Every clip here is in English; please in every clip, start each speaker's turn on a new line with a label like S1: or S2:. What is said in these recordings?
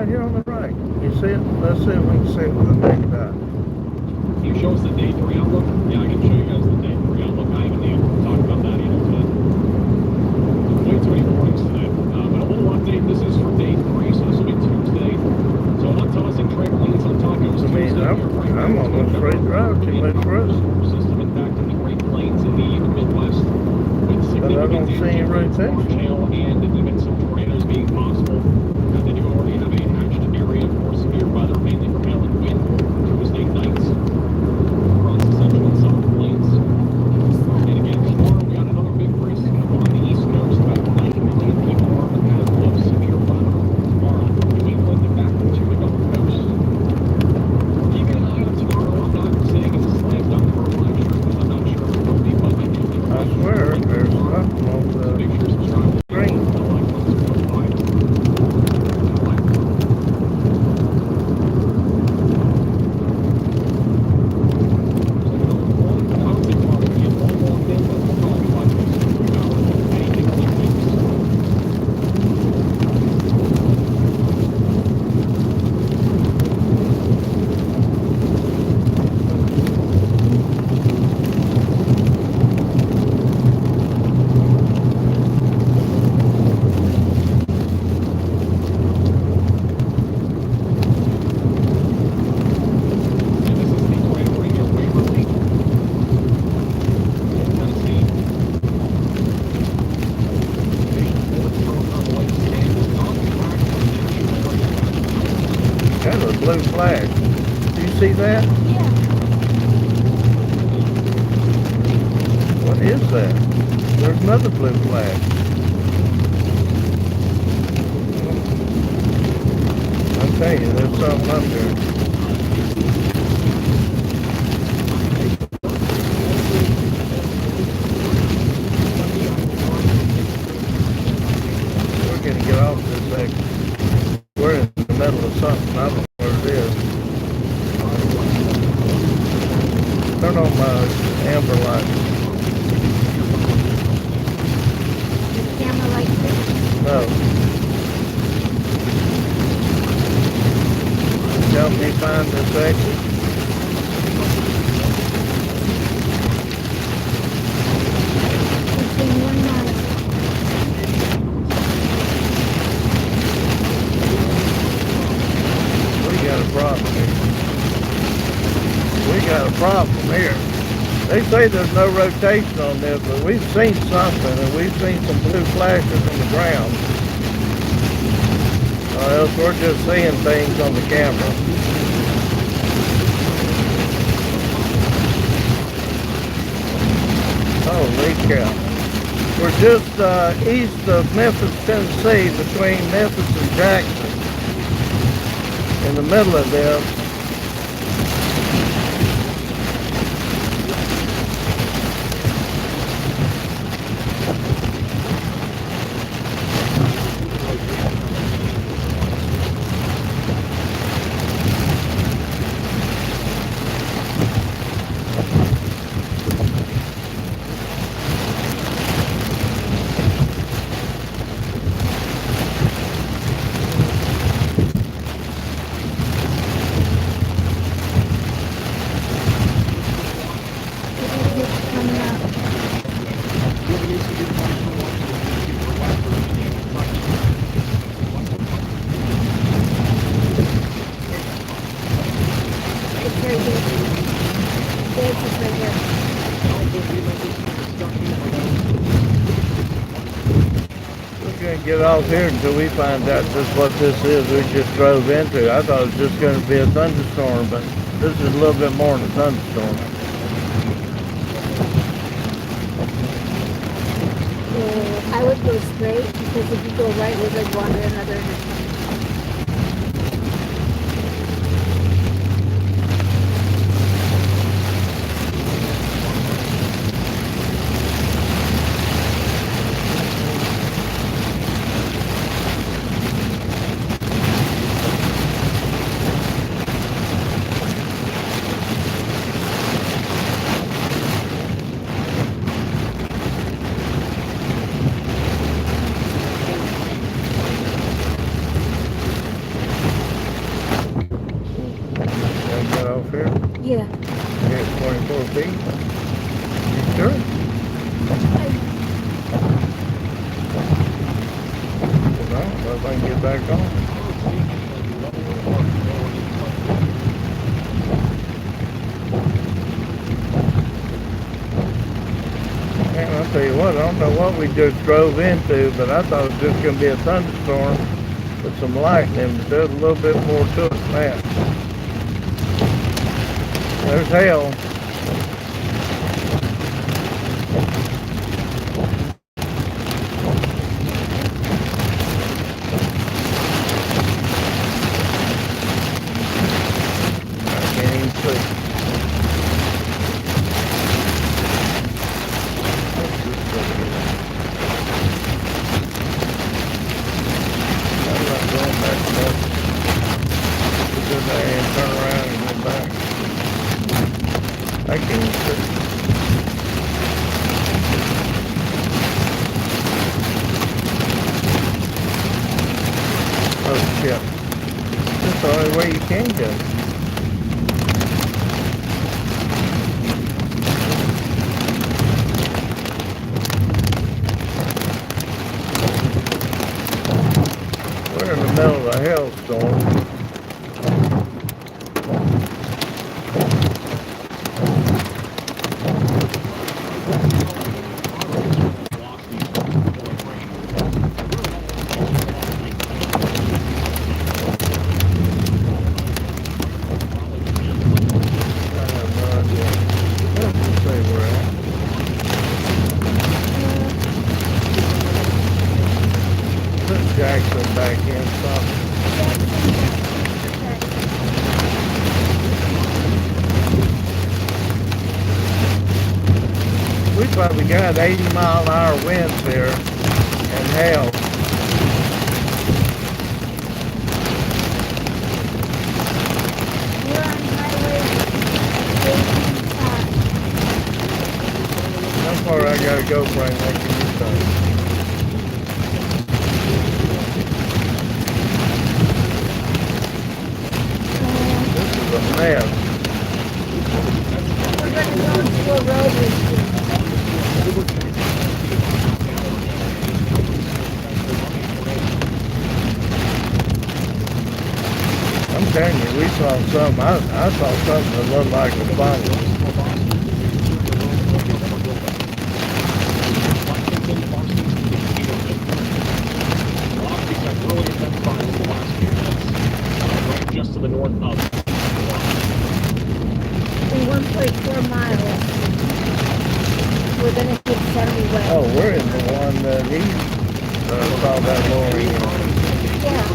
S1: here on the right. You see it? Let's see if we can see it with a naked eye.
S2: Can you show us the day 3 outlook? Yeah, I can show you guys the day 3 outlook. I haven't even talked about that either today. Way too many warnings today. But a little update. This is for day 3, so this will be Tuesday. So hot tossing trampolines on tacos Tuesday.
S1: I'm almost ready to drive. Too much road.
S2: System impacting the Great Plains in the Midwest with
S1: But I don't
S2: significant
S1: see any
S2: damage,
S1: rotation.
S2: hail, and even some tornadoes being possible. They do already have a hatched area for severe weather, mainly from hail and wind. Tuesday nights across the central and southern plains. And again, tomorrow we got another big risk on the east coast. About 9 million people are in the path of severe weather tomorrow. New England and back to the Gulf Coast. Keeping an eye on tomorrow. I'm not saying it's a slam dunk for a live stream because I'm not sure if it will be, but I do think
S1: I swear, there's nothing on the
S2: make sure you subscribe to the
S1: screen. That's a blue flag. Do you see that?
S3: Yeah.
S1: What is that? There's another blue flag. I'll tell you, there's something up there. We're gonna get off this exit. We're in the middle of something. I don't know where it is. Turn on my amber light.
S3: The camera like this.
S1: No. Help me find this exit.
S3: It's been 1 mile.
S1: We got a problem here. We got a problem here. They say there's no rotation on this, but we've seen something, and we've seen some blue flashes on the ground. Or else we're just seeing things on the camera. Holy cow. We're just east of Memphis, Tennessee, between Memphis and Jackson. In the middle of this.
S3: Coming up. It's right here. This is right here.
S1: We're going to get off here until we find out just what this is we just drove into. I thought it was just going to be a thunderstorm, but this is a little bit more than a thunderstorm.
S3: I would go straight because if you go right, we're going to go under another intersection. Yeah.
S1: Yeah, 24 feet. You sure? I don't know if I can get back on. Man, I'll tell you what, I don't know what we just drove into, but I thought it was just going to be a thunderstorm with some lightning, but there's a little bit more to it than that. There's hail. I can't even see. I'm not going back to that. Go there and turn around and go back. I can't even see. Oh shit. That's the only way you can go. We're in the middle of a hailstorm. I have no idea. What does it say we're at? Put Jackson back in something. We probably got 80-mile-an-hour winds here and hail.
S3: We're on highway 85.
S1: How far I gotta go before I make a U-turn? This is a mess.
S3: We're gonna go to a road issue.
S1: I'm telling you, we saw something. I saw something that looked like a funnel.
S2: Just to the north of
S3: In 1.4 miles. We're gonna hit 70 west.
S1: Oh, we're in the one that he saw that lorry in.
S3: Yeah.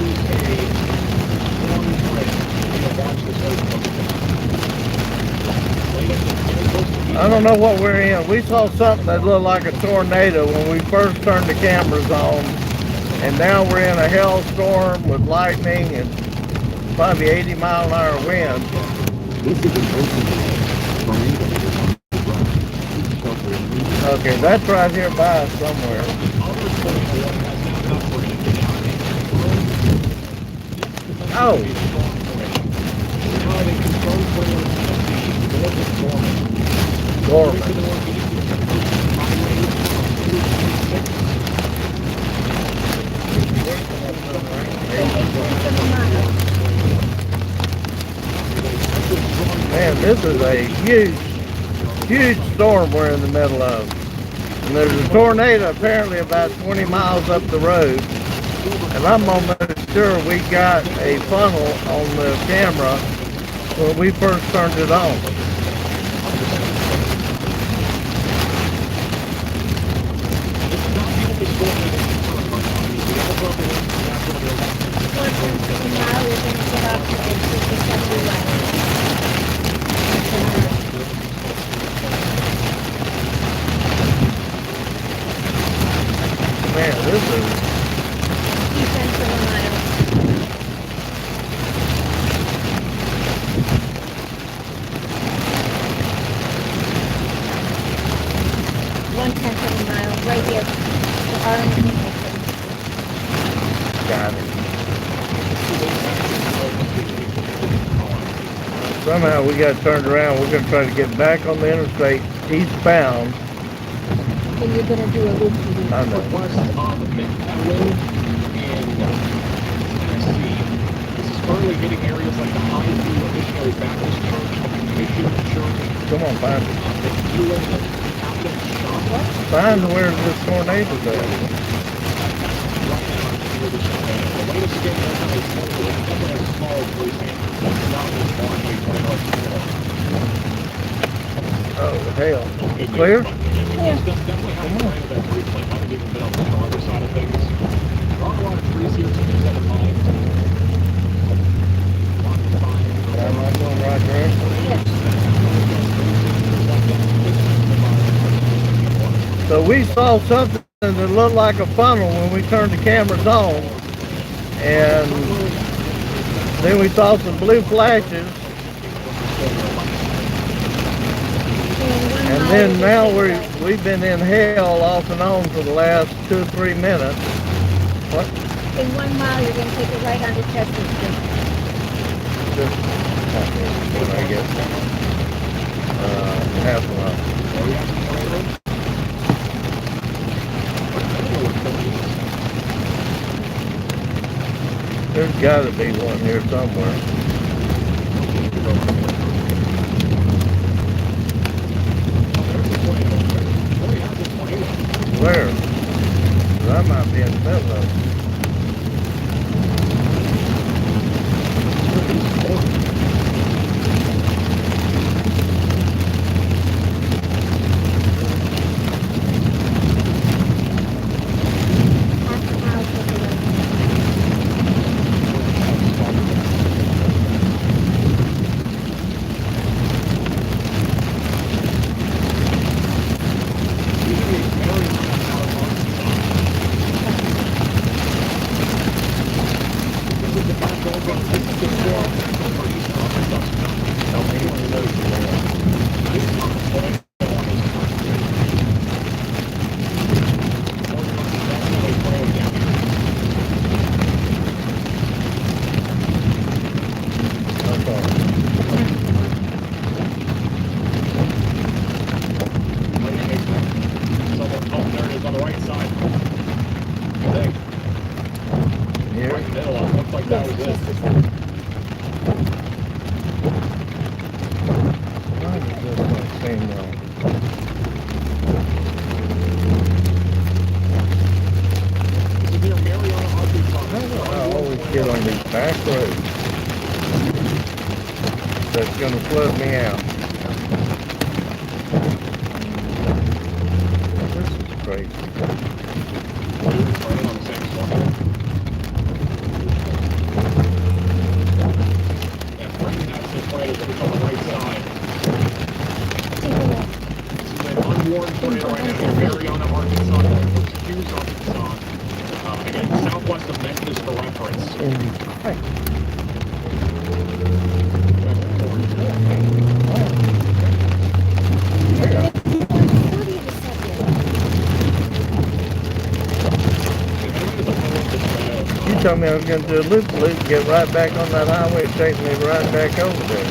S1: I don't know what we're in. We saw something that looked like a tornado when we first turned the cameras on. And now we're in a hailstorm with lightning and probably 80-mile-an-hour winds. Okay, that's right here by us somewhere. Oh, Gorman. Man, this is a huge storm we're in the middle of. And there's a tornado apparently about 20 miles up the road. And I'm almost sure we got a funnel on the camera when we first turned it on. Man, this is...
S3: 2/10 of a mile. One-tenth of a mile, right here. Our intersection.
S1: Got it. somehow we got turned around. We're gonna try to get back on the interstate eastbound.
S3: And you're gonna do a loop-de-loop.
S1: I know.
S2: West of McElwain in Tennessee. This is currently hitting areas like the Highview Missionary Baptist Church, the Mission Church,
S1: Come on, find it.
S2: McEwen Catholic Shop.
S1: Find where this tornado's at.
S2: Right now, the latest scan is definitely a small precinct. Not as large as
S1: Oh, hell. Clear?
S2: It's definitely having a rain event recently. Might have even been on the stronger side of things. There are a lot of trees here, so there's that in mind.
S1: Am I going right there? So we saw something that looked like a funnel when we turned the cameras on. And then we saw some blue flashes. And then now we've been in hell off and on for the last 2 or 3 minutes. What?
S3: In 1 mile, you're gonna take it right onto Chestnut Street.
S1: Just, what I guess. Half a mile. There's gotta be one here somewhere. Where? 'Cause I might be in the middle of it.
S3: Half a mile from the road. Get on these back roads that's going to flood me out. This is crazy.
S2: Unwarned tornado right now in Mariana, Arkansas, Hughes, Arkansas. Again, southwest of Memphis for reference.
S1: You told me I was going to do a loop-loop, get right back on that highway, take me right back over there.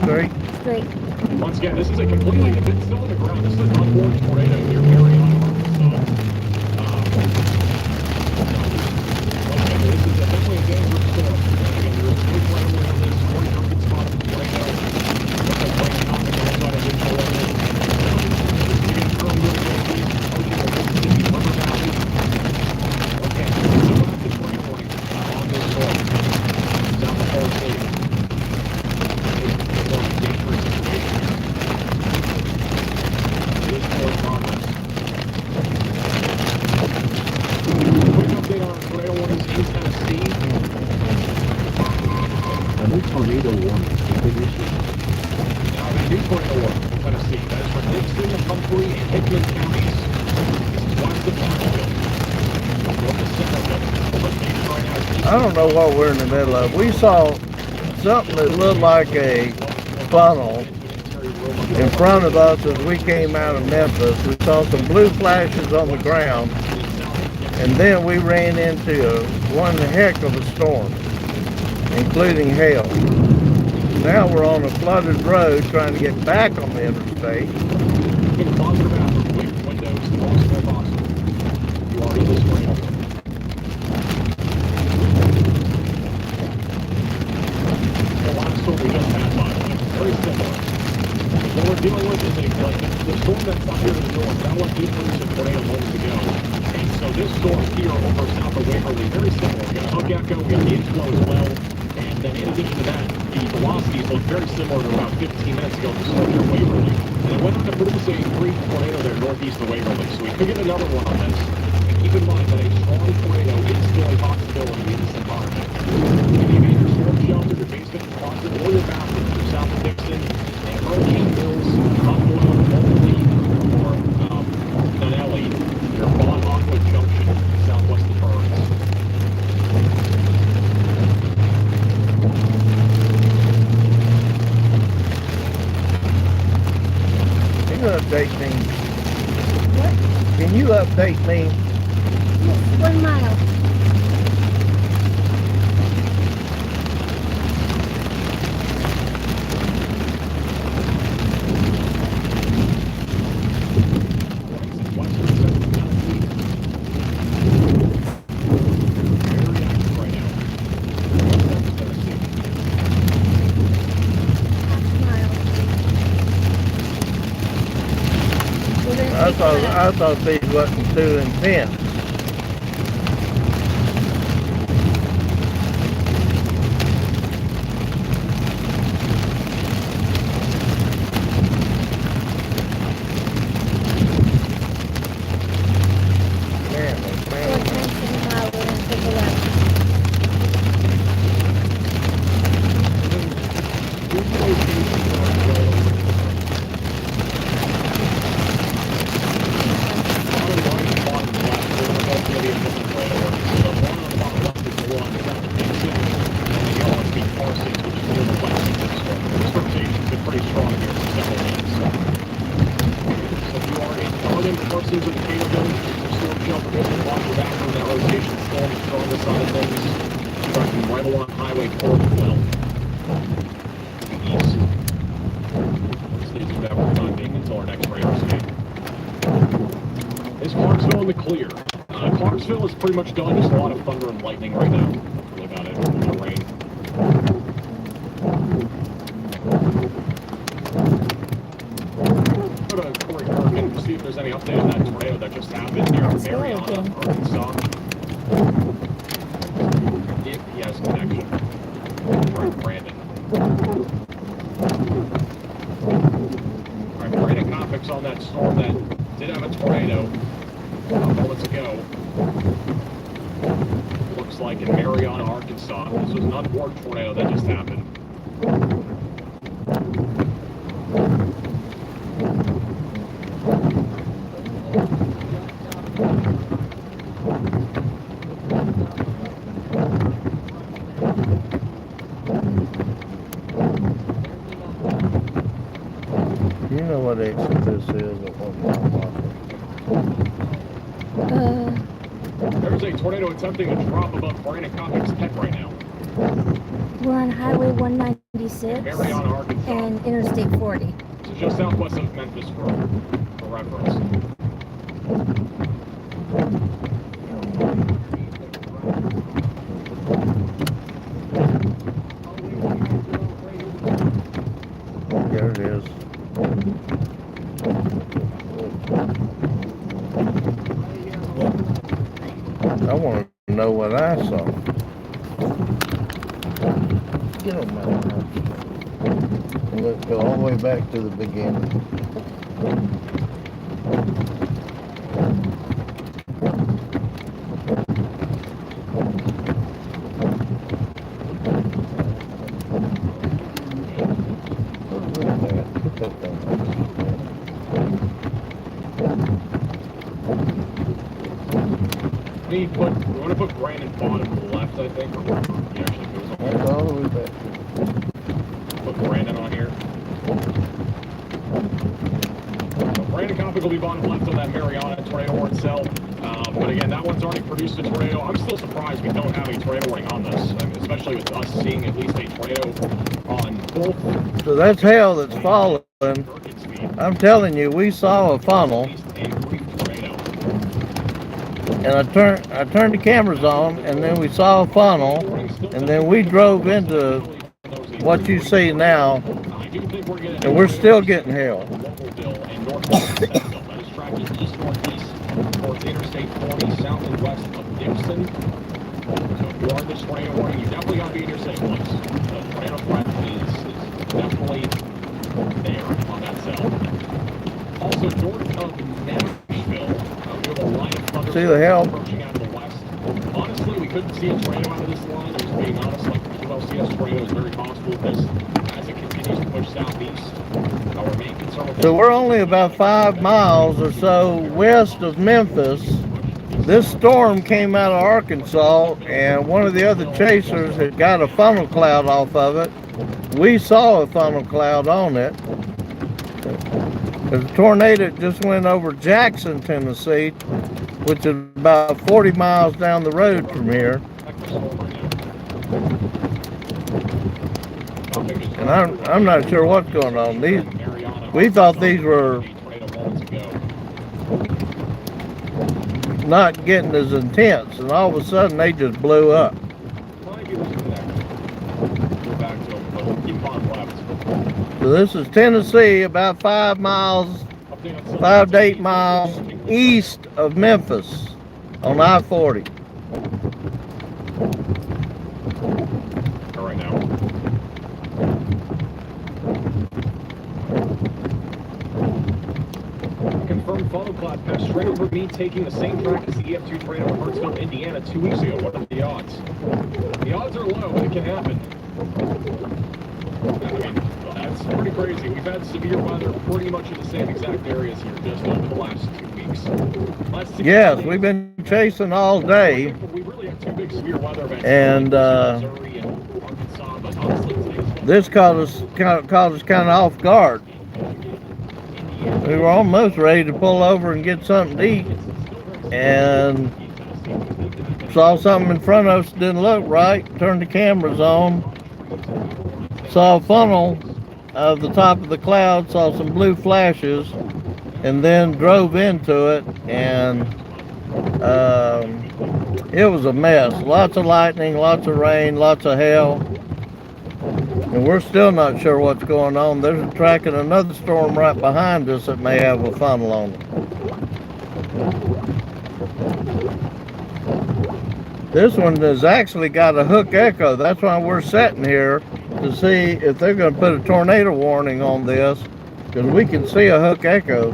S1: Straight.
S3: Straight.
S2: Once again, this is a completely, if it's still on the ground, this is an onboard tornado near Marion, Arkansas. Okay, this is definitely a dangerous storm. Again, there is a big right away on this, 40 spot of the tornado. Looks like right now, the outside of this tornado. Just to get a curve really northeast, approaching the Mississippi River Valley. Okay, so we'll have the tornado warning on this storm. South of Florida State. It's a dangerous situation here. It is still in progress. Quick update on tornado warnings in Tennessee.
S4: A new tornado warning has been issued.
S2: Now, the new tornado warning in Tennessee. That is for Dixon, Humphrey, and Hickman counties. This is west of Knoxville. North of Centerville. Located right now.
S1: I don't know what we're in the middle of. We saw something that looked like a funnel in front of us as we came out of Memphis. We saw some blue flashes on the ground, and then we ran into one heck of a storm, including hail. Now we're on a flooded road trying to get back on the interstate.
S2: In the positive bathroom, with windows closed as possible. You are in this tornado. The last storm we just had, by the way, very similar. What we're dealing with is the storm that's up here to the north, that one did produce a tornado moments ago. And so this storm here over south of Waverly, very similar. We got a hook echo, we got the inflow as well. And then in addition to that, the velocities look very similar to about 15 minutes ago, the storm near Waverly. And it went on to produce a brief tornado there northeast of Waverly. So we could get another one on this. And keep in mind that a strong tornado is still a possibility in this environment. If you made your storm shelter, your basement, closet, or your bathroom from south of Dixon, and Hurricane Mills, Buffalo, Mobley, or Nunelli, near Bon Aqua Junction, southwest of Burns.
S1: Can you update me?
S3: What?
S1: Can you update me?
S3: Yes, 1 mile.
S1: I thought these wasn't too intense.
S2: Clarksville is pretty much done. Just a lot of thunder and lightning right now. Really about it. No rain. Go to Corey Kirk and see if there's any update on that tornado that just happened near Marion, Arkansas. If he has connection. Alright, Brandon. Alright, Brandon Kopic's on that storm that did have a tornado moments ago. Looks like in Marion, Arkansas. This was an onboard tornado that just happened.
S1: Do you know what exit this is at what mile?
S2: There's a tornado attempting to drop above Brandon Kopic's head right now.
S3: We're on Highway 196
S2: Marion, Arkansas.
S3: and Interstate 40.
S2: just southwest of Memphis for reference.
S1: There it is. I want to know what I saw. Get on my house. Let's go all the way back to the beginning. Look at that. Put that thing
S2: We want to put Brandon bottom to the left, I think, or he actually goes on.
S1: That's all the way back.
S2: Put Brandon on here. So Brandon Copic will be bottom left on that Mariana tornado warning cell. But again, that one's already produced a tornado. I'm still surprised we don't have a tornado warning on this, I mean, especially with us seeing at least a tornado on both.
S1: So that's hell that's falling. I'm telling you, we saw a funnel, and I turned the cameras on, and then we saw a funnel, and then we drove into what you see now, and we're still getting hell.
S2: Towards Interstate 40, south and west of Dixon. So if you are this tornado warning, you definitely got to be in your safe place. The tornado threat is definitely there on that cell. Also, north of Nashville, we have a line of thunder
S1: See the hell?
S2: approaching out of the west. Honestly, we couldn't see a tornado out of this line. Just being honest, like the QLCS tornado is very possible because as it continues to push southeast, our main concern with
S1: So we're only about 5 miles or so west of Memphis. This storm came out of Arkansas, and one of the other chasers had got a funnel cloud off of it. We saw a funnel cloud on it. The tornado just went over Jackson, Tennessee, which is about 40 miles down the road from here. And I'm not sure what's going on. We thought these were not getting as intense, and all of a sudden they just blew up. So this is Tennessee, about 5 to 8 miles east of Memphis on I-40.
S2: Right now. Confirmed funnel cloud passed straight over me, taking the same track as the EF2 tornado in Hartsville, Indiana 2 weeks ago. What are the odds? The odds are low, but it can happen. I mean, that's pretty crazy. We've had severe weather pretty much in the same exact areas here just over the last 2 weeks.
S1: Yes, we've been chasing all day.
S2: We really have 2 big severe weather events.
S1: And
S2: Missouri and Arkansas, but honestly,
S1: this caught us kind of off guard. We were almost ready to pull over and get something to eat, and saw something in front of us didn't look right. Turned the cameras on, saw a funnel of the top of the cloud, saw some blue flashes, and then drove into it, and it was a mess. Lots of lightning, lots of rain, lots of hail. And we're still not sure what's going on. They're tracking another storm right behind us that may have a funnel on it. This one has actually got a hook echo. That's why we're sitting here to see if they're going to put a tornado warning on this, because we can see a hook echo. I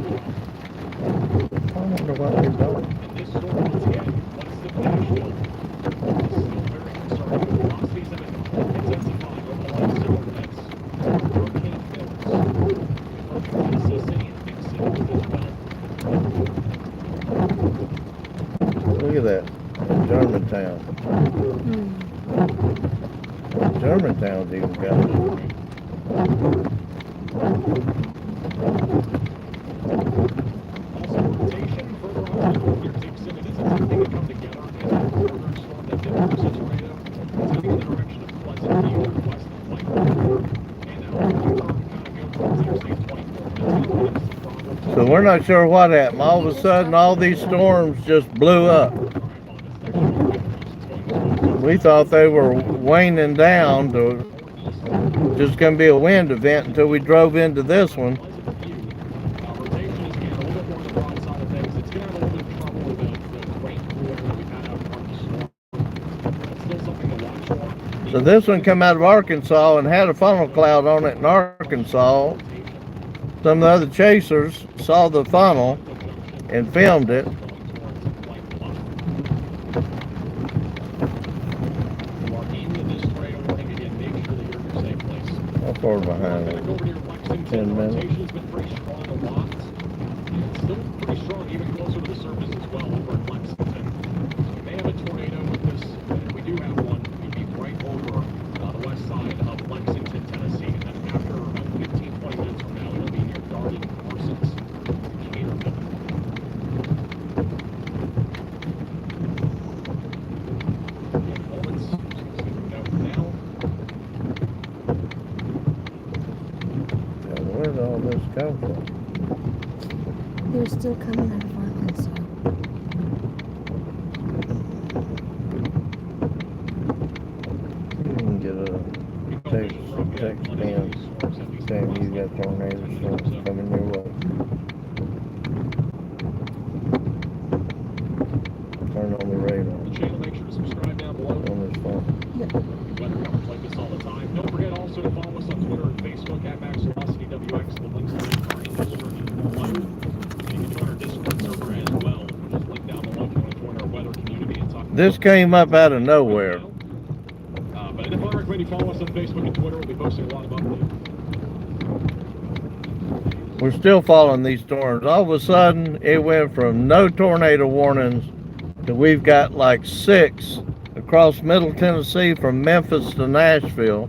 S1: wonder what they're doing.
S2: this storm, once again, once the Nashville, is still very concerning. Velocities have intensified over the last several minutes. Hurricane Phillips, Tennessee City and Big City as well.
S1: Look at that. Germantown. Germantown's even got it.
S2: Also, rotation further on near Dixon. It is attempting to come together as a further storm that did produce a tornado. It's heading in the direction of Pleasant View, west of White River. And now we're kind of go towards Interstate 24.
S1: So we're not sure what happened. All of a sudden, all these storms just blew up. We thought they were waning down to just going to be a wind event until we drove into this one. So this one come out of Arkansas and had a funnel cloud on it in Arkansas. Some of the other chasers saw the funnel and filmed it. How far behind it? 10 minutes.
S2: It's been pretty strong a lot. It's still pretty strong, even closer to the surface as well over in Lexington. We may have a tornado with this, and if we do have one, we'd be right over the west side of Lexington, Tennessee. And then after about 15-20 minutes from now, it'll be near Darden, Parsons, Caterville. Moments. Now.
S1: Where did all this come from?
S3: They're still coming out of Arkansas.
S1: You can get a text man saying you got tornado storms coming your way. Turn on the radar
S2: The channel, make sure to subscribe down below.
S1: on this phone.
S2: Weather coverage like this all the time. Don't forget also to follow us on Twitter and Facebook at MaxVelocityWX. The links to the are in the description below. And you can join our Discord server as well, which is linked down below if you want to join our weather community and talk.
S1: This came up out of nowhere.
S2: But I definitely recommend you follow us on Facebook and Twitter. We'll be posting a lot of updates.
S1: We're still following these storms. All of a sudden, it went from no tornado warnings to we've got like 6 across Middle Tennessee from Memphis to Nashville.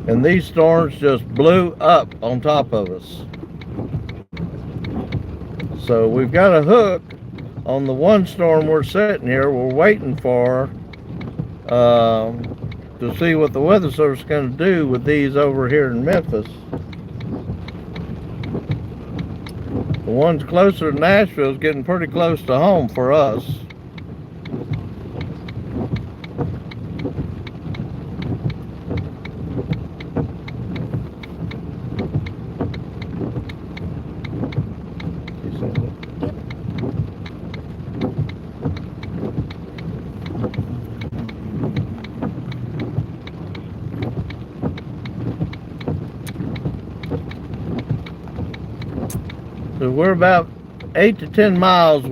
S1: And these storms just blew up on top of us. So we've got a hook on the one storm we're sitting here. We're waiting for to see what the Weather Service is going to do with these over here in Memphis. The ones closer to Nashville is getting pretty close to home for us. So we're about 8 to 10 miles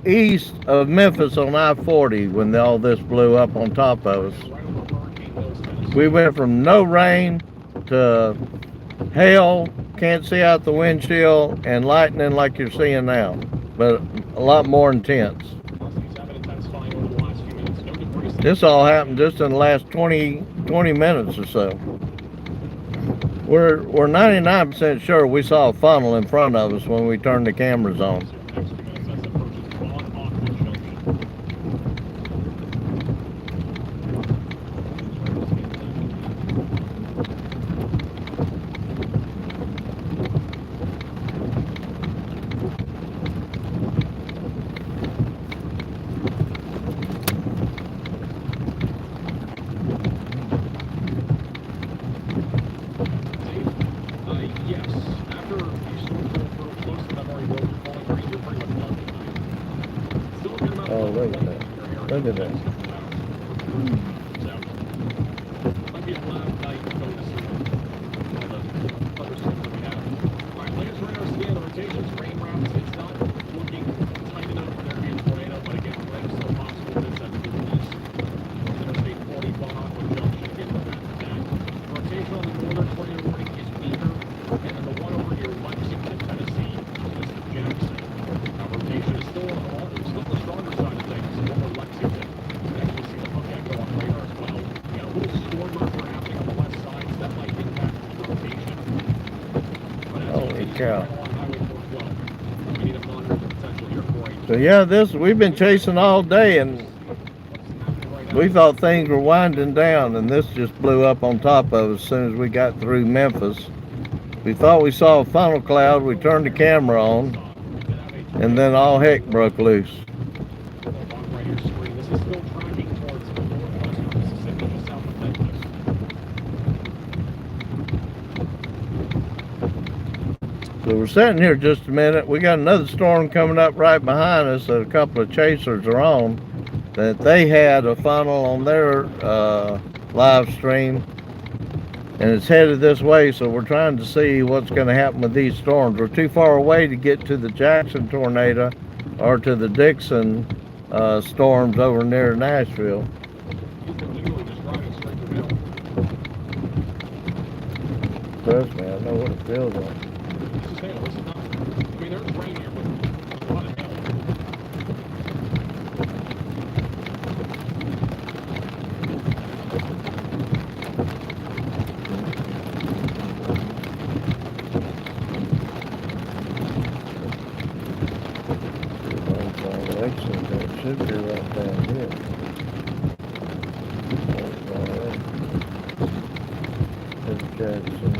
S1: east of Memphis on I-40 when all this blew up on top of us. We went from no rain to hail, can't see out the windshield, and lightning like you're seeing now, but a lot more intense. This all happened just in the last 20 minutes or so. We're 99% sure we saw a funnel in front of us when we turned the cameras on. Oh, look at that. Look at that.
S2: Might be a loud night going to see all the thunderstorms that we have. Alright, latest radar scan, the rotations, rain routes, it's not looking tight enough for there to be a tornado, but again, rain is still possible. It's at the east. Interstate 40, Bonhoeffer Junction, again, we're back to that. Rotation on the northern tornado warning is weaker, and then the one over here, Lexington, Tennessee, is the Jackson. Rotation is still on the stronger side of things over Lexington. You can actually see the hook echo on radar as well. We got a little storm burst happening on the west side, so that might impact the rotation. But as
S1: Holy cow.
S2: on Highway 412, we need to monitor the potential here for a
S1: So yeah, we've been chasing all day, and we thought things were winding down, and this just blew up on top of us as soon as we got through Memphis. We thought we saw a funnel cloud. We turned the camera on, and then all heck broke loose.
S2: Right here, screen. This is still tracking towards northwestern Mississippi, just south of Memphis.
S1: So we're sitting here just a minute. We got another storm coming up right behind us that a couple of chasers are on. That they had a funnel on their live stream, and it's headed this way. So we're trying to see what's going to happen with these storms. We're too far away to get to the Jackson tornado or to the Dixon storms over near Nashville.
S2: He's literally just driving straight through hell.
S1: Trust me, I know what it feels like.
S2: This is hail. This is not. I mean, there's rain here, but a lot of hail.
S1: It should be right down here. That's Jackson.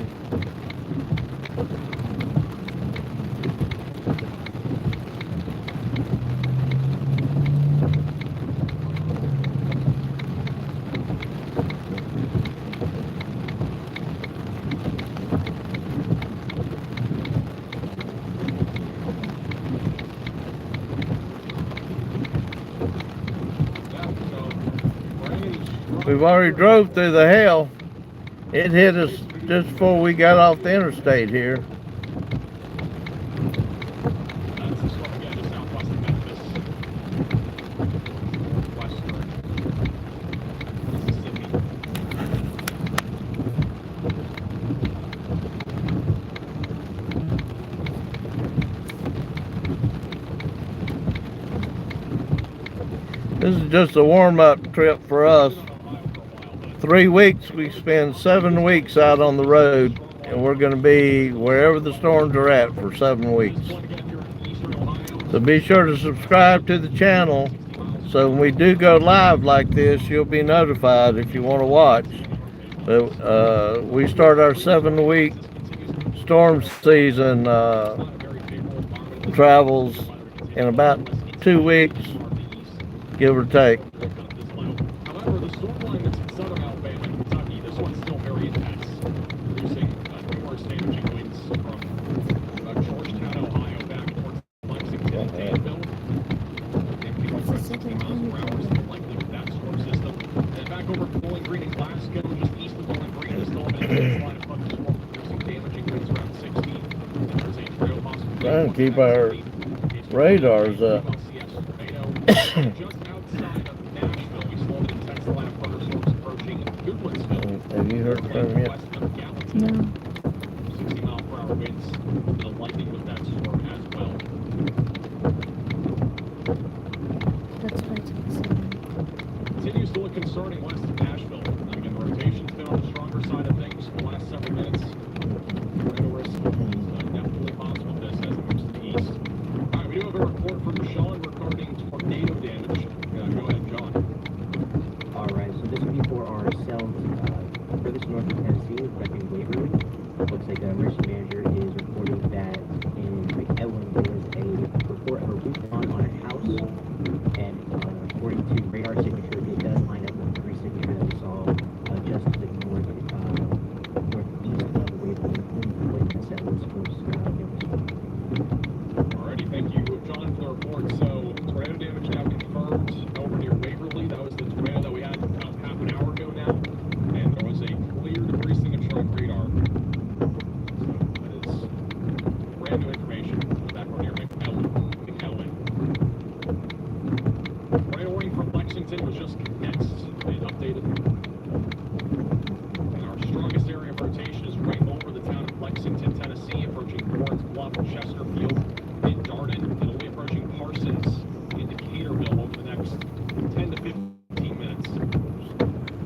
S1: We've already drove through the hail. It hit us just before we got off the interstate here.
S2: That's the storm, yeah, just southwest of Memphis. Western Mississippi.
S1: This is just a warm-up trip for us. 3 weeks, we spend 7 weeks out on the road, and we're going to be wherever the storms are at for 7 weeks. So be sure to subscribe to the channel, so when we do go live like this, you'll be notified if you want to watch. But we start our 7-week storm season travels in about 2 weeks, give or take.
S2: However, the storm line that's in southern Alabama and Kentucky, this one's still very intense, producing numerous damaging winds from Georgetown, Ohio, back towards Lexington and Danville. Typically over 60 miles per hour is the likely with that storm system. And back over Bowling Green and Glasgow, just east of Bowling Green, is still an intense line of thunderstorm producing damaging winds around 60. And there's a trail possibly.
S1: Trying to keep our radars up.
S2: Just outside of Nashville, we saw an intense line of thunderstorms approaching Goodwin'sville.
S1: Have you heard from him yet?
S2: West of Gallatin.
S3: No.
S2: 60-mile-per-hour winds, the lightning with that storm as well.
S3: That's why it's
S2: Continues to look concerning west of Nashville. Again, the rotation's been on the stronger side of things for the last several minutes. Tornado risk is definitely possible this as it moves to the east. All right, we do have a report from Sean regarding tornado damage. Go ahead, John.
S4: Alright, so this will be for ourselves, furthest north of Tennessee, affecting Waverly. Looks like the emergency manager is reporting that in McElwain there was a report of a roof on a house, and according to radar signature, it does line up with the three signature that we saw just to the northeast of Waverly, when the settlers first
S2: Alrighty, thank you, John, for the report. So, tornado damage now confirmed over near Waverly. That was the tornado that we had about half an hour ago now. And there was a clear debris signature on radar. So, that is brand new information. Back over near McElwain. Tornado warning from Lexington was just next. It updated. And our strongest area of rotation is right over the town of Lexington, Tennessee, approaching Lawrence Bluff, Chesterfield, and Darden, and only approaching Parsons into Caterville over the next 10 to 15 minutes.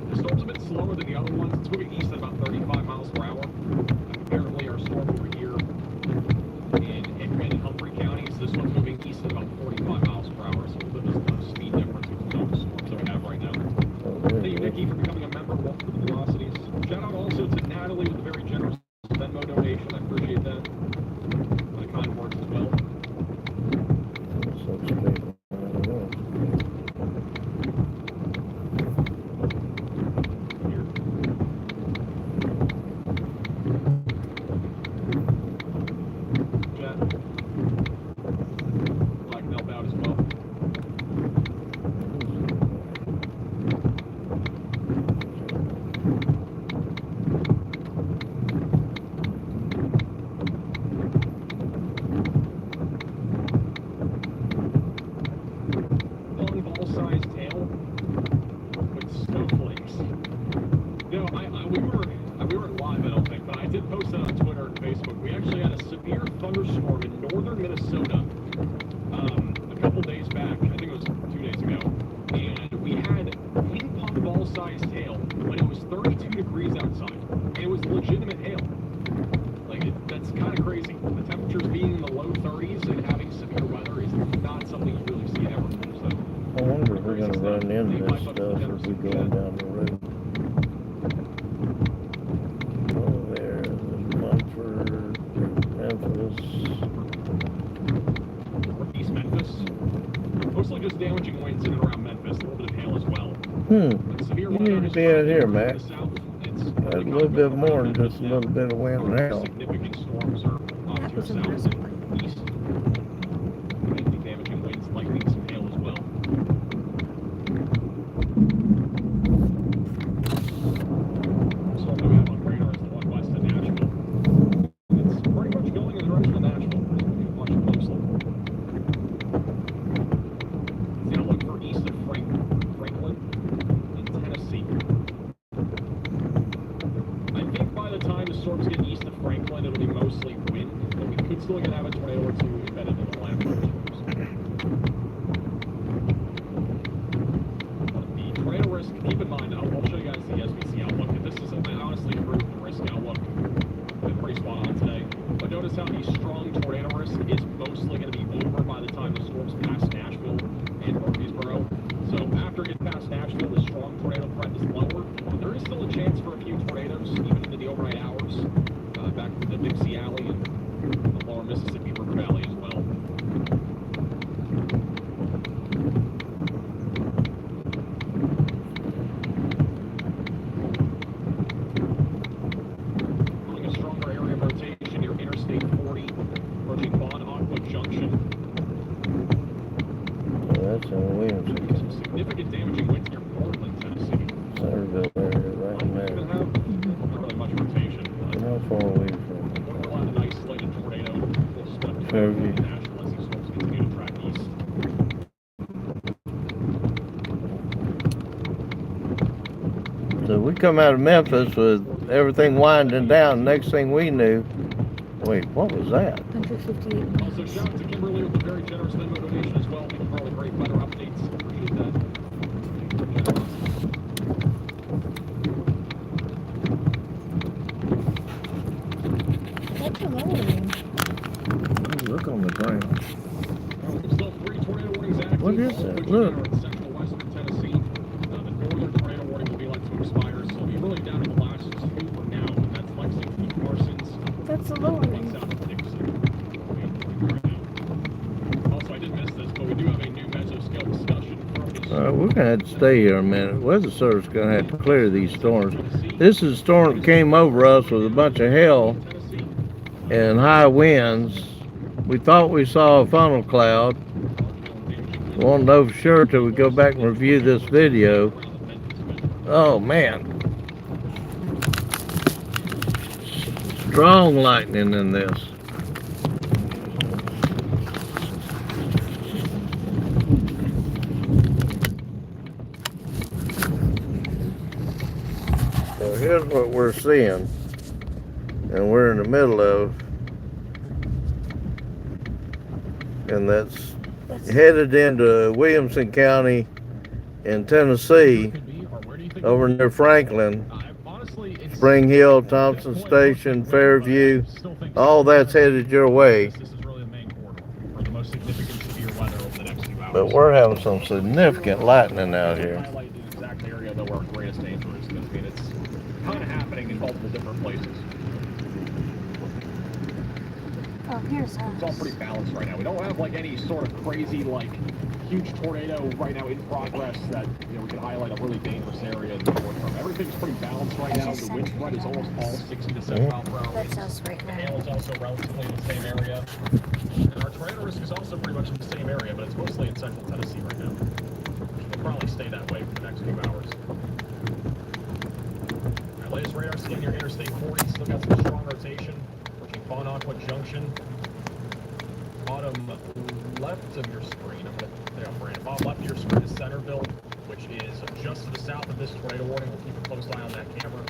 S2: The storm's a bit slower than the other ones. It's moving east at about 35 miles per hour. Comparatively, our storm over here in Hickman and Humphrey counties, this one's moving east at about 45 miles per hour. So there's a speed difference between all the storms that we have right now. Thank you, Nikki, for becoming a member. Welcome to the Velocities. Shout out also to Natalie with a very generous Venmo donation. I We weren't live, I don't think, but I did post it on Twitter and Facebook. We actually had a severe thunderstorm in northern Minnesota a couple days back. I think it was 2 days ago. And we had ping-pong ball-sized hail when it was 32 degrees outside. And it was legitimate hail. That's kind of crazy. The temperatures being in the low 30s and having severe weather is not something you really see ever. So,
S1: I wonder if we're going to run into this stuff as we go down the road. Oh, there's Mumford, Memphis.
S2: East Memphis. Looks like there's damaging winds in and around Memphis. A little bit of hail as well. But severe
S1: You
S2: weather
S1: need to
S2: is
S1: be out here,
S2: in the
S1: Matt.
S2: south.
S1: That's a little bit more than just a little bit of wind and hail.
S2: Significant storms are off to your south and east. Maybe damaging winds, likely some hail as well. So what we have on radar is the one west of Nashville. It's pretty much going in the direction of Nashville. Much closer. Now look for east of Franklin in Tennessee. I think by the time the storms get east of Franklin, it'll be mostly wind, but we could still have a tornado or two embedded in the land. The tornado risk, keep in mind, I'll show you guys the SBC outlook. And this is, I honestly agree with the risk outlook. Been pretty spot on today. But notice how the strong tornado risk is mostly going to be over by the time the storms pass Nashville and Murfreesboro. So after it gets past Nashville, the strong tornado threat is lower. There is still a chance for a few tornadoes, even into the overnight hours, back to the Dixie Alley and the lower Mississippi River Valley as well. Doing a stronger area of rotation near Interstate 40, approaching Aqua Junction.
S1: That's in Williamson.
S2: Some significant damaging winds near Portland, Tennessee.
S1: Centerville area, right in there.
S2: Not really much rotation.
S1: How far away from
S2: A lot of isolated tornado will swept
S1: Fairview?
S2: Nashville as these storms continue to track east.
S1: So we come out of Memphis with everything winding down. Next thing we knew, wait, what was that?
S3: 158
S2: Also, shout out to Kimberly with a very generous Venmo donation as well. Thank you for all the great weather updates. Appreciate that.
S3: What's the lowering?
S1: Look on the ground.
S2: Still 3 tornado warnings active.
S1: What is
S2: all of
S1: that?
S2: which
S1: Look.
S2: are in central western Tennessee. The northern tornado warning will be like to expire, so it'll be really down to the last 2 for now. That's Lexington, Parsons,
S3: That's the
S2: one
S3: lowering.
S2: south of Dixon. Also, I did miss this, but we do have a new mesoscale discussion from the
S1: We're gonna have to stay here a minute. Weather Service gonna have to clear these storms. This is a storm that came over us with a bunch of hail
S2: Tennessee.
S1: and high winds. We thought we saw a funnel cloud. Won't know for sure till we go back and review this video. Oh man. Strong lightning in this. So here's what we're seeing, and we're in the middle of, and that's headed into Williamson County in Tennessee, over near Franklin, Spring Hill, Thompson Station, Fairview, all that's headed your way.
S2: This is really the main corridor for the most significant severe weather over the next few hours.
S1: But we're having some significant lightning out here.
S2: Highlight the exact area though where our greatest danger is, because I mean it's kind of happening in multiple different places.
S3: Oh, here's
S2: It's all pretty balanced right now. We don't have like any sort of crazy like huge tornado right now in progress that we can highlight a really dangerous area in the north from. Everything's pretty balanced right now. The wind spread is almost all 60 to 70 mile per hour.
S3: That's us right
S2: The
S3: now.
S2: hail is also relatively in the same area. And our tornado risk is also pretty much in the same area, but it's mostly in central Tennessee right now. It'll probably stay that way for the next few hours. Our latest radar scan near Interstate 40, still got some strong rotation. Approaching Aqua Junction. Bottom left of your screen, I'm going to stay on brand. Bottom left of your screen is Centerville, which is just to the south of this tornado warning. We'll keep a close eye on that camera.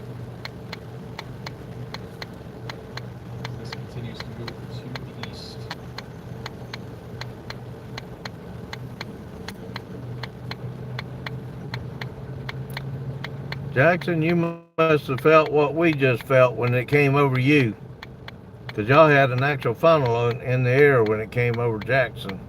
S1: Jackson, you must have felt what we just felt when it came over you. Because y'all had an actual funnel in the air when it came over Jackson.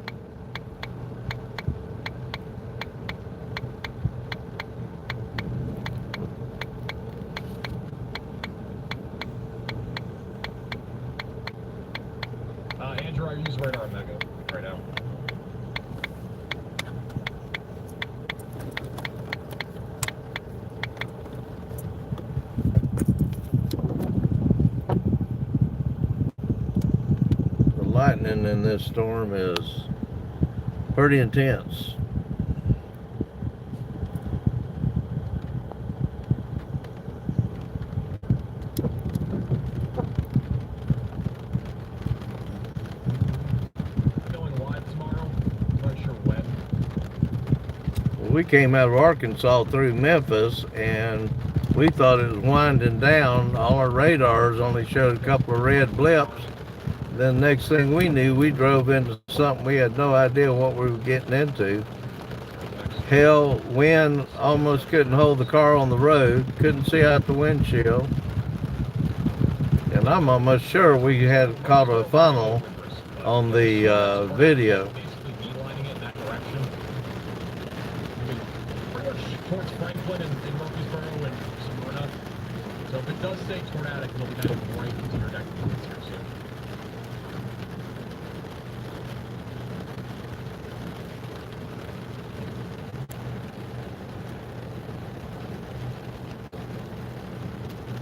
S2: Andrew, I use radar Mega right now.
S1: The lightning in this storm is pretty intense. We came out of Arkansas through Memphis, and we thought it was winding down. All our radars only showed a couple of red blips. Then next thing we knew, we drove into something we had no idea what we were getting into. Hell, wind almost couldn't hold the car on the road, couldn't see out the windshield. And I'm almost sure we had caught a funnel on the video.
S2: Towards Franklin and Murfreesboro and Smyrna. So if it does stay tornadic, it'll be heading right into your neck here soon.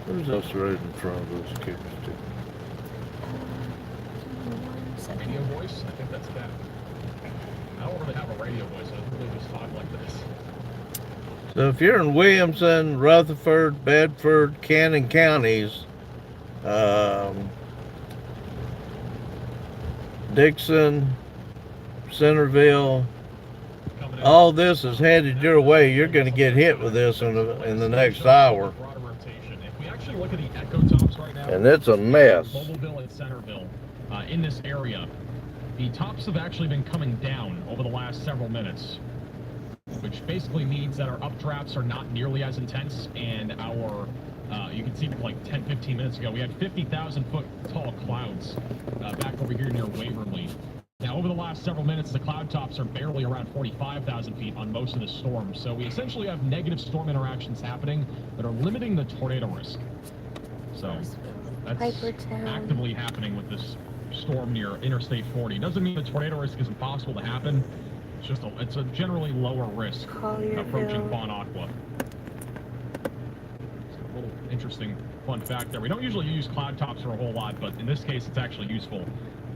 S1: Who's else road in front of those kids too?
S2: Radio voice? I think that's that. I don't really have a radio voice. I really just talk like this.
S1: So if you're in Williamson, Rutherford, Bedford, Cannon counties, Dixon, Centerville, all this is headed your way. You're going to get hit with this in the next hour.
S2: If we actually look at the echo tops right now,
S1: And it's a mess.
S2: Mobileville and Centerville, in this area, the tops have actually been coming down over the last several minutes, which basically means that our updrafts are not nearly as intense, and our, you can see like 10, 15 minutes ago, we had 50,000 foot tall clouds back over here near Waverly. Now, over the last several minutes, the cloud tops are barely around 45,000 feet on most of the storm, so we essentially have negative storm interactions happening that are limiting the tornado risk. So, that's actively happening with this storm near Interstate 40. Doesn't mean the tornado risk is impossible to happen. It's just it's a generally lower risk approaching Bon Aqua. It's a little interesting fun fact there. We don't usually use cloud tops for a whole lot, but in this case, it's actually useful.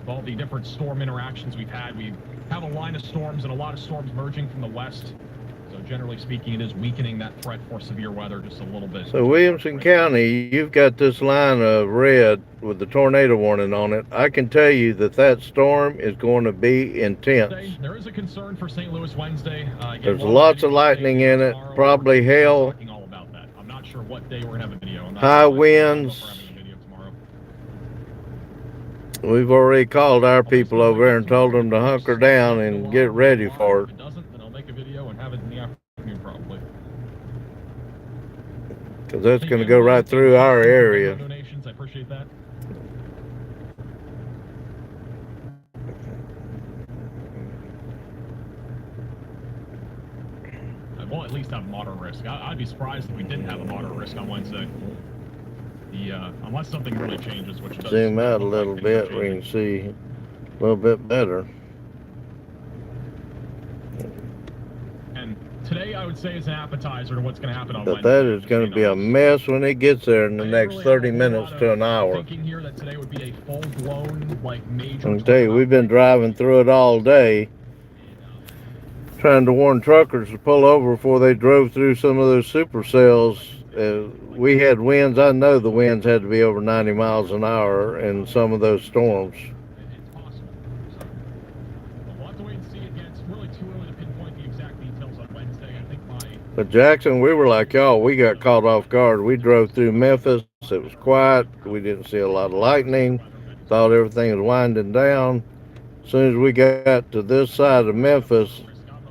S2: With all the different storm interactions we've had, we have a line of storms and a lot of storms merging from the west. So generally speaking, it is weakening that threat for severe weather just a little bit.
S1: So Williamson County, you've got this line of red with the tornado warning on it. I can tell you that storm is going to be intense.
S2: There is a concern for St. Louis Wednesday.
S1: There's lots of lightning in it, probably hail.
S2: All about that. I'm not sure what day we're going to have a video.
S1: High winds. We've already called our people over there and told them to hunker down and get ready for it.
S2: If it doesn't, then I'll make a video and have it in the afternoon probably.
S1: Because that's going to go right through our area.
S2: Donations, I appreciate that. We'll at least have moderate risk. I'd be surprised if we didn't have a moderate risk on Wednesday. Unless something really changes, which does.
S1: Zoom out a little bit, we can see a little bit better.
S2: And today, I would say, is an appetizer to what's going to happen on
S1: But
S2: Wednesday.
S1: that is going to be a mess when it gets there in the next 30 minutes to an hour.
S2: Thinking here that today would be a full-blown, like, major.
S1: I can tell you, we've been driving through it all day, trying to warn truckers to pull over before they drove through some of those supercells. We had winds. I know the winds had to be over 90 miles an hour in some of those storms.
S2: It's possible. So, we'll have to wait and see. Again, it's really too early to pinpoint the exact details on Wednesday. I think
S1: But Jackson, we were like y'all. We got caught off guard. We drove through Memphis. It was quiet. We didn't see a lot of lightning. Thought everything was winding down. As soon as we got to this side of Memphis,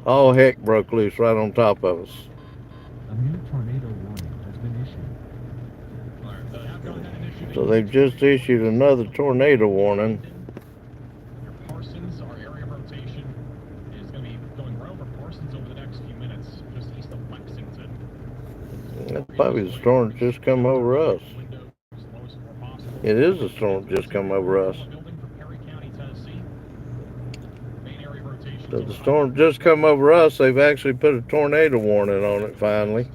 S1: all heck broke loose right on top of us.
S5: A new tornado warning has
S1: So they've just issued another tornado warning.
S2: Near Parsons, our area of rotation is going to be going right over Parsons over the next few minutes, just east of Lexington.
S1: That probably the storm just come over us. It is a storm just come over us. So the storm just come over us. They've actually put a tornado warning on it finally.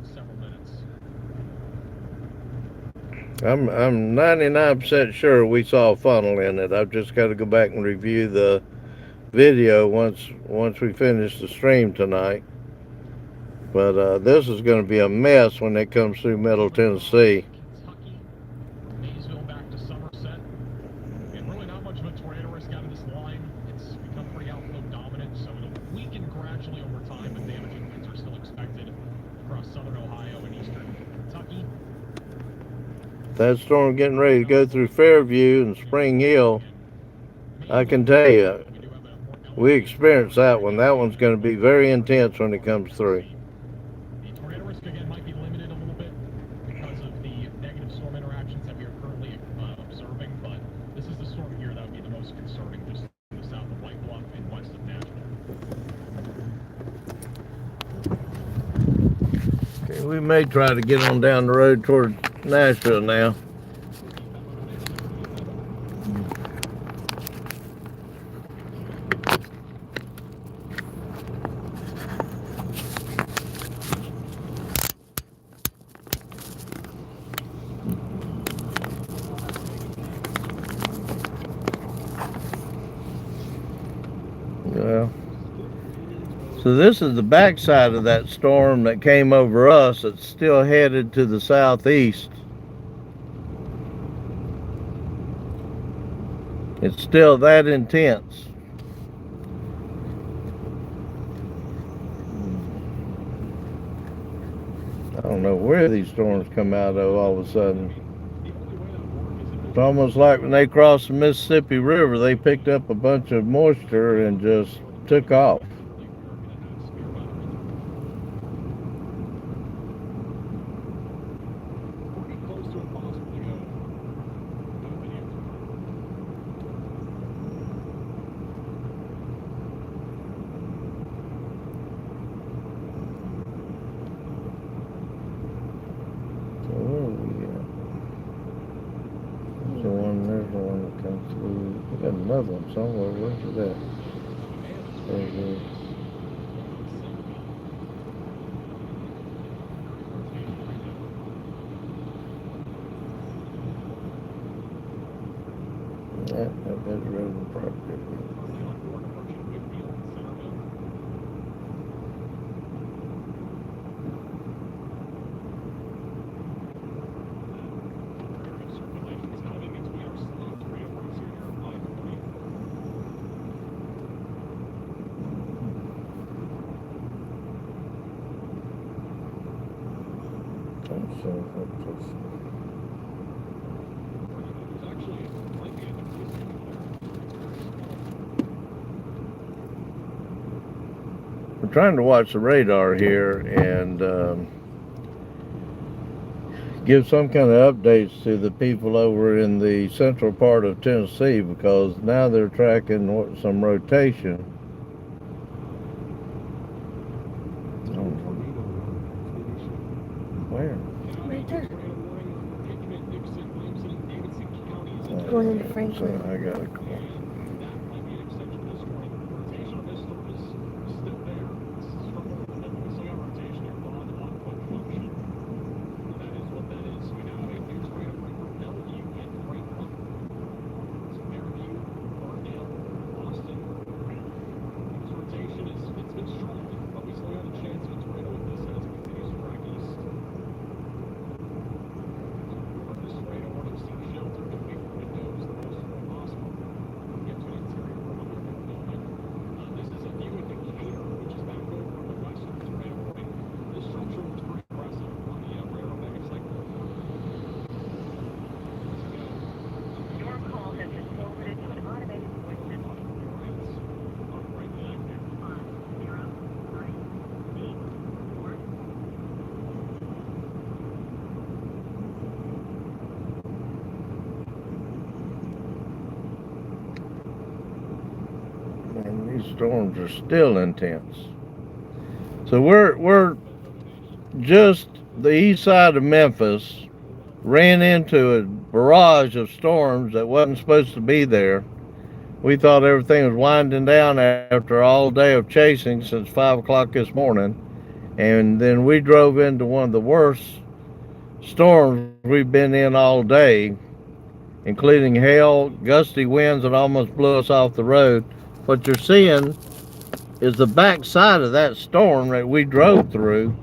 S1: I'm 99% sure we saw a funnel in it. I've just got to go back and review the video once we finish the stream tonight. But this is going to be a mess when it comes through Middle Tennessee.
S2: Kentucky, Maysville back to Somerset. And really not much of a tornado risk out of this line. It's become pretty outflow dominant, so it'll weaken gradually over time, but damaging winds are still expected across southern Ohio and eastern Kentucky.
S1: That storm getting ready to go through Fairview and Spring Hill. I can tell you, we experienced that one. That one's going to be very intense when it comes through.
S2: The tornado risk again might be limited a little bit because of the negative storm interactions that we are currently observing, but this is the storm here that would be the most concerning, just in the south of White Bluff and west of Nashville.
S1: Okay, we may try to get on down the road toward Nashville now. Well, so this is the backside of that storm that came over us. It's still headed to the southeast. It's still that intense. I don't know where these storms come out of all of a sudden. It's almost like when they crossed the Mississippi River, they picked up a bunch of moisture and just took off. There's one that comes through. We got another one somewhere. Where's that? There it is. That's resident property. We're trying to watch the radar here and give some kind of updates to the people over in the central part of Tennessee, because now they're tracking some rotation. Where?
S3: Right there. Going into Franklin.
S1: So I got a call. storms are still intense. So we're just the east side of Memphis, ran into a barrage of storms that wasn't supposed to be there. We thought everything was winding down after all day of chasing since 5 o'clock this morning, and then we drove into one of the worst storms we've been in all day, including hail, gusty winds that almost blew us off the road. What you're seeing is the backside of that storm that we drove through,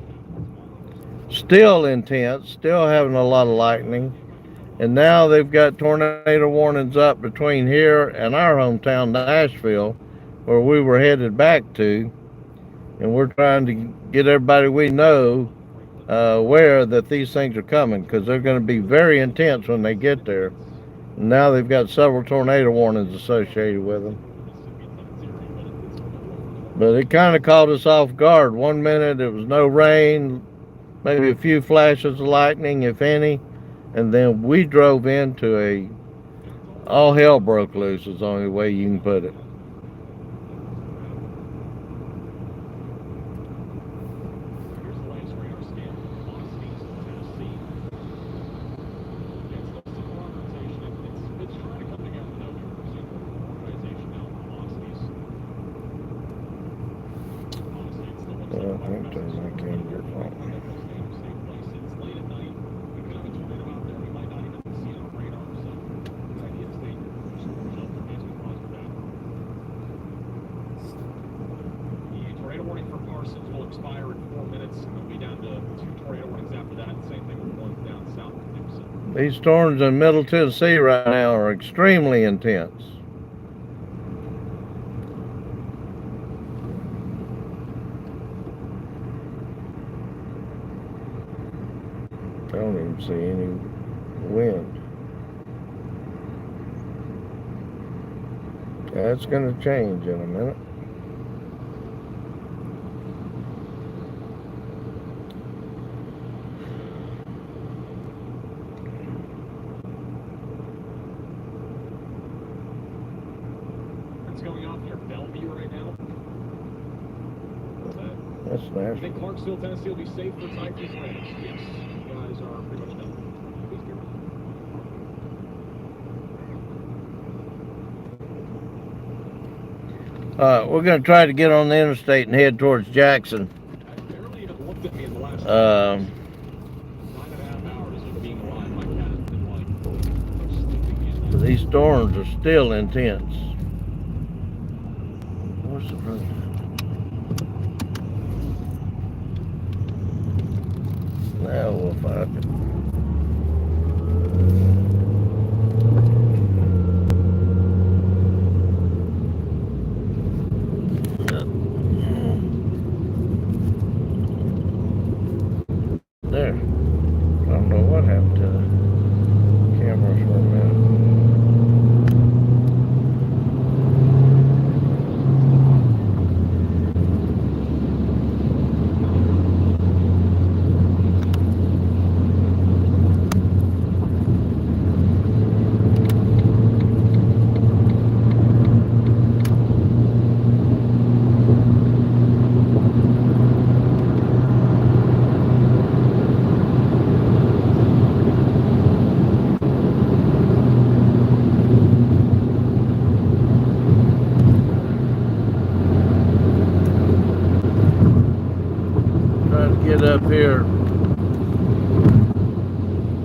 S1: still intense, still having a lot of lightning. And now they've got tornado warnings up between here and our hometown, Nashville, where we were headed back to. And we're trying to get everybody we know aware that these things are coming, because they're going to be very intense when they get there. And now they've got several tornado warnings associated with them. But it kind of caught us off guard. One minute it was no rain, maybe a few flashes of lightning, if any. And then we drove into all hell broke loose is the only way you can put it.
S2: Here's the latest radar scan for velocities in Tennessee. It's the similar rotation. It's trying to come together, though. We're seeing more organization now for velocities. Honestly, it still looks like
S1: I think there's my camera phone.
S2: It's late at night. We could have a tornado out there. We might not even see it on radar. So the idea is they shelter basically positive that. The tornado warning for Parsons will expire in 4 minutes, and we'll be down to 2 tornado warnings after that. Same thing with one down south of Gibson.
S1: These storms in Middle Tennessee right now are extremely intense. I don't even see any wind. That's going to change in a minute.
S2: What's going on near Bellevue right now?
S1: That's
S2: You
S1: nasty.
S2: think Clarksville, Tennessee will be safe for Typhoon tornadoes? Yes. You guys are pretty much done. Please be ready.
S1: We're going to try to get on the interstate and head towards Jackson.
S2: I barely even looked at me in the last 9.5 hours of being alive. My cat has been like sleeping in.
S1: These storms are still intense. Where's the road? Now we'll find it. There. I don't know what happened to the cameras for a minute. Get up here.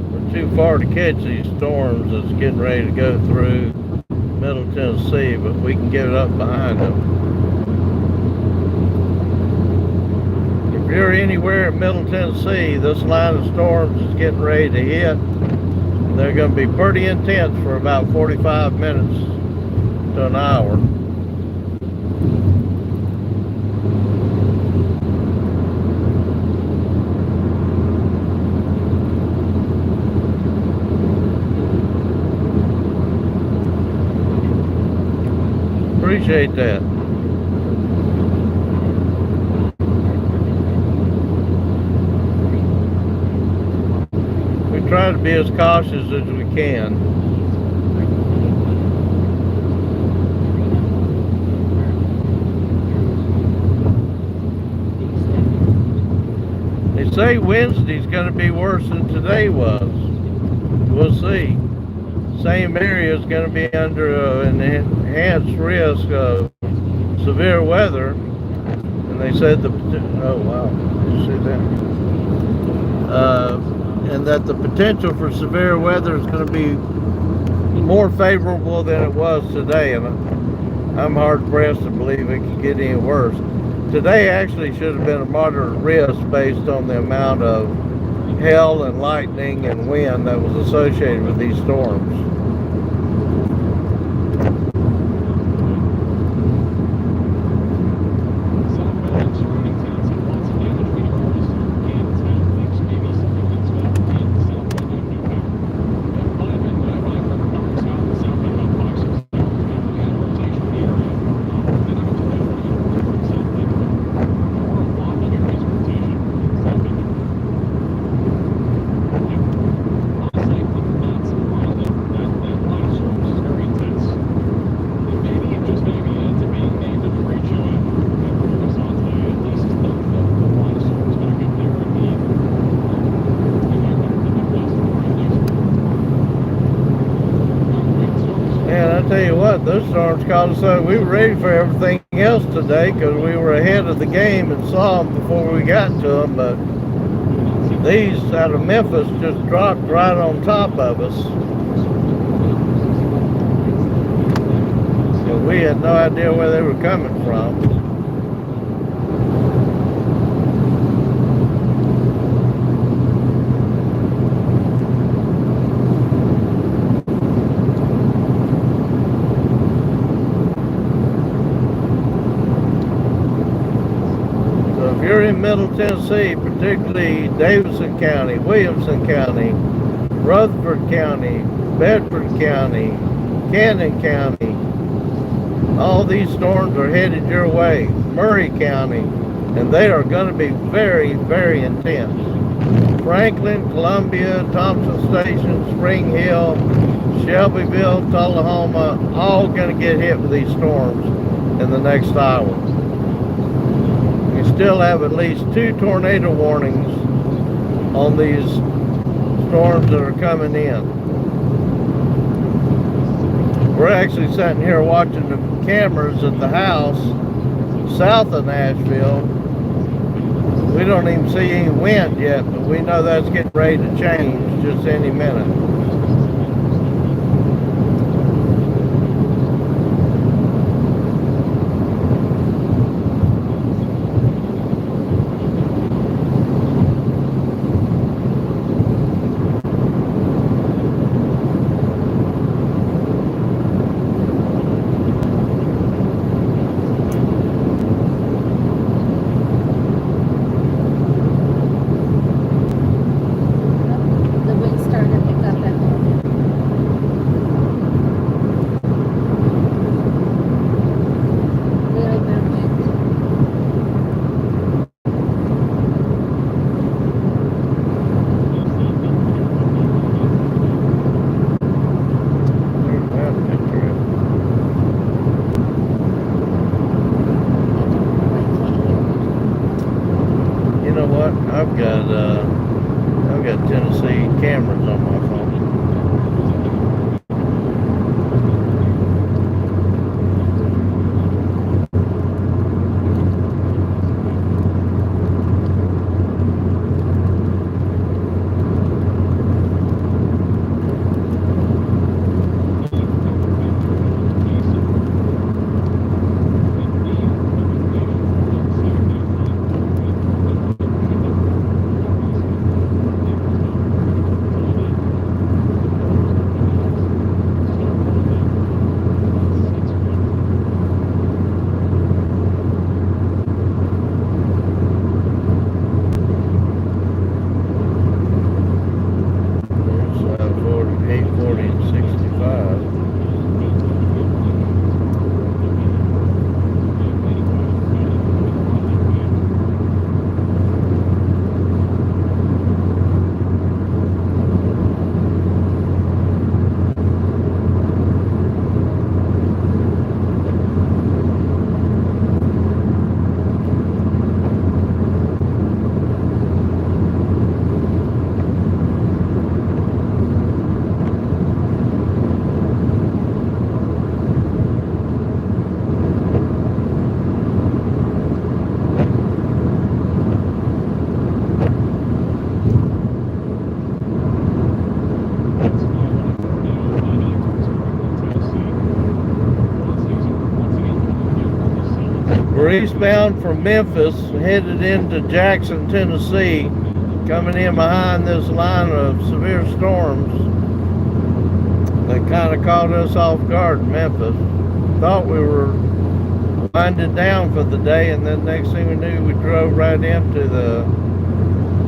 S1: We're too far to catch these storms that's getting ready to go through Middle Tennessee, but we can get it up behind them. If you're anywhere in Middle Tennessee, this line of storms is getting ready to hit. They're going to be pretty intense for about 45 minutes to an hour. Appreciate that. We try to be as cautious as we can. say Wednesday's going to be worse than today was. We'll see. Same area is going to be under an enhanced risk of severe weather. And they said oh wow, did you see that? And that the potential for severe weather is going to be more favorable than it was today. And I'm hard pressed to believe it could get any worse. Today actually should have been a moderate risk based on the amount of hail and lightning and wind that was associated with these storms. Tell you what, those storms caught us up. We were ready for everything else today because we were ahead of the game and saw them before we got to them, but these out of Memphis just dropped right on top of us. So we had no idea where they were coming from. You're in Middle Tennessee, particularly Davidson County, Williamson County, Rutherford County, Bedford County, Cannon County. All these storms are headed your way. Murray County, and they are going to be very, very intense. Franklin, Columbia, Thompson Station, Spring Hill, Shelbyville, Tullahoma, all going to get hit with these storms in the next hour. Still have at least 2 tornado warnings on these storms that are coming in. We're actually sitting here watching the cameras at the house south of Nashville. We don't even see any wind yet, but we know that's getting ready to change just any minute. I've got Tennessee cameras on my phone. eastbound from Memphis, headed into Jackson, Tennessee, coming in behind this line of severe storms that kind of caught us off guard in Memphis. Thought we were winding down for the day, and then next thing we knew, we drove right into the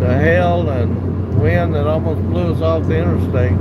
S1: hail and wind that almost blew us off the interstate.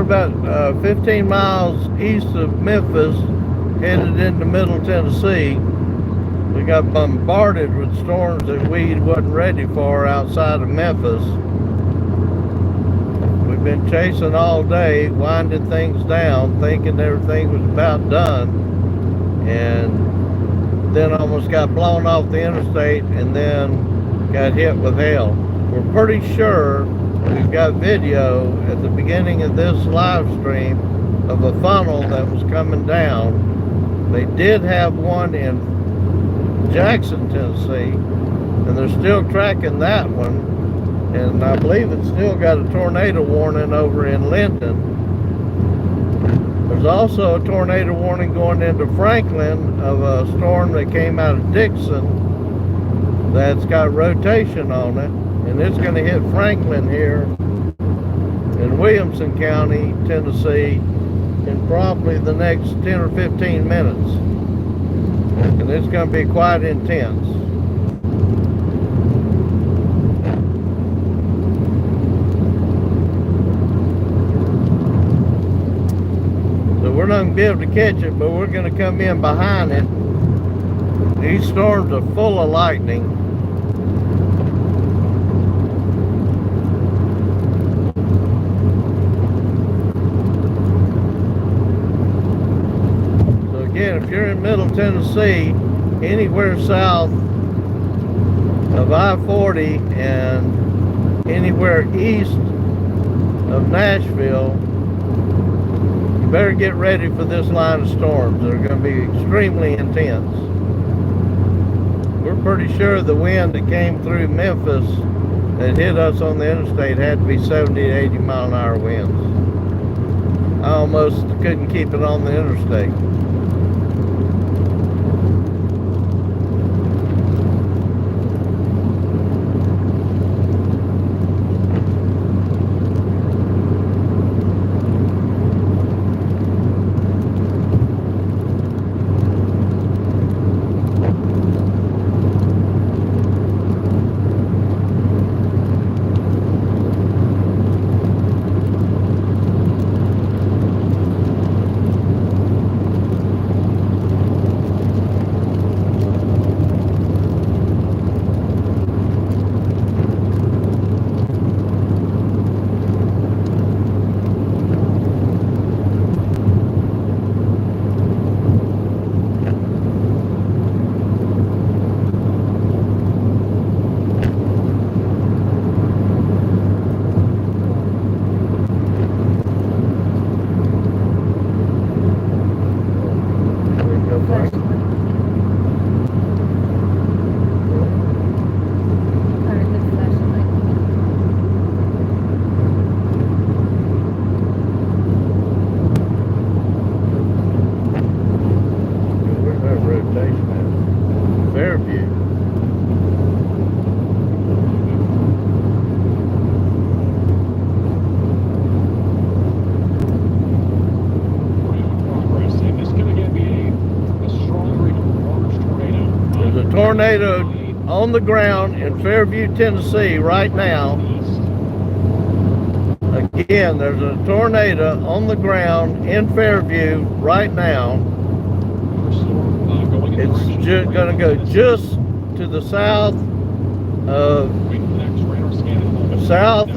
S1: About 15 miles east of Memphis, headed into Middle Tennessee. We got bombarded with storms that we wasn't ready for outside of Memphis. We've been chasing all day, winding things down, thinking everything was about done, and then almost got blown off the interstate and then got hit with hail. We're pretty sure we've got video at the beginning of this live stream of a funnel that was coming down. They did have one in Jackson, Tennessee, and they're still tracking that one. And I believe it's still got a tornado warning over in Linton. There's also a tornado warning going into Franklin of a storm that came out of Dixon that's got rotation on it. And it's going to hit Franklin here in Williamson County, Tennessee, in probably the next 10 or 15 minutes. And it's going to be quite intense. So we're not going to be able to catch it, but we're going to come in behind it. These storms are full of lightning. Again, if you're in Middle Tennessee, anywhere south of I-40 and anywhere east of Nashville, you better get ready for this line of storms. They're going to be extremely intense. We're pretty sure the wind that came through Memphis that hit us on the interstate had to be 70 to 80 mile an hour winds. I almost couldn't keep it on the interstate. on the ground in Fairview, Tennessee right now. Again, there's a tornado on the ground in Fairview right now. It's going to go just to the south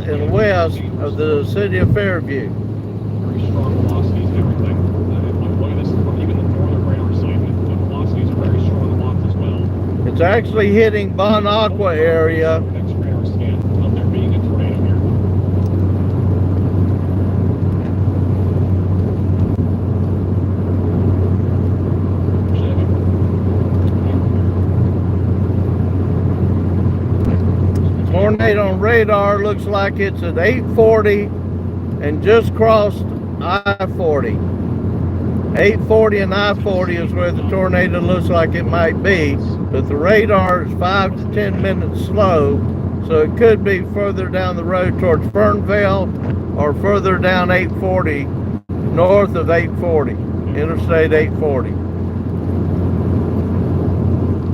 S1: and west of the city of Fairview.
S2: Very strong velocities and everything. Look at this from even the northern radar site. The velocities are very strong aloft as well.
S1: It's actually hitting Bon Aqua area.
S2: Next radar scan of there being a tornado here.
S1: Tornado on radar looks like it's at 840 and just crossed I-40. 840 and I-40 is where the tornado looks like it might be, but the radar is 5 to 10 minutes slow, so it could be further down the road towards Fernvale or further down 840, north of 840, Interstate 840.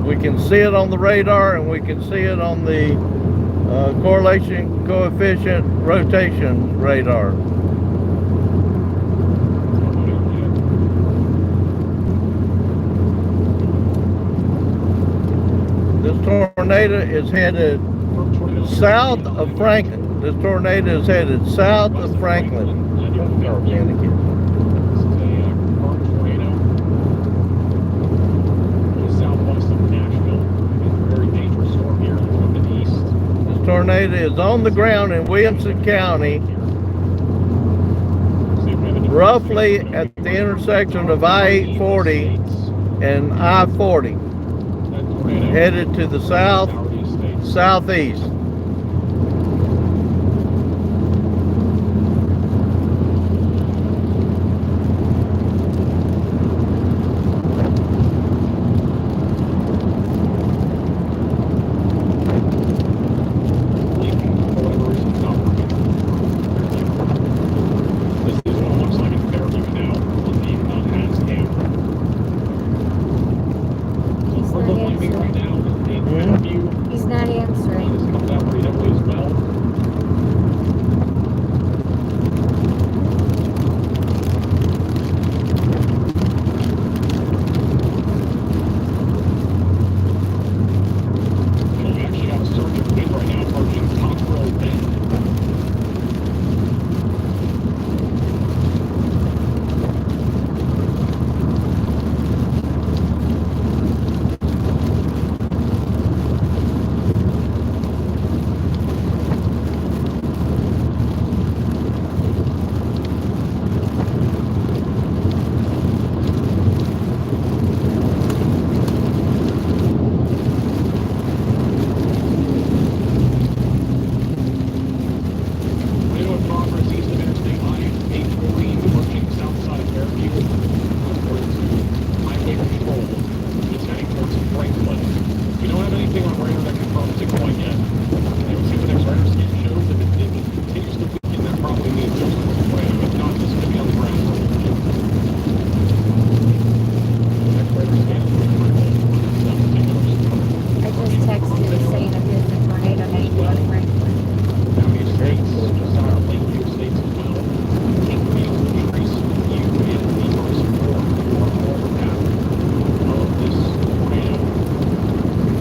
S1: We can see it on the radar and we can see it on the correlation coefficient rotation radar. This tornado is headed south of Franklin. This tornado is headed south of Franklin. Tornado is on the ground in Williamson County, roughly at the intersection of I-840 and I-40, headed to the southeast.
S3: He's not answering.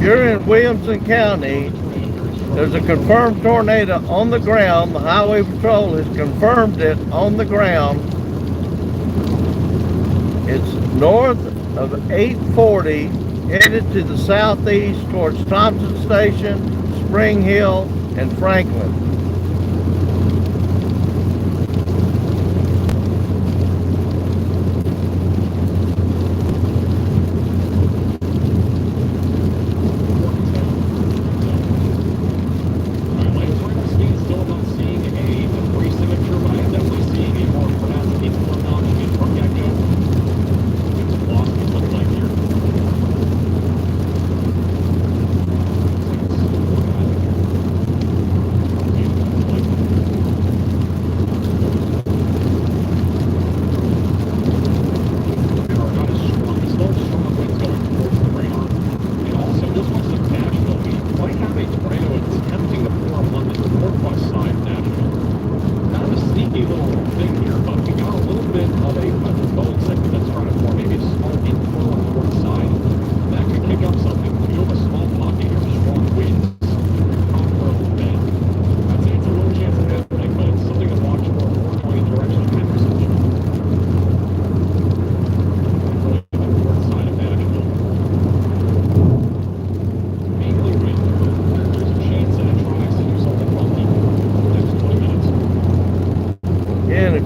S1: You're in Williamson County. There's a confirmed tornado on the ground. The Highway Patrol has confirmed it on the ground. It's north of 840, headed to the southeast towards Thompson Station, Spring Hill, and Franklin.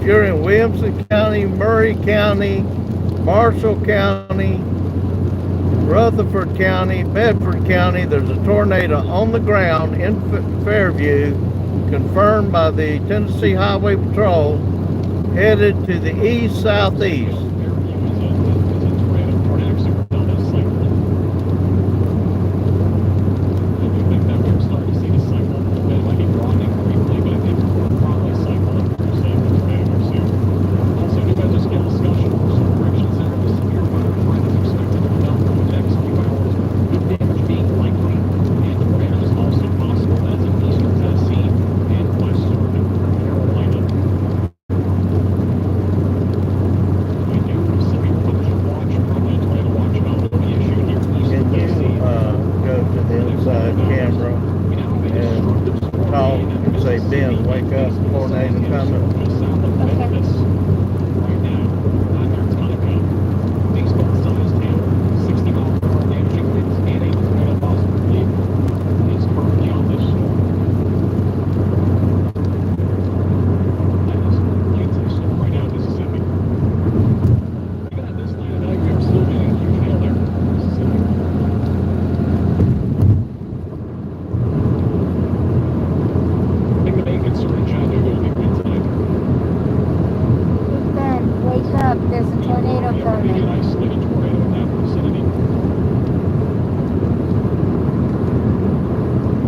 S1: you're in Williamson County, Murray County, Marshall County, Rutherford County, Bedford County. There's a tornado on the ground in Fairview, confirmed by the Tennessee Highway Patrol, headed to the east-southeast. Ben, wake up, tornado coming.
S3: There's a tornado coming.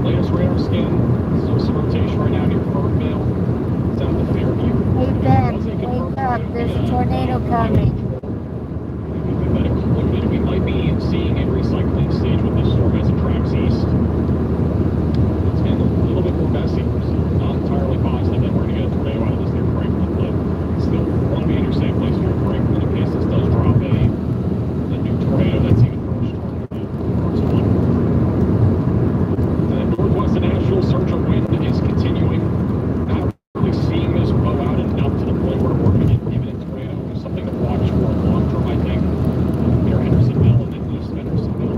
S2: Latest radar scan, so some rotation right now near Ferndale, south of Fairview.
S3: Hey Ben, wake up, there's a tornado coming.
S2: That included, we might be seeing a recycling stage with this storm as it tracks east. It's been a little bit more messy, so not entirely positive that we're going to get a tornado out of this near Franklin, but still want to be in your safe place near Franklin in case this does drop a new tornado that's even more strong than the first one. The northwest and Nashville surge of wind is continuing. Not really seeing this blow out enough to the point where we're going to get imminent tornado. It's something to watch for long term, I think, near Hendersonville and then east of Hendersonville.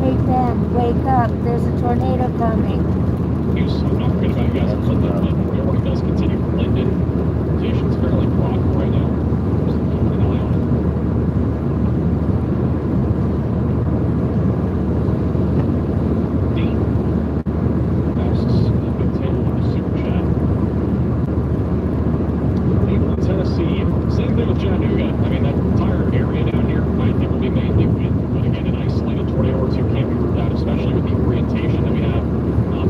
S3: Hey Ben, wake up, there's a tornado coming.
S2: News, I'm not forgetting about you guys in Linden, but everybody does continue from Linden. Station's fairly blocked right now. Just keeping an eye on it. Dean asks a big table in the super chat. Cleveland, Tennessee. Same thing with Chattanooga. I mean, that entire area down here, I think, will be mainly wind. But again, an isolated tornado or two can't be ruled out, especially with the orientation that we have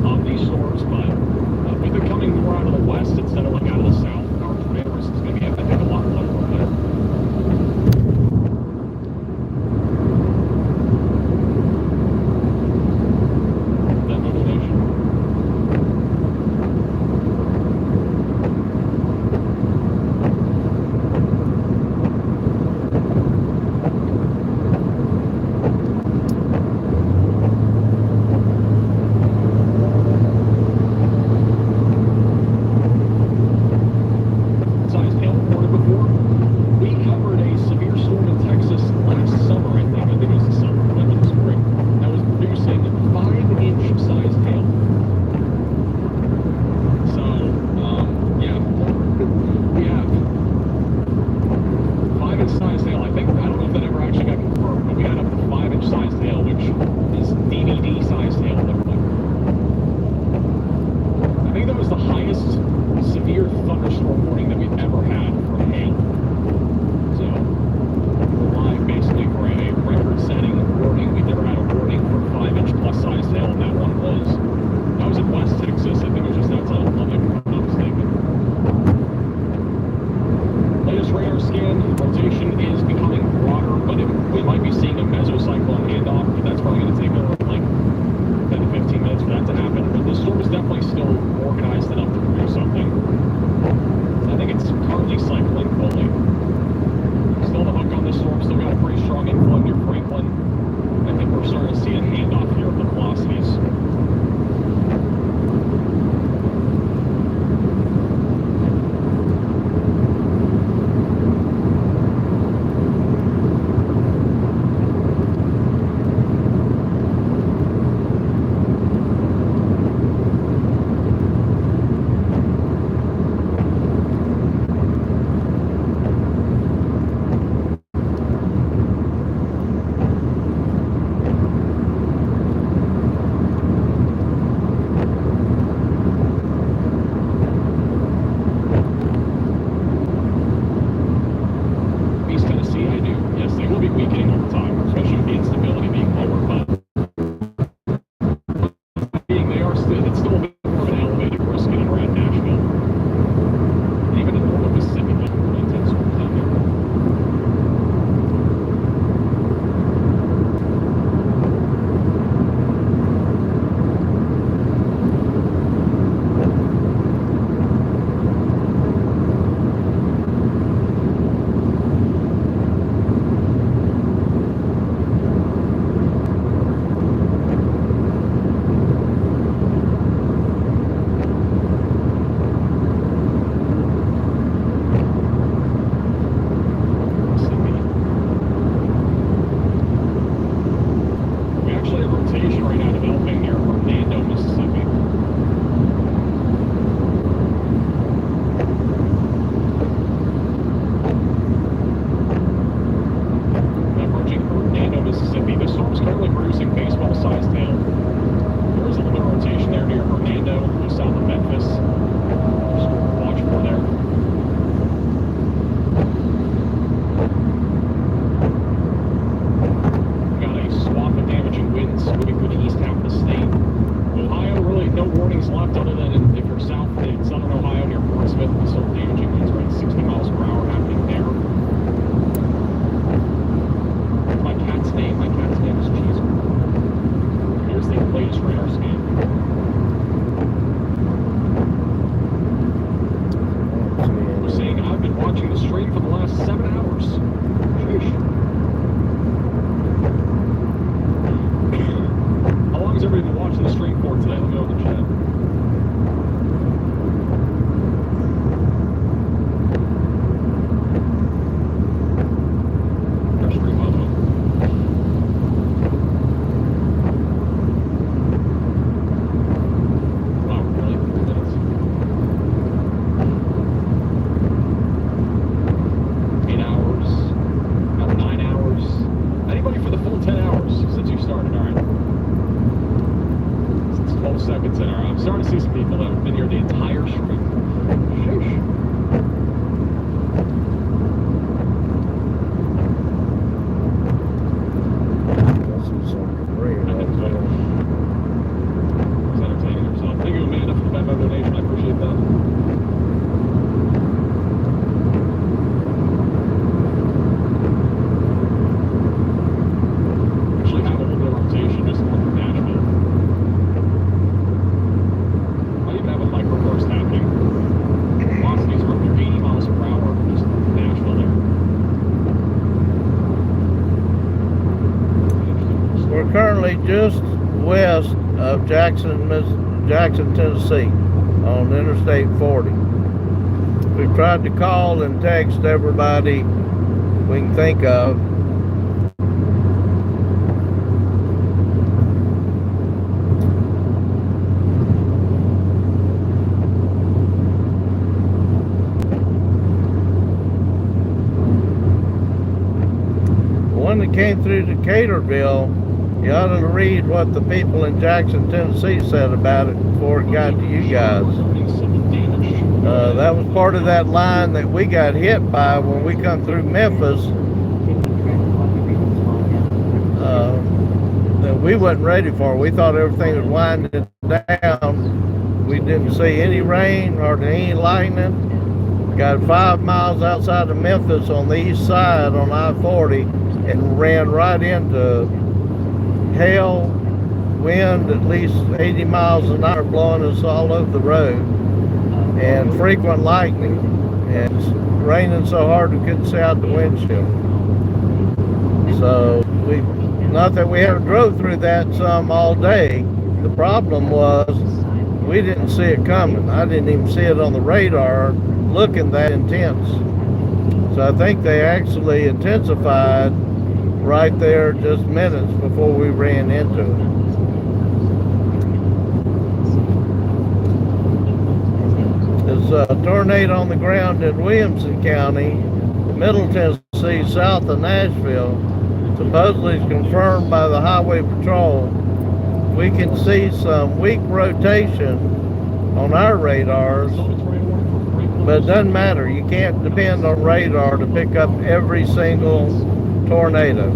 S2: of these storms. But with it coming more out of the west instead of like out of the south, our tornado risk is going to be at the everybody been watching the stream for today? Let me know in the chat. Our stream auto. Wow, really? 3 minutes. 8 hours. About 9 hours. Anybody for the full 10 hours since you started, alright? 12 seconds in. Alright, I'm starting to see some people that have been here the entire stream. Sheesh.
S1: This is some debris right there.
S2: He's entertaining himself. Thank you, Amanda, for the $5 donation. I appreciate that. Actually, have a little bit of rotation just north of Nashville. I even have a microburst happening. Velocities are up near 80 miles per hour just north of Nashville there.
S1: We're currently just west of Jackson, Tennessee, on Interstate 40. We've tried to call and text everybody we can think of. The one that came through Decaturville, you ought to read what the people in Jackson, Tennessee said about it before it got to you guys. That was part of that line that we got hit by when we come through Memphis, that we wasn't ready for. We thought everything was winding down. We didn't see any rain or any lightning. Got 5 miles outside of Memphis on the east side on I-40 and ran right into hail, wind at least 80 miles an hour blowing us all over the road, and frequent lightning, and it's raining so hard we couldn't see out the windshield. So not that we haven't drove through that some all day. The problem was we didn't see it coming. I didn't even see it on the radar looking that intense. So I think they actually intensified right there just minutes before we ran into it. There's a tornado on the ground in Williamson County, Middle Tennessee, south of Nashville. Supposedly it's confirmed by the Highway Patrol. We can see some weak rotation on our radars, but it doesn't matter. You can't depend on radar to pick up every single tornado.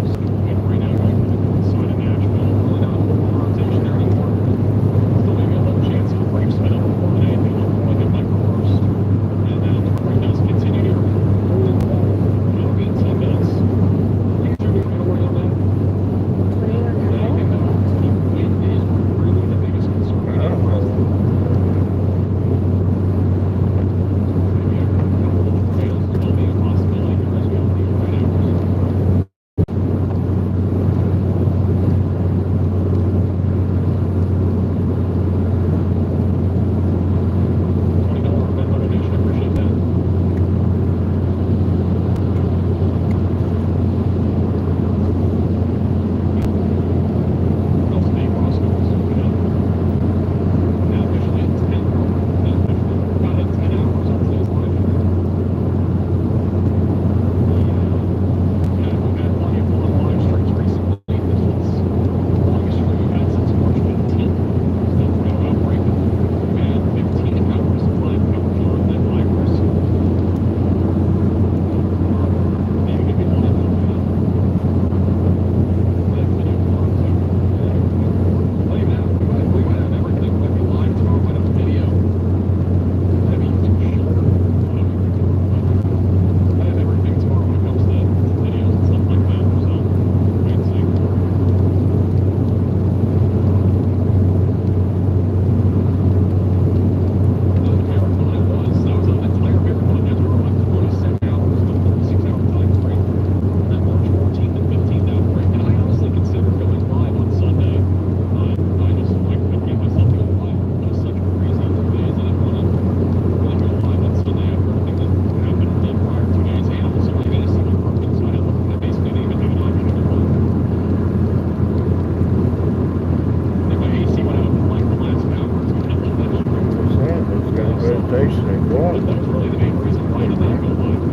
S1: rotation and
S2: But
S1: going.
S2: that was really the main reason why it didn't go live.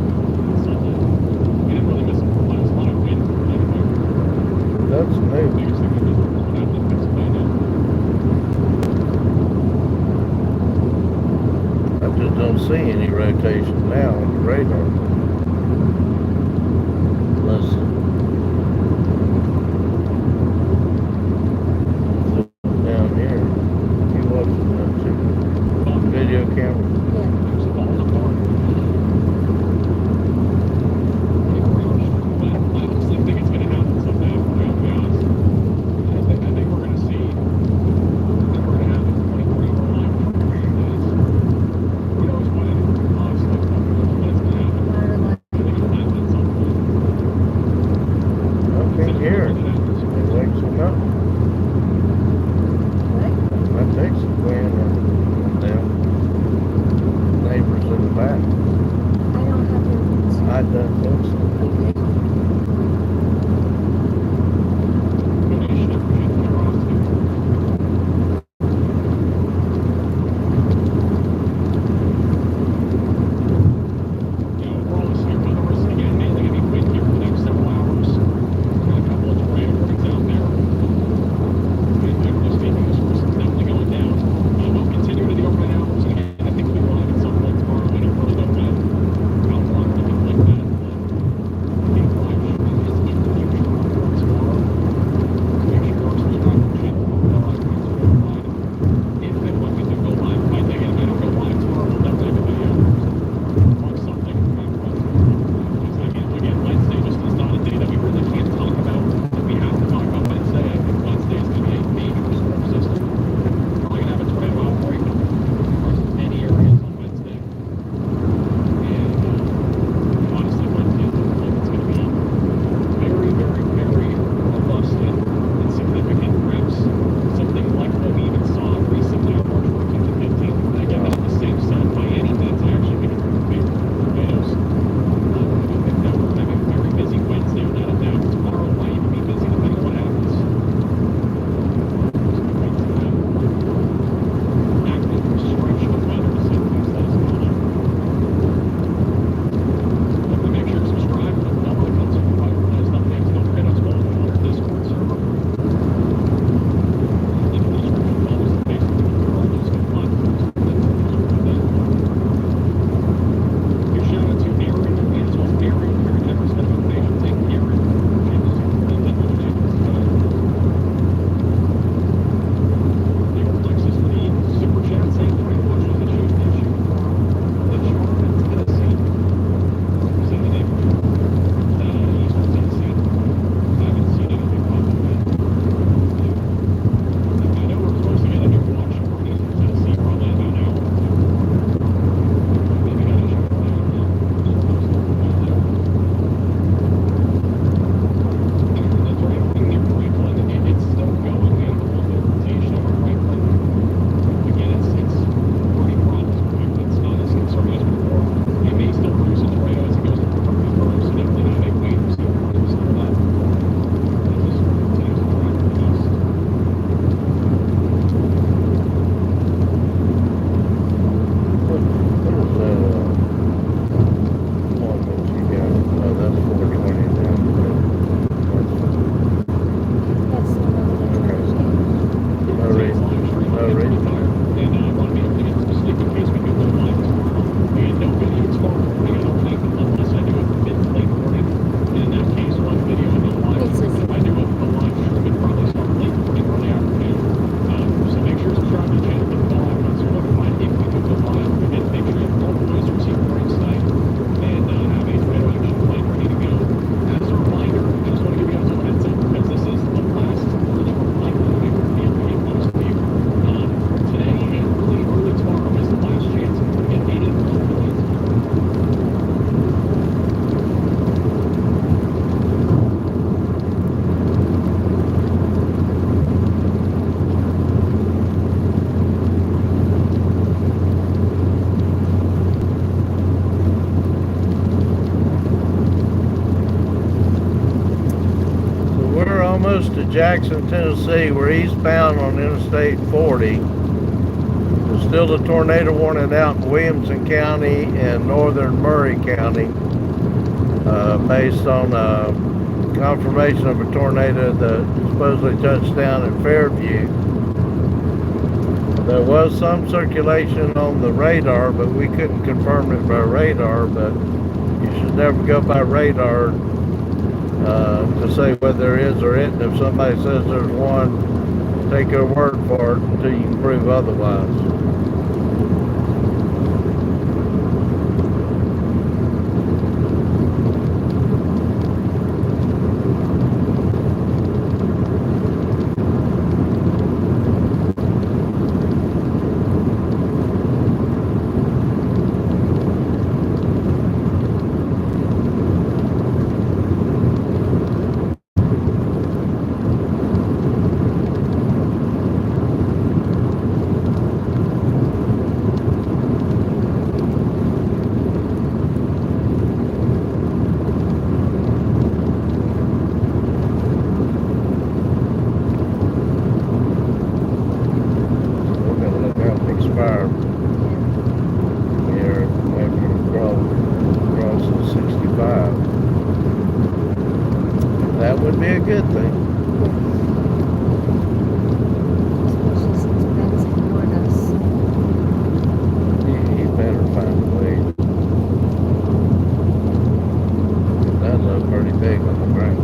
S2: So, we didn't really miss a lot. It was a lot of wind anyway.
S1: That's
S2: The
S1: new.
S2: biggest thing we missed was what happened in Pennsylvania.
S1: I just don't see any rotation now on the radar. Unless down here, you watching that too? Video camera.
S3: Yeah.
S2: It's falling apart. 24 hours. But I honestly think it's going to happen someday. I'm going to be honest. I think we're going to see. I think we're going to have a 24-hour live days. Who knows when? Honestly, when it's going to happen.
S3: I don't know.
S2: I think it'll happen at some point.
S1: I can't hear it. It wakes them up.
S3: What?
S1: My Texas playing them neighbors in the back.
S3: I don't have your
S1: I don't think so.
S3: okay.
S2: Donation of generosity. Overall, this year weather is again mainly going to be windy for the next several hours. Got a couple of tornado warnings out there. And generally speaking, this force is definitely going down. We'll continue to the overnight hours, and again, I think we'll be live at some point tomorrow. I don't really know when. How long or anything like that. But I think live should be just in the future tomorrow. Make sure you're subscribed to the channel. Bell icon is notified. If and when we do go live, if I think I don't go live tomorrow, we'll definitely have a video or something. Because I mean, again, Wednesday just is not a day that we really can't talk about. If we have to talk about Wednesday, I think Wednesday is going to be a major storm system. Probably going to have a tornado outbreak across many areas on Wednesday. And honestly, Wednesday looks like it's going to be very, very, very robust and significant. Perhaps something like what we even saw recently on March 14th and 15th. Again, not the same sun by any means. I actually think it's going to be tornadoes. I think that we're going to have a very busy Wednesday without a doubt. Tomorrow might even be busy depending on what happens. Active stretch of weather to say the least that is coming up. So definitely make sure to subscribe to the bell icon so you can notice updates. Don't forget us following on our Discord server. Link in the description. Follow us on Facebook and Twitter, all those good platforms. Big shout out to Aaron as well as Aaron for your generous donation. Thank you, Aaron. Thank Alexis for the super chat saying great watching the show issue for the Charlotte, Tennessee. Is that the name of it? Eastern Tennessee. I haven't seen anything pop up yet. I know we're supposed to get a new watch for Eastern Tennessee probably in about an hour or two. Maybe got a show for that. The tornado near Franklin, it's still going. We have a little bit of rotation over Franklin. Again, it's pretty prompt. It's not as concerning as before. It may still produce a tornado as it goes to Murfreesboro, so definitely not make wait for some reports of that. As this storm continues to track the east.
S1: What is that, one that you got? Oh, that's 420 down there.
S3: That's the one that I understand.
S1: No reason. No reason.
S2: And I want to be able to get to sleep in case we do go live tomorrow. And no video tomorrow morning, I don't think, unless I do it mid to late morning. And in that case, one video and no live.
S3: It's just-
S2: If I do a live stream, it'd probably start late morning, early afternoon. So make sure to subscribe to the channel, hit the bell icon so you're notified if we do go live. Again, make sure you have all the noise receive warnings tonight and have a tornado action plan ready to go. As a reminder, I just want to give you guys a heads up because this is the last really likely we will be able to get most of you. Today and early tomorrow is the last chance to get data locally.
S1: So we're almost to Jackson, Tennessee. We're eastbound on Interstate 40. The There's still a tornado warning out in Williamson County and northern Murray County, based on confirmation of a tornado that supposedly touched down in Fairview. There was some circulation on the radar, but we couldn't confirm it by radar. But you should never go by radar to say whether there is or isn't. If somebody says there's one, take their word for it until you can prove otherwise. That would be a good thing.
S3: Especially since Benson warned us.
S1: You better find a way. That looked pretty big on the ground.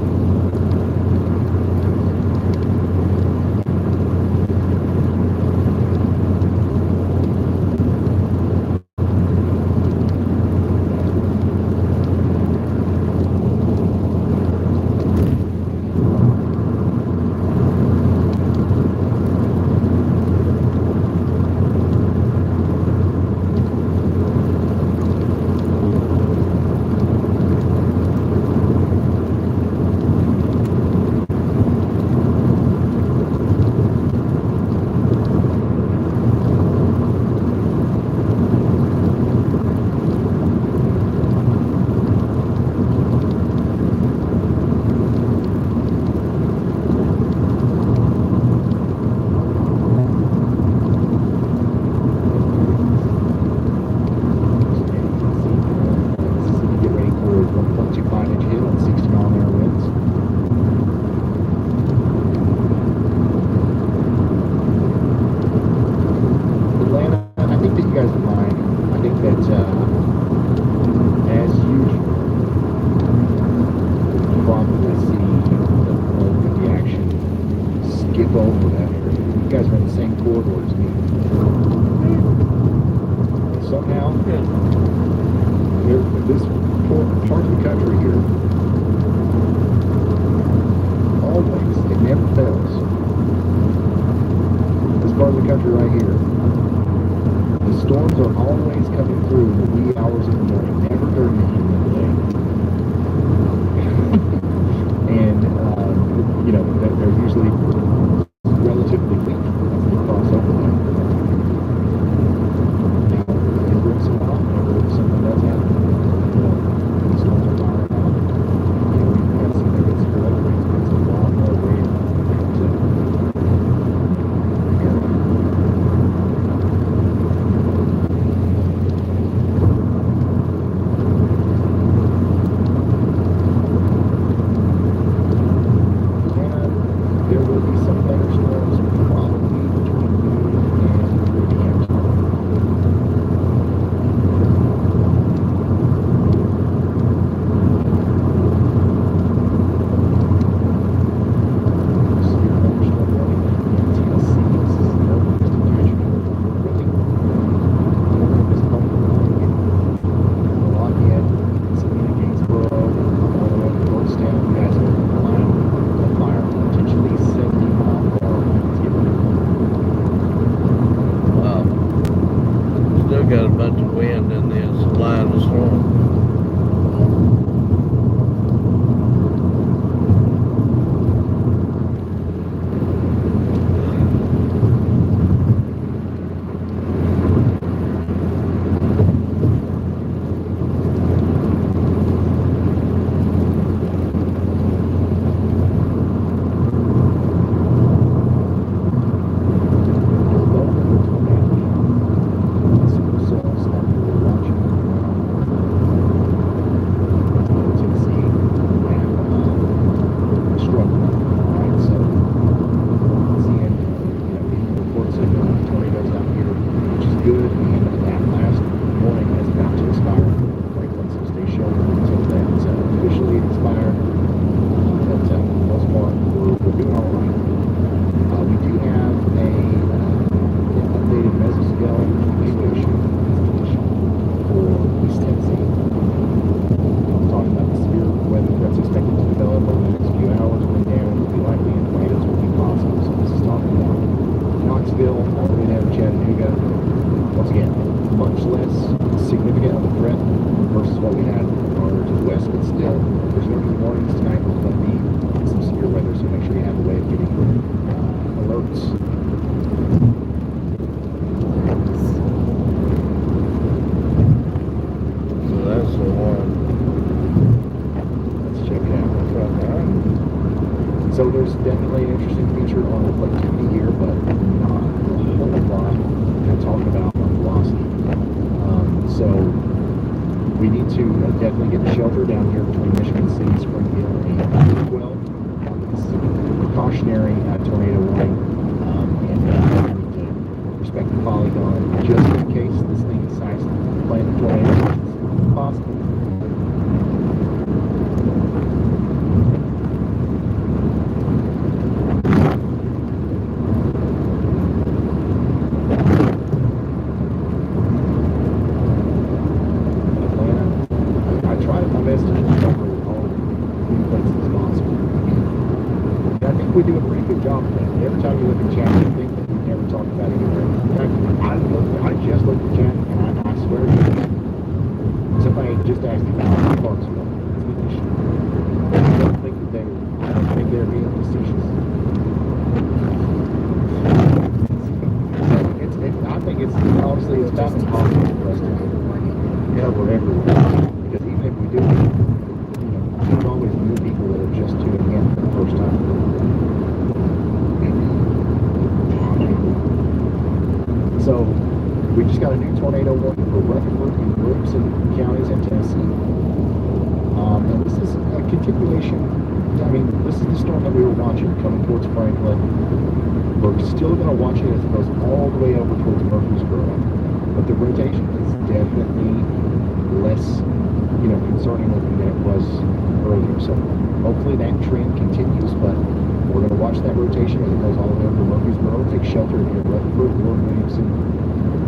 S1: Got a bunch of wind in this line of storm.
S5: all the way down to Chattanooga. Once again, much less significant of a threat versus what we had farther to the west, but still, there's going to be warnings tonight. There's going to be some severe weather, so make sure you have a way of getting alerts.
S1: So that's the one.
S5: Let's check it out. So there's definitely an interesting feature on reflectivity here, but not a whole lot to talk about on velocity. So we need to definitely get the shelter down here between Michigan City, Springfield, and Well. This is a precautionary tornado warning, and we need to respect the polygon just in case this thing decides to plant a tornado, which is possible. We do a pretty good job of that. Every time you look at chat, you think that we never talk about it anywhere. In fact, I just looked at chat, and I swear to you, somebody just asked me about Clarksville. I don't think they're being facetious. I think it's honestly it's about impossible for us to cover everywhere. Because even if we do, there's always new people that are just tuning in for the first time. So we just got a new tornado warning for Rutherford and Williamson counties in Tennessee. And this is a continuation. I mean, this is the storm that we were watching coming towards Franklin. We're still going to watch it as it goes all the way over towards Murfreesboro. But the rotation is definitely less, concerning looking than it was earlier. So hopefully that trend continues, but we're going to watch that rotation as it goes all the way over to Murfreesboro, take shelter in here, Rutherford, Ward, Williamson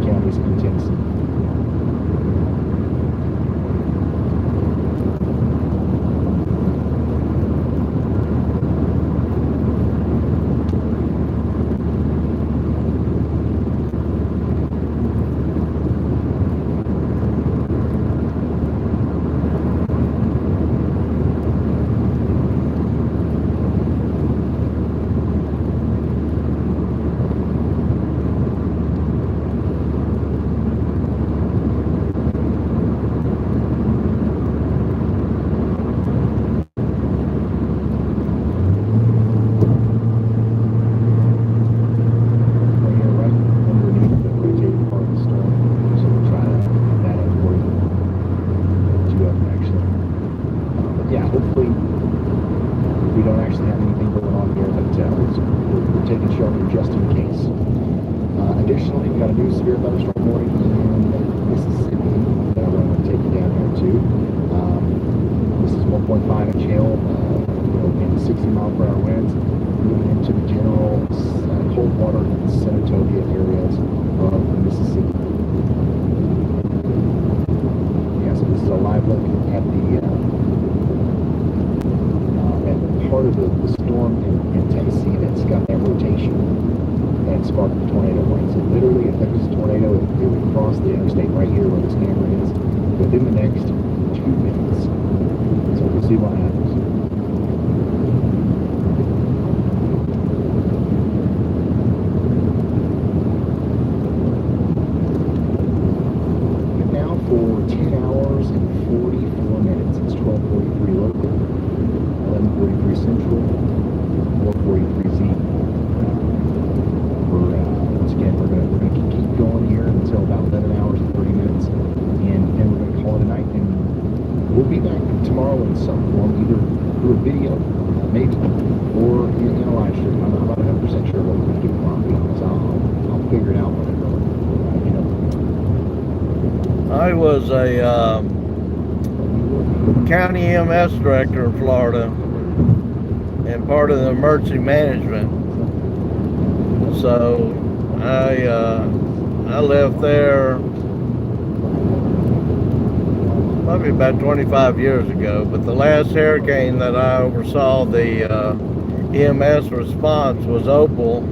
S5: counties in Tennessee. Additionally, we got a new severe thunderstorm warning in Mississippi that I want to take you down here to. This is 1.5 inch hail, and 60-mile-per-hour winds moving into the general cold water and Senatobia areas of Mississippi. Yeah, so this is a live look at the part of the storm in Tennessee that's got that rotation that sparked the tornado warning. So literally, if there was a tornado, it would cross the interstate right here where this camera is within the next 2 minutes. So we'll see what happens. And now for 10 hours and 44 minutes. It's 12:43 local, 11:43 central, 4:43 Z. We're going to keep going here until about 11 hours and 30 minutes, and then we're going to call it a night, and we'll be back tomorrow in some form, either through a video, maybe, or in a live stream. I'm not 100% sure what we're going to do tomorrow, to be honest. I'll figure it out whenever,
S1: I was a county EMS director in Florida and part of the emergency management. So I left there probably about 25 years ago, but the last hurricane that I oversaw the EMS response was Opal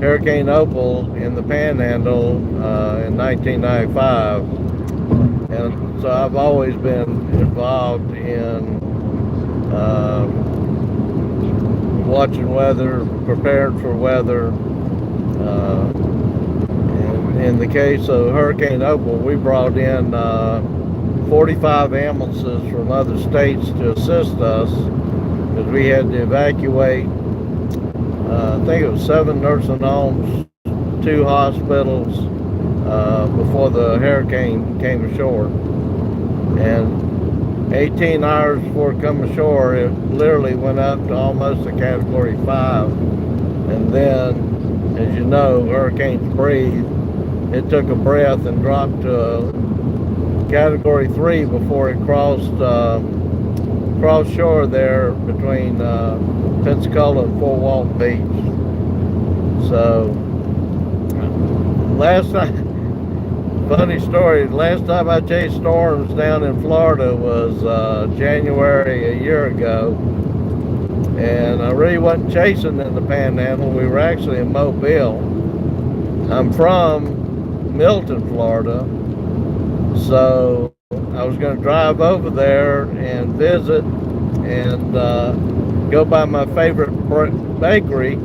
S1: Hurricane Opal in the Panhandle in 1995, and so I've always been involved in watching weather, preparing for weather. In the case of Hurricane Opal, we brought in 45 ambulances from other states to assist us because we had to evacuate, I think it was 7 nursing homes, 2 hospitals before the hurricane came ashore. And 18 hours before it come ashore, it literally went up to almost a Category 5. And then, as you know, hurricanes breathe. It took a breath and dropped to Category 3 before it crossed shore there between Pensacola and Fort Walton Beach. So last time, funny story, last time I chased storms down in Florida was January a year ago, and I really wasn't chasing in the Panhandle. We were actually in Mobile. I'm from Milton, Florida, so I was going to drive over there and visit and go by my favorite bakery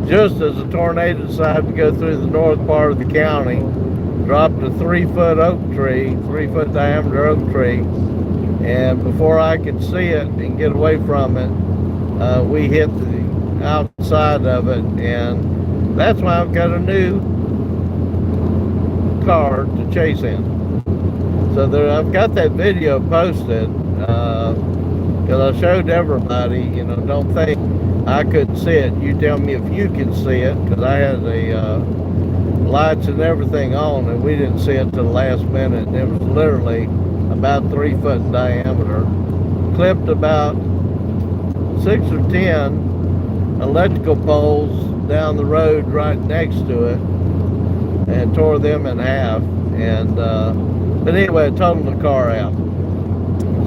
S1: just as the tornado decided to go through the north part of the county, dropped a 3-foot oak tree, 3-foot diameter oak tree, and before I could see it and get away from it, we hit the outside of it, and that's why I've got a new car to chase in. So there, I've got that video posted because I showed everybody. You know, don't think I couldn't see it. You tell me if you can see it, because I had the lights and everything on, and we didn't see it till the last minute. And it was literally about 3 foot in diameter, clipped about 6 or 10 electrical poles down the road right next to it, and tore them in half. And but anyway, it totaled the car out.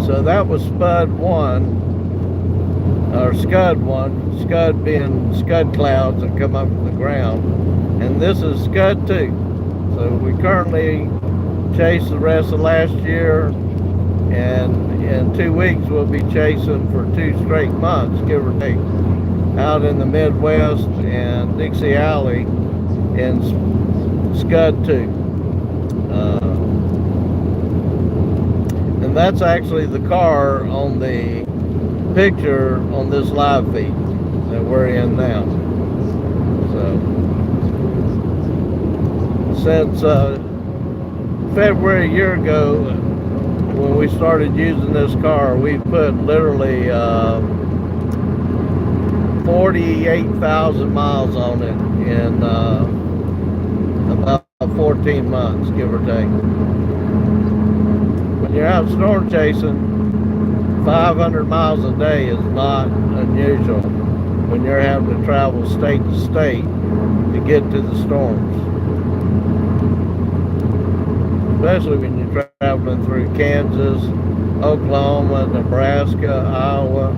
S1: So that was Spud 1, or Scud 1, Scud being scud clouds that come up from the ground, and this is Scud 2. So we currently chased the rest of last year, and in 2 weeks we'll be chasing for 2 straight months, give or take, out in the Midwest and Dixie Alley in Scud 2. And that's actually the car on the picture on this live feed that we're in now. So since February a year ago, when we started using this car, we put literally 48,000 miles on it in about 14 months, give or take. When you're out storm chasing, 500 miles a day is not unusual when you're having to travel state to state to get to the storms. Especially when you're traveling through Kansas, Oklahoma, Nebraska, Iowa.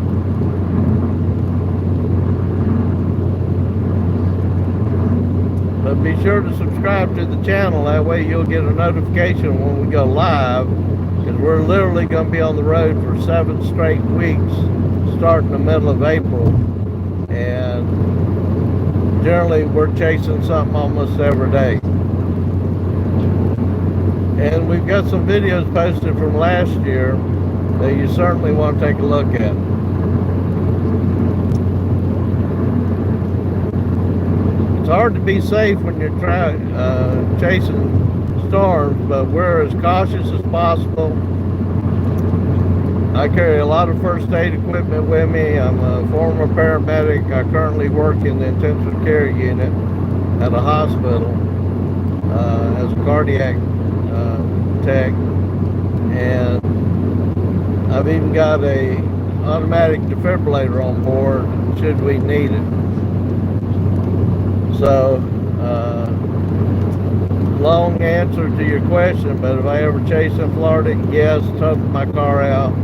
S1: But be sure to subscribe to the channel, that way you'll get a notification when we go live, because we're literally going to be on the road for 7 straight weeks starting the middle of April, and generally we're chasing something almost every day. And we've got some videos posted from last year that you certainly want to take a look at. It's hard to be safe when you're chasing storms, but we're as cautious as possible. I carry a lot of first aid equipment with me. I'm a former paramedic. I currently work in the intensive care unit at a hospital as a cardiac tech, and I've even got a automatic defibrillator on board should we need it. So long answer to your question, but if I ever chase in Florida, yes, totaled my car out.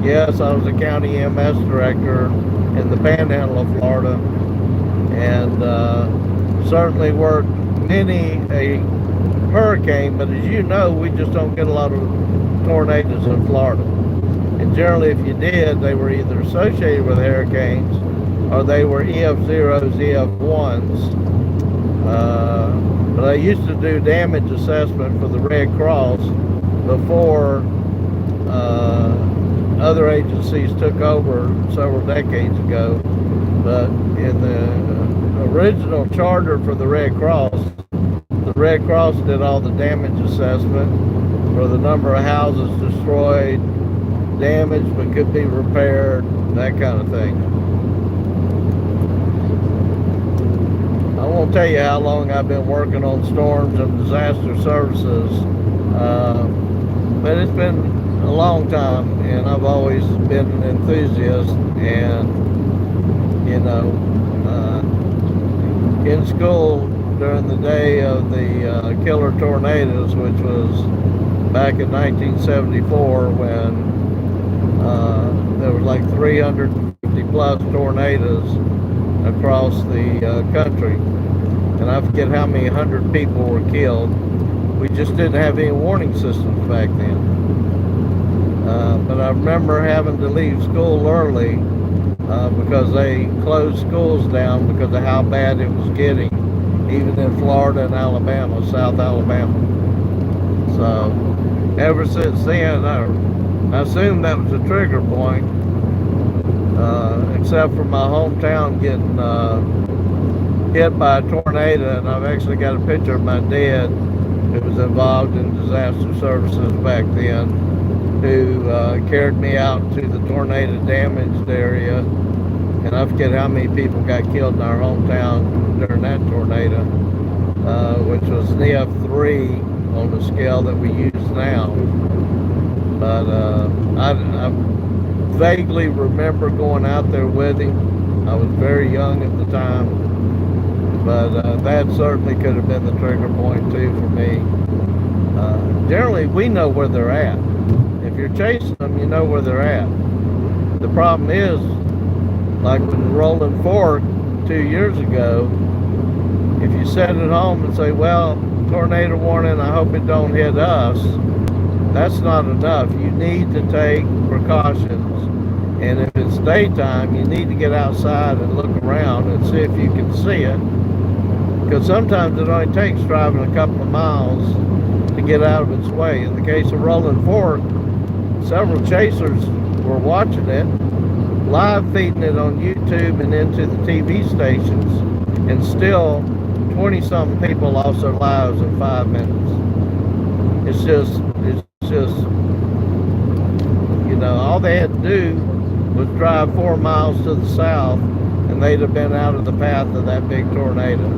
S1: Yes, I was a county EMS director in the Panhandle of Florida, and certainly worked many a hurricane, but as you know, we just don't get a lot of tornadoes in Florida. And generally, if you did, they were either associated with hurricanes or they were EF0s, EF1s. But I used to do damage assessment for the Red Cross before other agencies took over several decades ago. But in the original charter for the Red Cross did all the damage assessment for the number of houses destroyed, damaged but could be repaired, that kind of thing. I won't tell you how long I've been working on storms and disaster services, but it's been a long time, and I've always been an enthusiast. And you know, in school during the day of the killer tornadoes, which was back in 1974, when there was like 350 plus tornadoes across the country, and I forget how many hundred people were killed. We just didn't have any warning systems back then. But I remember having to leave school early because they closed schools down because of how bad it was getting, even in Florida and Alabama, South Alabama. So ever since then, I assume that was a trigger point, except for my hometown getting hit by a tornado, and I've actually got a picture of my dad who was involved in disaster services back then, who carried me out to the tornado damaged area, and I forget how many people got killed in our hometown during that tornado, which was an EF3 on the scale that we use now. But I vaguely remember going out there with him. I was very young at the time, but that certainly could have been the trigger point too for me. Generally, we know where they're at. If you're chasing them, you know where they're at. The problem is, like with the Rolling Fork 2 years ago, if you sit at home and say, well, tornado warning, I hope it don't hit us, that's not enough. You need to take precautions. And if it's daytime, you need to get outside and look around and see if you can see it. Because sometimes it only takes driving a couple of miles to get out of its way. In the case of Rolling Fork, several chasers were watching it, live feeding it on YouTube and into the TV stations, and still 20-something people lost their lives in 5 minutes. It's just, you know, all they had to do was drive 4 miles to the south, and they'd have been out of the path of that big tornado.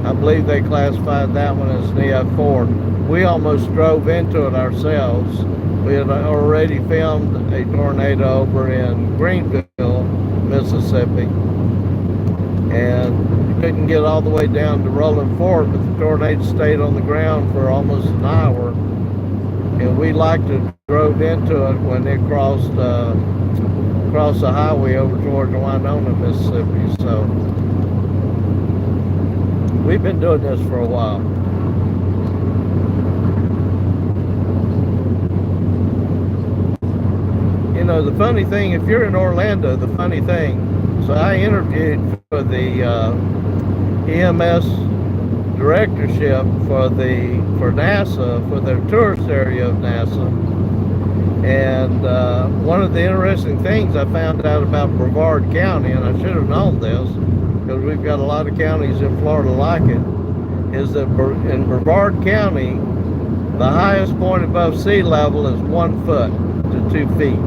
S1: I believe they classified that one as an EF4. We almost drove into it ourselves. We had already filmed a tornado over in Greenville, Mississippi, and couldn't get all the way down to Rolling Fork, but the tornado stayed on the ground for almost an hour, and we likely drove into it when it crossed the highway over towards Winona, Mississippi. So we've been doing this for a while. You know, the funny thing, if you're in Orlando, the funny thing, so I interviewed for the EMS directorship for NASA, for their tourist area of NASA. And one of the interesting things I found out about Brevard County, and I should have known this, because we've got a lot of counties in Florida like it, is that in Brevard County, the highest point above sea level is 1 foot to 2 feet.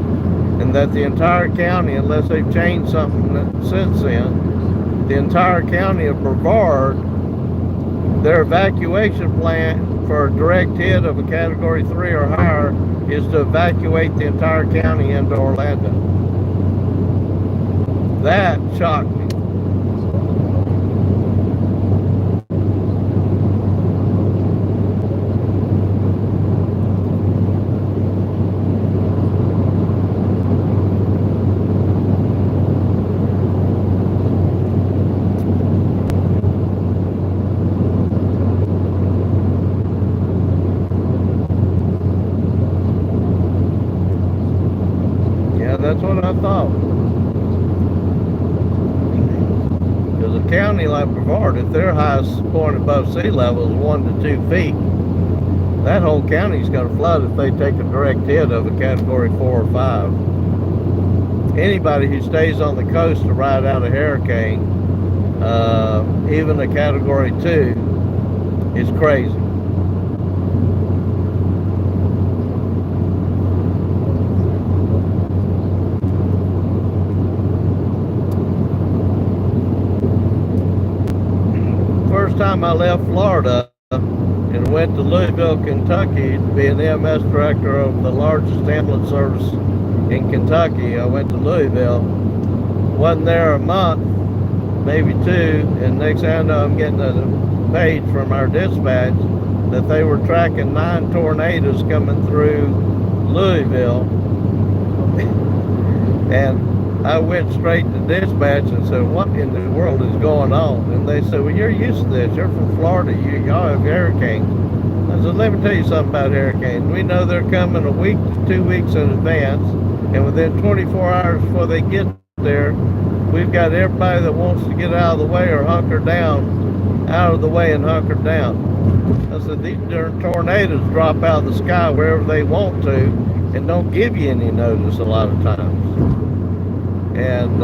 S1: And that the entire county, unless they've changed something since then, the entire county of Brevard, their evacuation plan for a direct hit of a Category 3 or higher is to evacuate the entire county into Orlando. That shocked me. I thought. Because a county like Brevard, if their highest point above sea level is 1 to 2 feet, that whole county's going to flood if they take a direct hit of a category 4 or 5. Anybody who stays on the coast to ride out a hurricane, even a category 2, is crazy. First time I left Florida and went to Louisville, Kentucky to be an EMS director of the largest ambulance service in Kentucky. I went to Louisville, wasn't there a month, maybe 2, and next thing I know I'm getting a page from our dispatch that they were tracking 9 tornadoes coming through Louisville. And I went straight to dispatch and said, what in the world is going on? And they said, well, you're used to this. You're from Florida. Y'all have hurricanes. I said, let me tell you something about hurricanes. We know they're coming a week to 2 weeks in advance. And within 24 hours before they get there, we've got everybody that wants to get out of the way or hunker down, out of the way and hunker down. I said, these darn tornadoes drop out of the sky wherever they want to and don't give you any notice a lot of times. And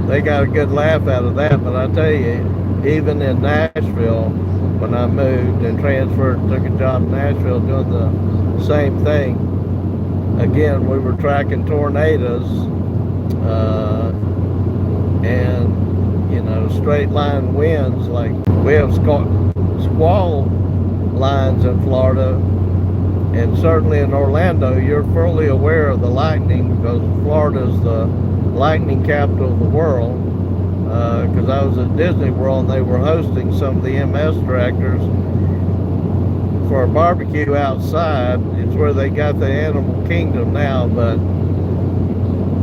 S1: they got a good laugh out of that. But I tell you, even in Nashville, when I moved and transferred, took a job in Nashville doing the same thing, again, we were tracking tornadoes and, you know, straight line winds. Like we have squall lines in Florida, and certainly in Orlando, you're fully aware of the lightning because Florida's the lightning capital of the world. Because I was at Disney World and they were hosting some of the MS directors for a barbecue outside. It's where they got the animal kingdom now, but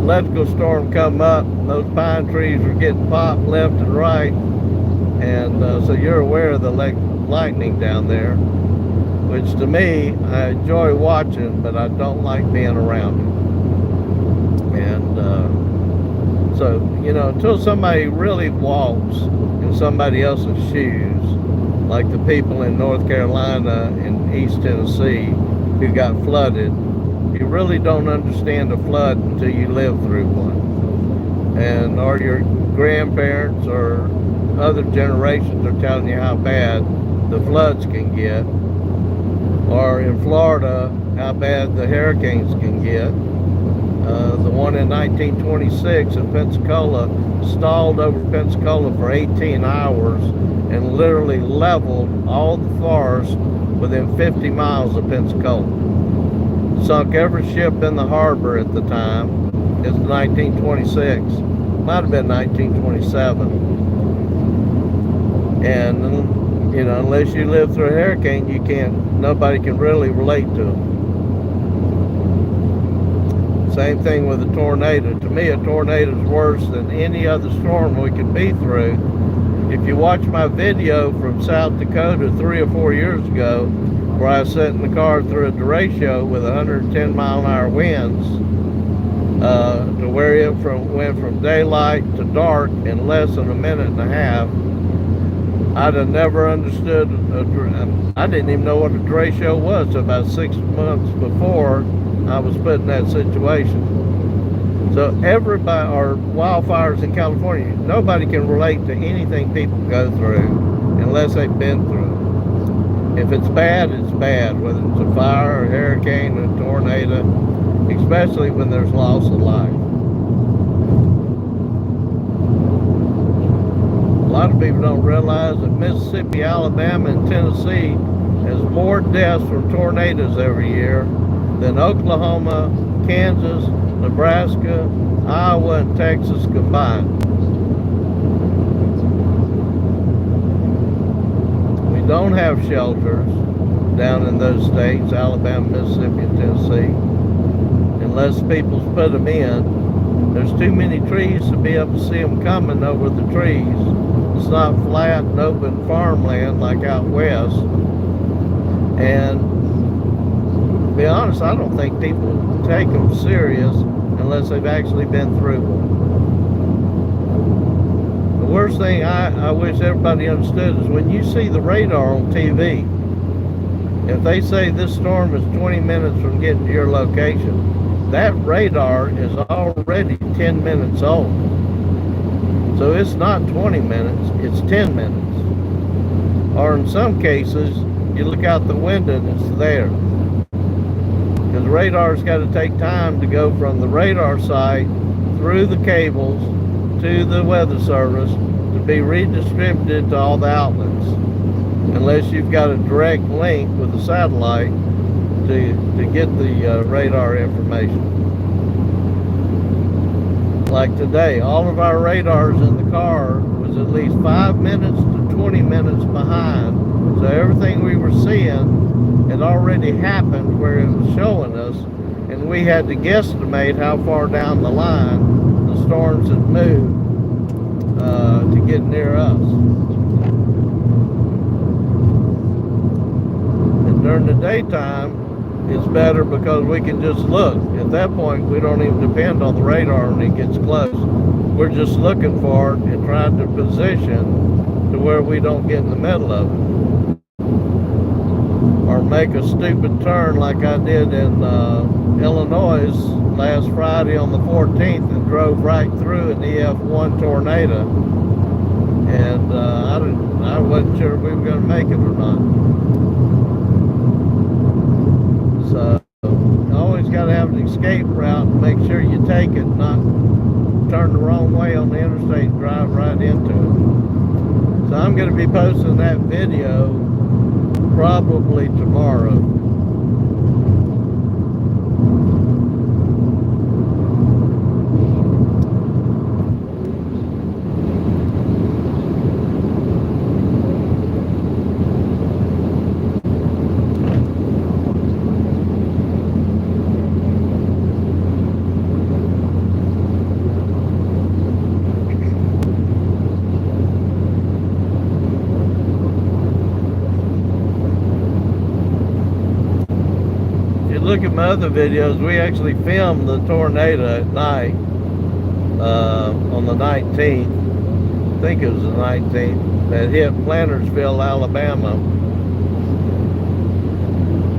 S1: electrical storm come up, and those pine trees were getting popped left and right, and so you're aware of the lightning down there, which to me, I enjoy watching, but I don't like being around it. And so, you know, until somebody really walks in somebody else's shoes, like the people in North Carolina and East Tennessee who got flooded, you really don't understand a flood until you live through one. And or your grandparents or other generations are telling you how bad the floods can get, or in Florida, how bad the hurricanes can get. The one in 1926 in Pensacola stalled over Pensacola for 18 hours and literally leveled all the forest within 50 miles of Pensacola. Sunk every ship in the harbor at the time. It's 1926. Might have been 1927. And, you know, unless you live through a hurricane, nobody can really relate to them. Same thing with a tornado. To me, a tornado is worse than any other storm we could be through. If you watch my video from South Dakota 3 or 4 years ago, where I sat in the car through a derecho with 110 mile an hour winds, to where it went from daylight to dark in less than a minute and a half, I'd have never understood. I didn't even know what a derecho was about 6 months before I was put in that situation. So everybody, or wildfires in California, nobody can relate to anything people go through unless they've been through it. If it's bad, it's bad, whether it's a fire, a hurricane, a tornado, especially when there's loss of life. A lot of people don't realize that Mississippi, Alabama, and Tennessee has more deaths from tornadoes every year than Oklahoma, Kansas, Nebraska, Iowa, and Texas combined. We don't have shelters down in those states, Alabama, Mississippi, and Tennessee, unless people's put them in. There's too many trees to be able to see them coming over the trees. It's not flat and open farmland like out west. And to be honest, I don't think people take them serious unless they've actually been through one. The worst thing I wish everybody understood is when you see the radar on TV, if they say this storm is 20 minutes from getting to your location, that radar is already 10 minutes old. So it's not 20 minutes, it's 10 minutes. Or in some cases, you look out the window and it's there. Because radar's got to take time to go from the radar site through the cables to the weather service to be redistributed to all the outlets. Unless you've got a direct link with the satellite to get the radar information. Like today, all of our radars in the car was at least 5 minutes to 20 minutes behind. So everything we were seeing had already happened where it was showing us, and we had to guesstimate how far down the line the storms had moved to get near us. And during the daytime, it's better because we can just look. At that point, we don't even depend on the radar when it gets close. We're just looking for it and trying to position to where we don't get in the middle of it. Or make a stupid turn like I did in Illinois last Friday on the 14th and drove right through an EF1 tornado. And I wasn't sure if we were going to make it or not. So you always got to have an escape route and make sure you take it, not turn the wrong way on the interstate and drive right into it. So I'm going to be posting that video probably tomorrow. Look at my other videos, we actually filmed the tornado at night on the 19th. I think it was the 19th, that hit Plantersville, Alabama.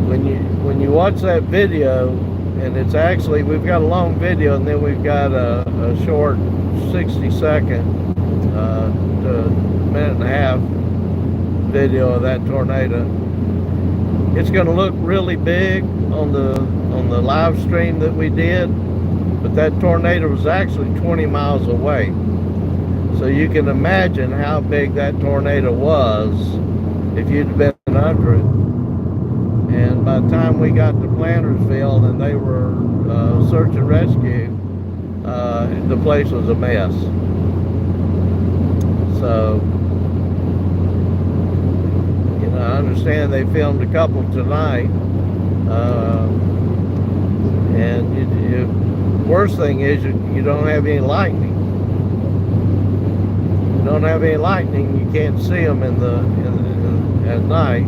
S1: When you watch that video, and it's actually, we've got a long video and then we've got a short 60-second to minute and a half video of that tornado. It's going to look really big on the live stream that we did, but that tornado was actually 20 miles away. So you can imagine how big that tornado was if you'd been under it. And by the time we got to Plantersville and they were search and rescue, the place was a mess. So I understand they filmed a couple tonight, and worst thing is you don't have any lightning. You don't have any lightning, you can't see them at night,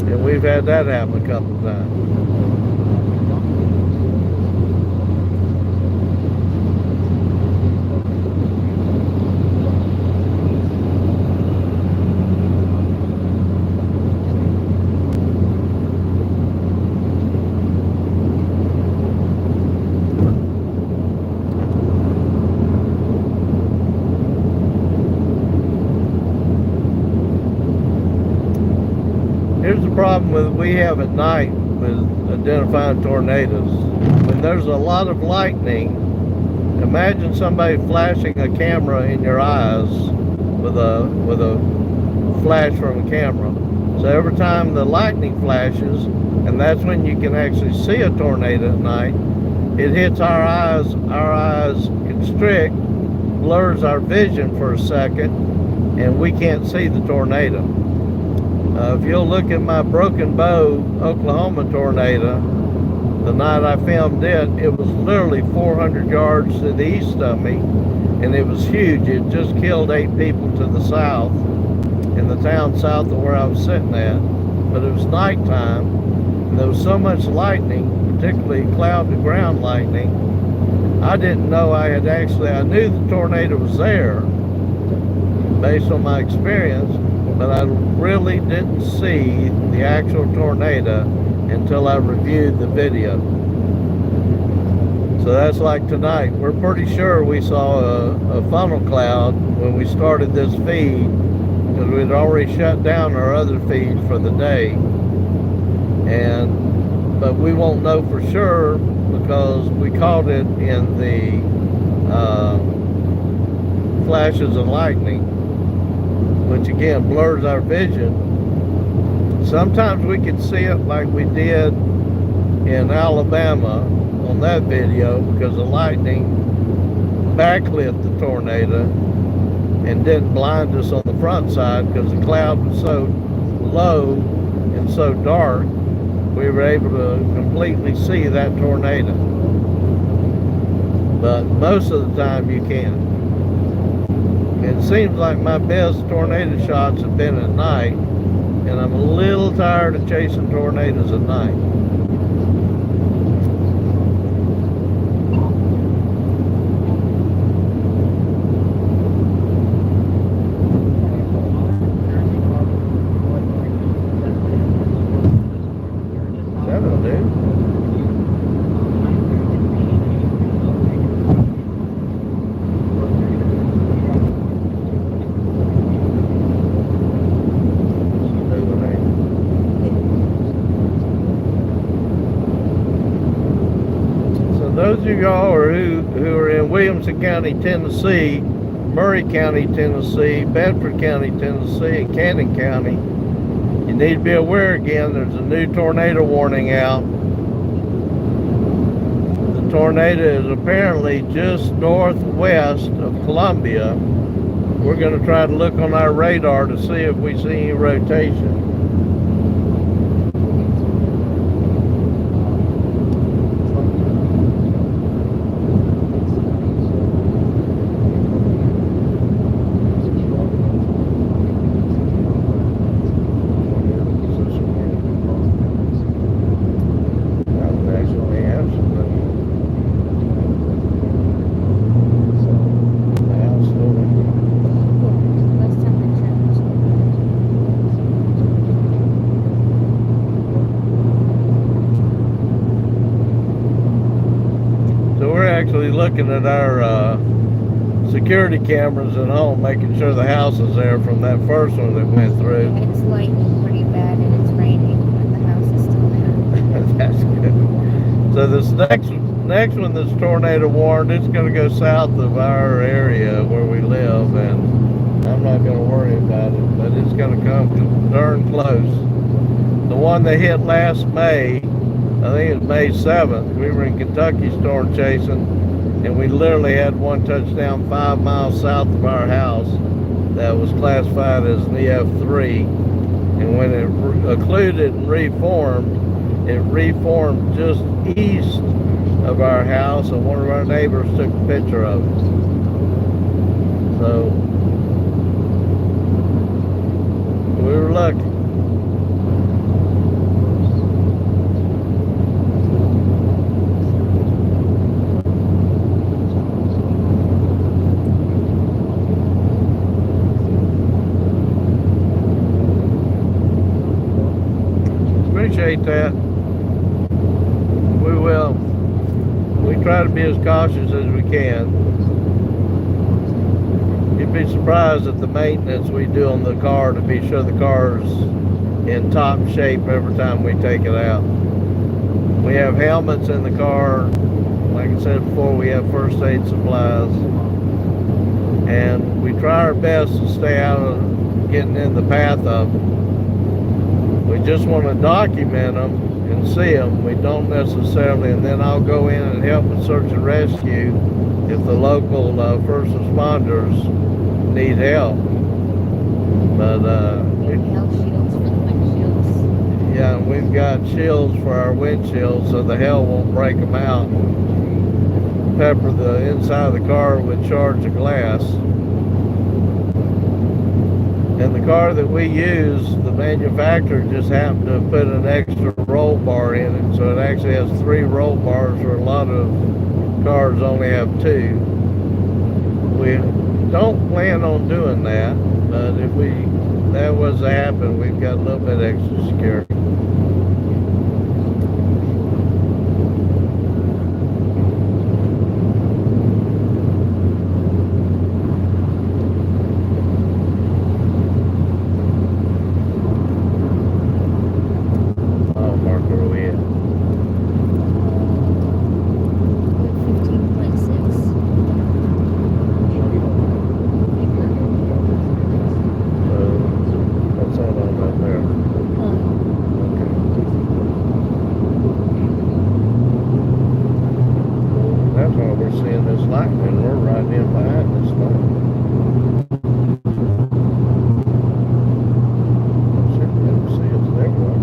S1: and we've had that happen a couple of times. Here's the problem we have at night with identifying tornadoes. When there's a lot of lightning, imagine somebody flashing a camera in your eyes with a flash from a camera. So every time the lightning flashes, and that's when you can actually see a tornado at night, it hits our eyes constrict, blurs our vision for a second, and we can't see the tornado. If you'll look at my Broken Bow, Oklahoma tornado, the night I filmed it, it was literally 400 yards to the east of me, and it was huge. It just killed 8 people to the south, in the town south of where I was sitting at. But it was nighttime, and there was so much lightning, particularly cloud to ground lightning, I didn't know I knew the tornado was there based on my experience, but I really didn't see the actual tornado until I reviewed the video. So that's like tonight. We're pretty sure we saw a funnel cloud when we started this feed, because we'd already shut down our other feed for the day. But we won't know for sure because we caught it in the flashes of lightning, which again blurs our vision. Sometimes we can see it like we did in Alabama on that video, because the lightning backlit the tornado and didn't blind us on the front side because the cloud was so low and so dark, we were able to completely see that tornado. But most of the time you can't. It seems like my best tornado shots have been at night, and I'm a little tired of chasing tornadoes at night. That'll do. Those of y'all who are in Williamson County, Tennessee, Murray County, Tennessee, Bedford County, Tennessee, and Cannon County, you need to be aware again, there's a new tornado warning out. The tornado is apparently just northwest of Columbia. We're going to try to look on our radar to see if we see any rotation. Looking at our security cameras at home, making sure the house is there from that first one that went through.
S3: It's lightning pretty bad and it's raining, but the house is still there.
S1: That's good. So this next one that's tornado warned, it's going to go south of our area where we live, and I'm not going to worry about it, but it's going to come darn close. The one that hit last May, I think it was May 7th, we were in Kentucky storm chasing, and we literally had one touchdown 5 miles south of our house that was classified as an EF3. And when it occluded and reformed, it reformed just east of our house, and one of our neighbors took a picture of it. So we were lucky. Appreciate that. We will. We try to be as cautious as we can. You'd be surprised at the maintenance we do on the car to be sure the car's in top shape every time we take it out. We have helmets in the car. Like I said before, we have first aid supplies. And we try our best to stay out of getting in the path of them. We just want to document them and see them. We don't necessarily, and then I'll go in and help with search and rescue if the local first responders need help. But
S3: Hell shields for the windshields.
S1: yeah, we've got shields for our windshields so the hail won't break them out. Pepper the inside of the car with shards of glass. And the car that we use, the manufacturer just happened to put an extra roll bar in it, so it actually has 3 roll bars where a lot of cars only have 2. We don't plan on doing that, but if that was to happen, we've got a little bit extra security. Oh, Mark, where are we at?
S3: 15.6.
S1: What's that on right there? That's why we're seeing this lightning. We're right in behind this thing. Should be able to see us there, boy.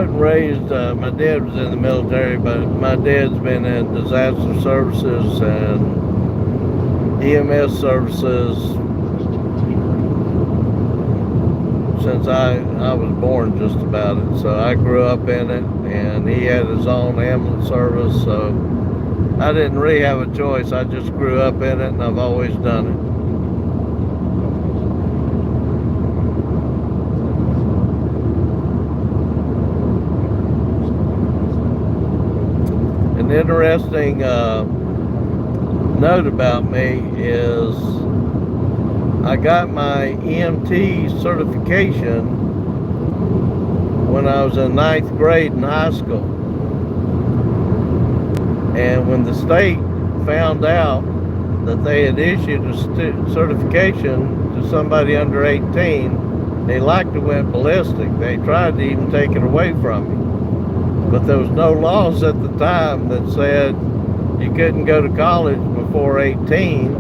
S1: Raised, my dad was in the military, but my dad's been in disaster services and EMS services since I was born, just about it. So I grew up in it, and he had his own ambulance service, so I didn't really have a choice. I just grew up in it, and I've always done it. An interesting note about me is I got my EMT certification when I was in 9th grade in high school. And when the state found out that they had issued a certification to somebody under 18, they liked to went ballistic. They tried to even take it away from me. But there was no laws at the time that said you couldn't go to college before 18,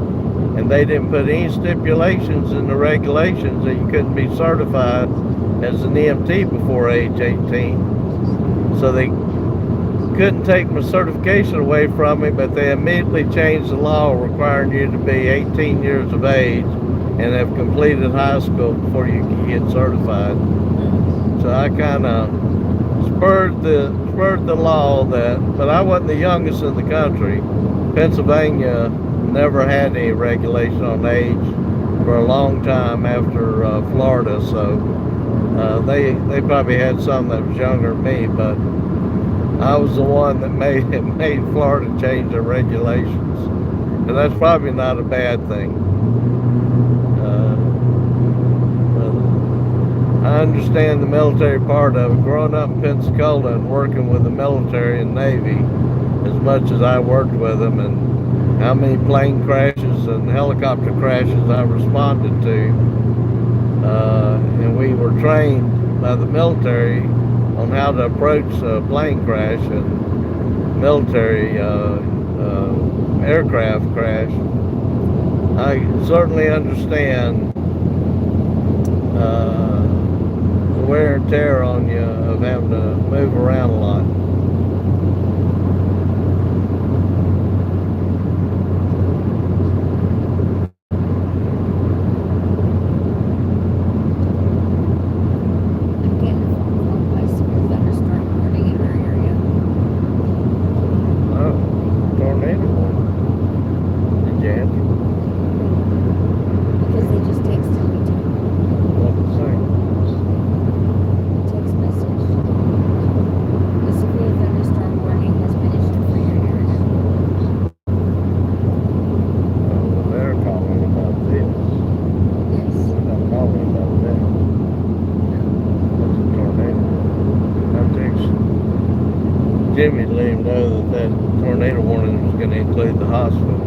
S1: and they didn't put any stipulations in the regulations that you couldn't be certified as an EMT before age 18. So they couldn't take my certification away from me, but they immediately changed the law requiring you to be 18 years of age and have completed high school before you can get certified. So I kind of spurred the law but I wasn't the youngest in the country. Pennsylvania never had any regulation on age for a long time after Florida, so they probably had some that was younger than me, but I was the one that made Florida change their regulations, and that's probably not a bad thing. I understand the military part of it. Growing up in Pensacola and working with the military and Navy, as much as I worked with them and how many plane crashes and helicopter crashes I responded to. And we were trained by the military on how to approach a plane crash and military aircraft crash. I certainly understand the wear and tear on you of having to move around a lot.
S3: I'm getting a phone call by severe thunderstorm warning in our area.
S1: Oh, tornado warning. Did you answer?
S3: Because they just texted me too.
S1: What to say?
S3: Text message. The severe thunderstorm warning has been issued for your area.
S1: Oh, they're calling about this.
S3: Yes.
S1: They're not calling about that. That's a tornado. I text Jimmy to let him know that tornado warning was going to include the hospital.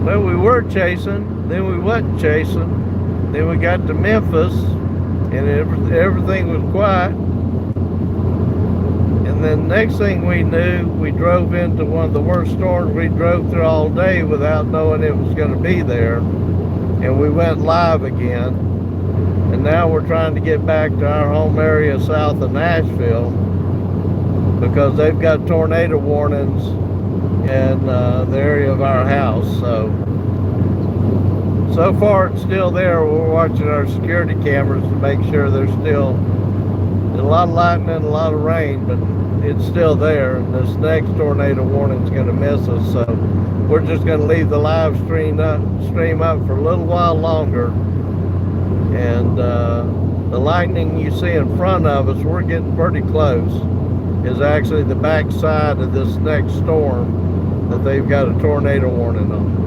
S1: Well, we were chasing, then we wasn't chasing, then we got to Memphis, and everything was quiet. And then next thing we knew, we drove into one of the worst storms we drove through all day without knowing it was going to be there. And we went live again. And now we're trying to get back to our home area south of Nashville because they've got tornado warnings in the area of our house. So far it's still there. We're watching our security cameras to make sure there's still a lot of lightning and a lot of rain, but it's still there. And this next tornado warning is going to miss us. So we're just going to leave the live stream up for a little while longer. And the lightning you see in front of us, we're getting pretty close, is actually the back side of this next storm that they've got a tornado warning on.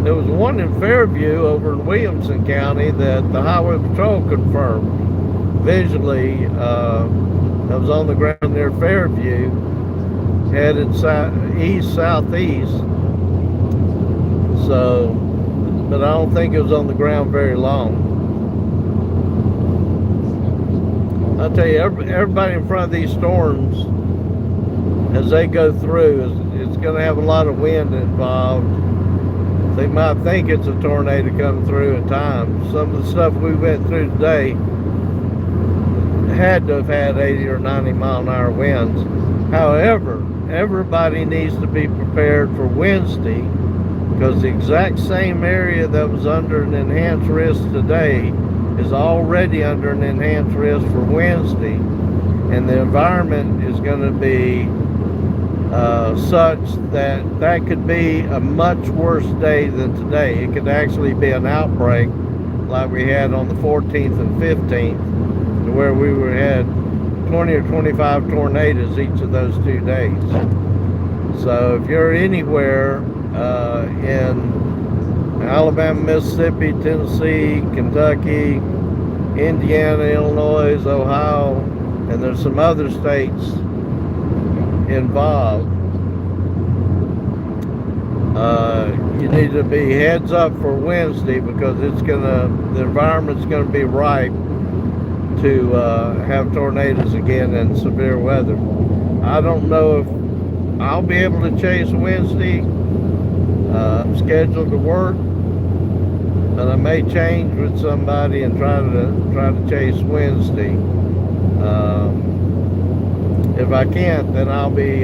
S1: There was one in Fairview over in Williamson County that the Highway Patrol confirmed visually. That was on the ground near Fairview, headed east-southeast. So, but I don't think it was on the ground very long. I'll tell you, everybody in front of these storms, as they go through, it's going to have a lot of wind involved. They might think it's a tornado coming through at times. Some of the stuff we went through today had to have had 80 or 90 mile an hour winds. However, everybody needs to be prepared for Wednesday, because the exact same area that was under an enhanced risk today is already under an enhanced risk for Wednesday, and the environment is going to be such that could be a much worse day than today. It could actually be an outbreak like we had on the 14th and 15th, to where we had 20 or 25 tornadoes each of those 2 days. So if you're anywhere in Alabama, Mississippi, Tennessee, Kentucky, Indiana, Illinois, Ohio, and there's some other states involved, you need to be heads up for Wednesday, because the environment's gonna be ripe to have tornadoes again and severe weather. I don't know if I'll be able to chase Wednesday. I'm scheduled to work, but I may change with somebody and try to chase Wednesday. If I can't, then I'll be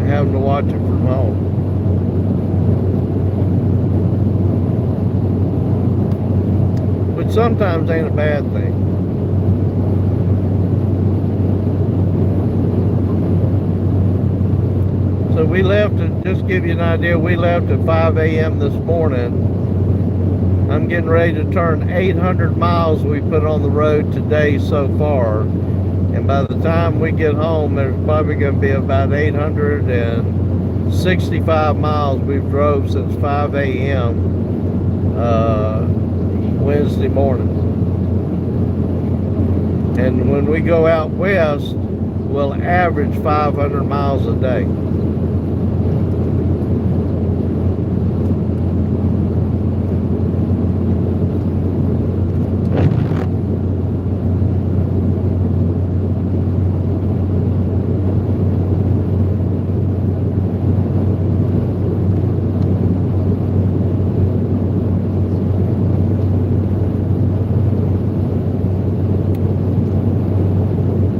S1: having to watch it from home. Which sometimes ain't a bad thing. So we left, to just give you an idea, we left at 5 a.m. this morning. I'm getting ready to turn 800 miles we put on the road today so far. And by the time we get home, there's probably going to be about 865 miles we've drove since 5 a.m. Wednesday morning. And when we go out west, we'll average 500 miles a day.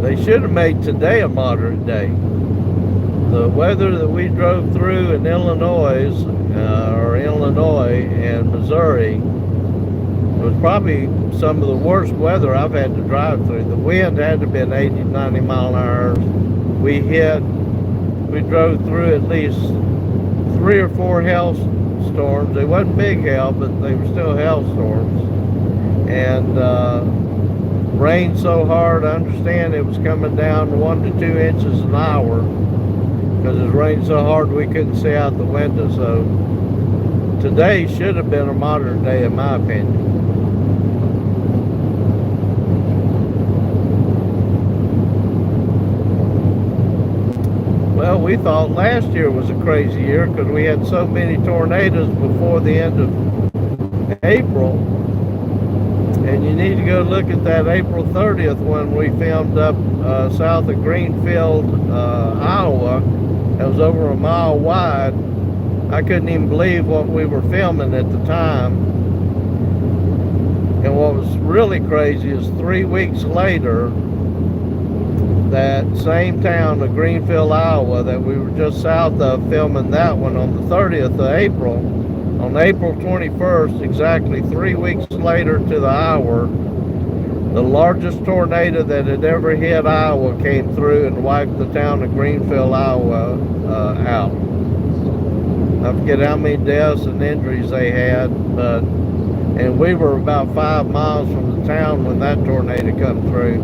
S1: They should have made today a moderate day. The weather that we drove through in Illinois and Missouri was probably some of the worst weather I've had to drive through. The wind had to have been 80, 90 mile an hour. We drove through at least 3 or 4 hailstorms. They wasn't big hail, but they were still hailstorms. And rained so hard, I understand it was coming down 1 to 2 inches an hour because it rained so hard we couldn't see out the window. So today should have been a moderate day in my opinion. Well, we thought last year was a crazy year because we had so many tornadoes before the end of April. And you need to go look at that April 30th when we filmed up south of Greenfield, Iowa. It was over a mile wide. I couldn't even believe what we were filming at the time. And what was really crazy is 3 weeks later, that same town of Greenfield, Iowa, that we were just south of filming that one on the 30th of April, on April 21st, exactly 3 weeks later to the hour, the largest tornado that had ever hit Iowa came through and wiped the town of Greenfield, Iowa out. I forget how many deaths and injuries they had, and we were about 5 miles from the town when that tornado come through.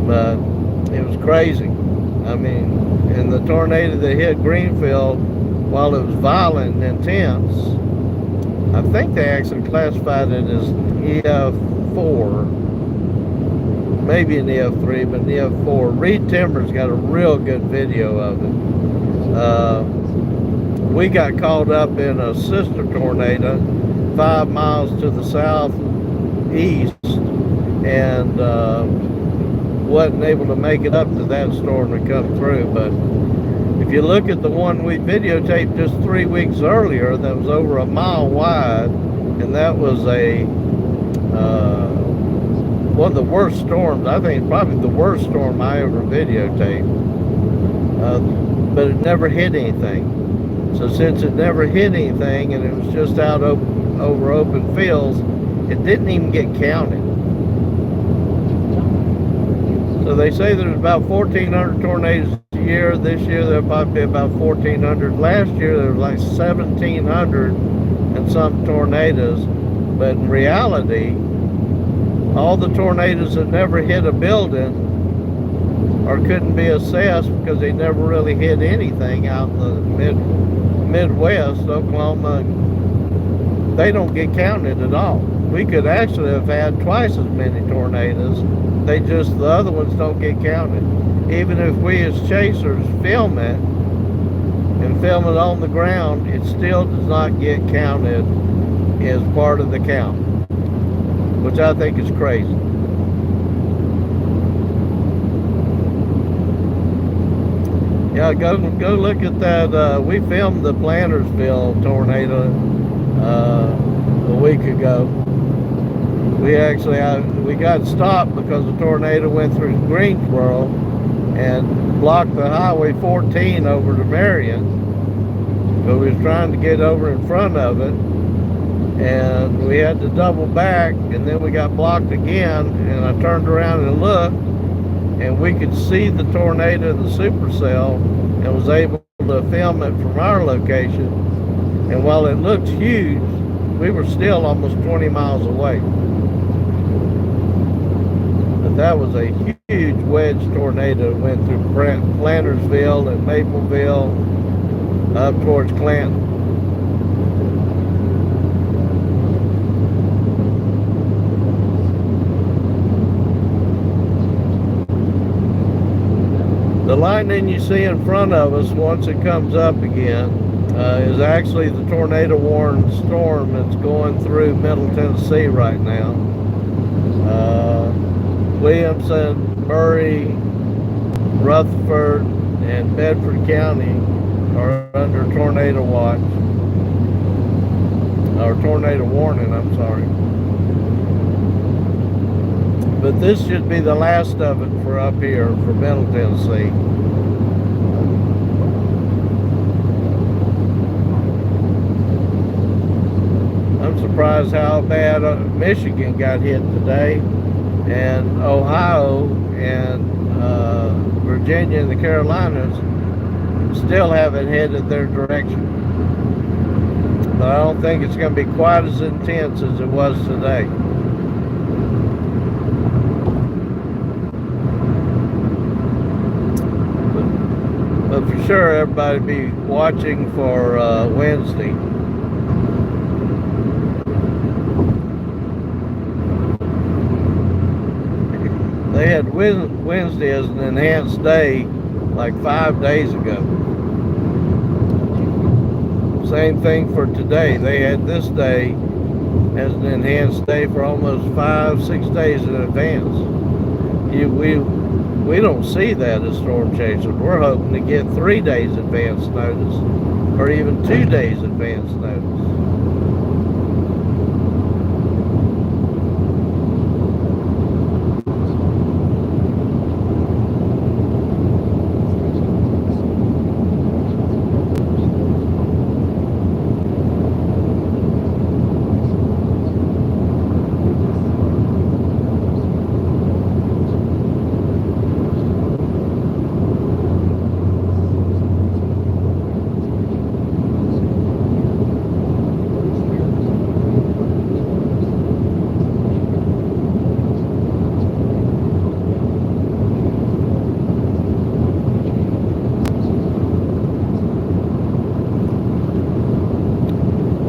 S1: But it was crazy. I mean, and the tornado that hit Greenfield, while it was violent and intense, I think they actually classified it as EF4, maybe an EF3, but an EF4. Reed Timber's got a real good video of it. We got caught up in a sister tornado 5 miles to the southeast and wasn't able to make it up to that storm to come through. But if you look at the one we videotaped just 3 weeks earlier, that was over a mile wide, and that was one of the worst storms. I think probably the worst storm I ever videotaped. But it never hit anything. So since it never hit anything and it was just out over open fields, it didn't even get counted. So they say there's about 1,400 tornadoes a year. This year there'll probably be about 1,400. Last year there was like 1,700 and some tornadoes. But in reality, all the tornadoes that never hit a building or couldn't be assessed because they never really hit anything out in the Midwest, Oklahoma, they don't get counted at all. We could actually have had twice as many tornadoes. The other ones don't get counted. Even if we as chasers film it and film it on the ground, it still does not get counted as part of the count, which I think is crazy. Yeah, go look at that. We filmed the Plantersville tornado a week ago. We got stopped because the tornado went through Greensboro and blocked the Highway 14 over to Marion. So we was trying to get over in front of it, and we had to double back, and then we got blocked again, and I turned around and looked, and we could see the tornado in the supercell and was able to film it from our location. And while it looked huge, we were still almost 20 miles away. But that was a huge wedge tornado. It went through Plantersville and Mapleville up towards Clanton. The lightning you see in front of us, once it comes up again, is actually the tornado warning storm that's going through Middle Tennessee right now. Williamson, Murray, Rutherford, and Bedford County are under tornado watch, or tornado warning, I'm sorry. But this should be the last of it for up here for Middle Tennessee. I'm surprised how bad Michigan got hit today, and Ohio and Virginia and the Carolinas still haven't headed their direction. But I don't think it's going to be quite as intense as it was today. But for sure, everybody be watching for Wednesday. They had Wednesday as an enhanced day like 5 days ago. Same thing for today. They had this day as an enhanced day for almost 5-6 days in advance. We don't see that as storm chasers. We're hoping to get 3 days advance notice, or even 2 days advance notice.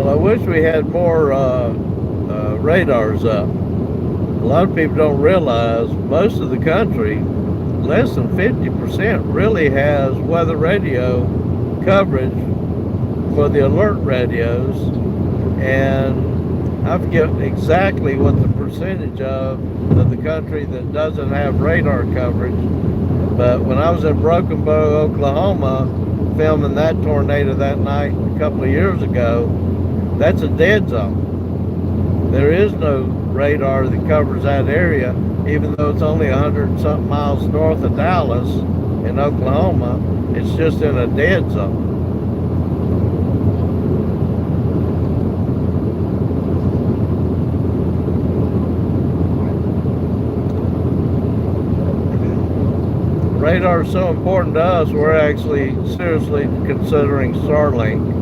S1: I wish we had more radars up. A lot of people don't realize most of the country, less than 50% really has weather radio coverage for the alert radios, and I forget exactly what the percentage of the country that doesn't have radar coverage, but when I was in Broken Bow, Oklahoma, filming that tornado that night a couple of years ago, that's a dead zone. There is no radar that covers that area, even though it's only 100-something miles north of Dallas in Oklahoma. It's just in a dead zone. Radar is so important to us, we're actually seriously considering Starlink.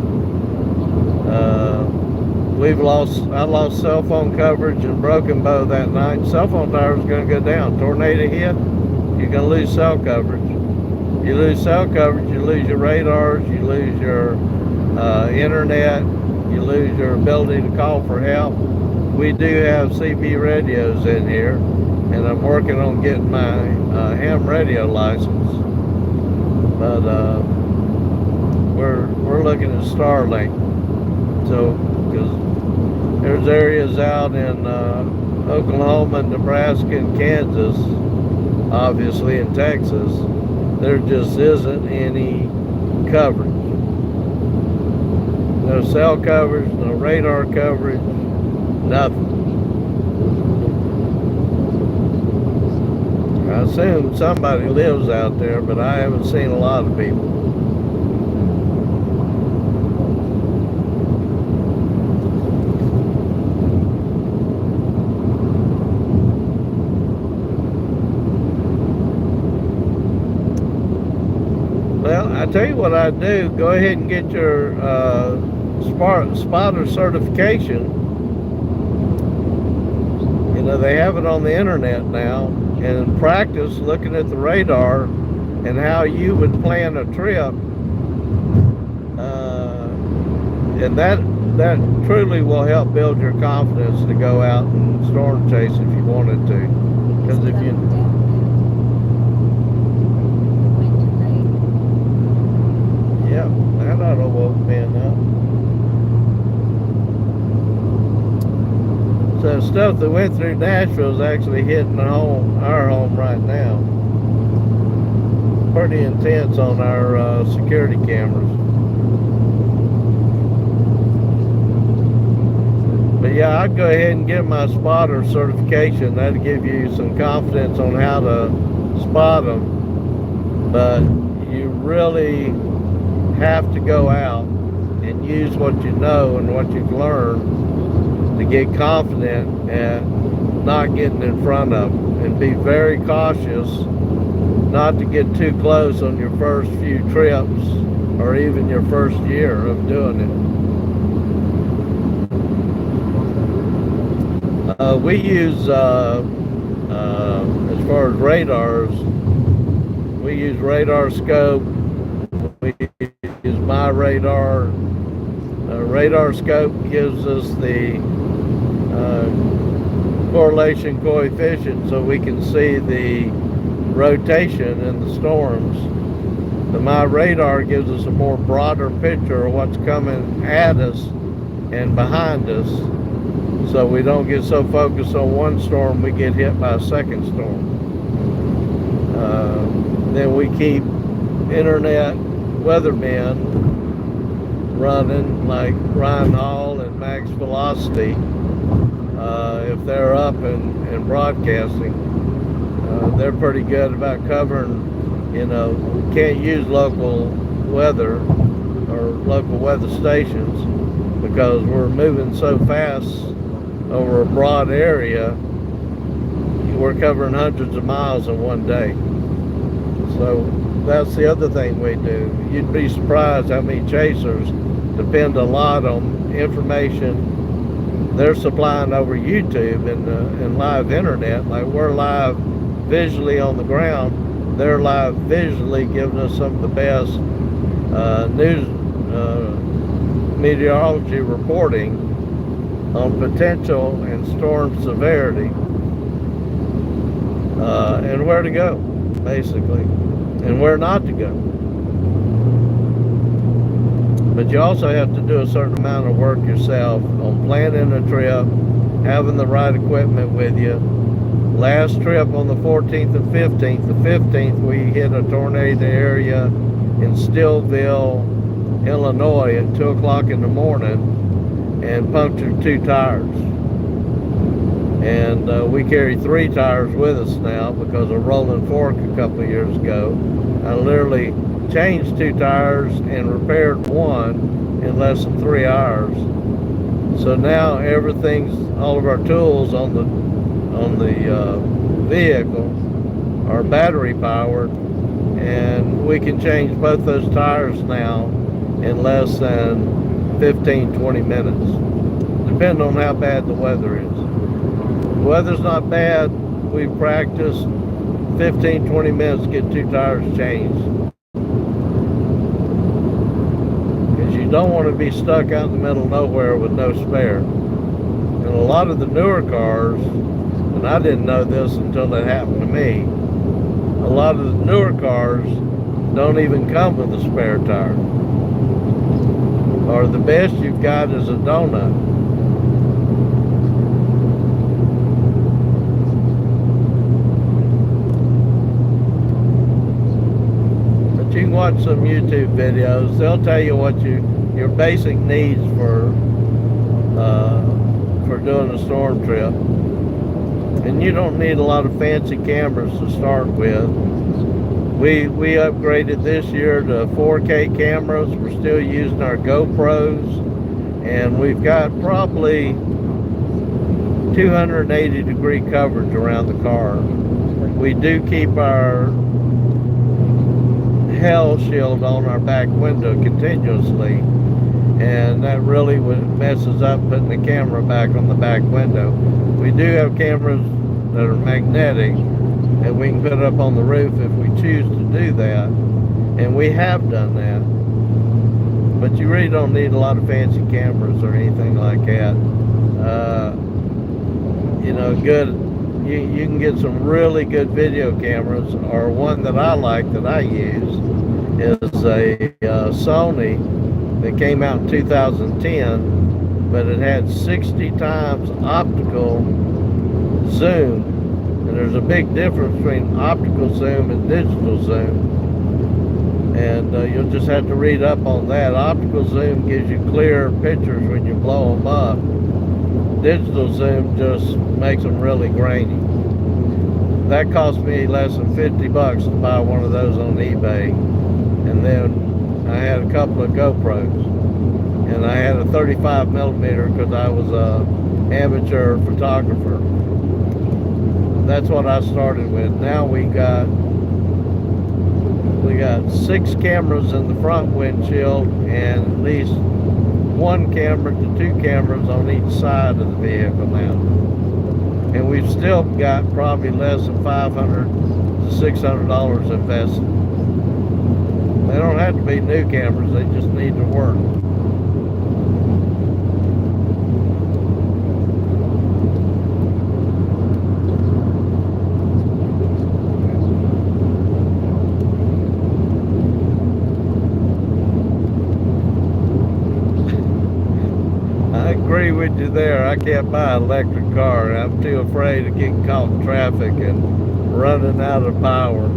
S1: I lost cell phone coverage in Broken Bow that night. Cell phone tower's going to go down. Tornado hit, you're going to lose cell coverage. You lose cell coverage, you lose your radars, you lose your internet, you lose your ability to call for help. We do have CB radios in here, and I'm working on getting my ham radio license. But we're looking at Starlink. So, because there's areas out in Oklahoma, Nebraska, and Kansas, obviously in Texas, there just isn't any coverage. No cell coverage, no radar coverage, nothing. I assume somebody lives out there, but I haven't seen a lot of people. tell you what I'd do. Go ahead and get your spotter certification. You know, they have it on the internet now, and practice looking at the radar and how you would plan a trip. And that truly will help build your confidence to go out and storm chase if you wanted to. Because if you yeah, that ought to woke men up. So stuff that went through Nashville is actually hitting our home right now. Pretty intense on our security cameras. But yeah, I'd go ahead and get my spotter certification. That'd give you some confidence on how to spot them. But you really have to go out and use what you know and what you've learned to get confident at not getting in front of them, and be very cautious not to get too close on your first few trips or even your first year of doing it. We use, as far as radars, we use radar scope. We use my radar. Radar scope gives us the correlation coefficient, so we can see the rotation in the storms. The my radar gives us a more broader picture of what's coming at us and behind us, so we don't get so focused on one storm we get hit by a second storm. Then we keep internet weathermen running, like Ryan Hall and Max Velocity, if they're up and broadcasting. They're pretty good about covering, you know, can't use local weather or local weather stations because we're moving so fast over a broad area. We're covering hundreds of miles in one day. So that's the other thing we do. You'd be surprised how many chasers depend a lot on information they're supplying over YouTube and live internet. Like, we're live visually on the ground, they're live visually giving us some of the best news meteorology reporting on potential and storm severity, and where to go, basically, and where not to go. But you also have to do a certain amount of work yourself on planning a trip, having the right equipment with you. Last trip on the 14th and 15th, the 15th we hit a tornado area in Stillville, Illinois at 2 o'clock in the morning and punctured 2 tires. And we carry 3 tires with us now because of rolling fork a couple of years ago. I literally changed 2 tires and repaired 1 in less than 3 hours. So now all of our tools on the vehicle are battery powered, and we can change both those tires now in less than 15-20 minutes, depending on how bad the weather is. If the weather's not bad, we practice 15-20 minutes to get 2 tires changed, because you don't want to be stuck out in the middle of nowhere with no spare. And a lot of the newer cars, and I didn't know this until it happened to me, a lot of the newer cars don't even come with a spare tire, or the best you've got is a donut. But you can watch some YouTube videos. They'll tell you what your basic needs for doing a storm trip. And you don't need a lot of fancy cameras to start with. We upgraded this year to 4K cameras. We're still using our GoPros, and we've got probably 280 degree coverage around the car. We do keep our hell shield on our back window continuously, and that really messes up putting the camera back on the back window. We do have cameras that are magnetic, and we can put it up on the roof if we choose to do that, and we have done that. But you really don't need a lot of fancy cameras or anything like that. You know, you can get some really good video cameras, or one that I like that I use is a Sony that came out in 2010, but it had 60 times optical zoom, and there's a big difference between optical zoom and digital zoom, and you'll just have to read up on that. Optical zoom gives you clear pictures when you blow them up. Digital zoom just makes them really grainy. That cost me less than $50 to buy one of those on eBay, and then I had a couple of GoPros, and I had a 35 millimeter because I was a amateur photographer. That's what I started with. Now we got 6 cameras in the front windshield, and at least 1 camera to 2 cameras on each side of the vehicle now. And we've still got probably less than $500 to $600 invested. They don't have to be new cameras, they just need to work. I agree with you there. I can't buy an electric car. I'm too afraid of getting caught in traffic and running out of power.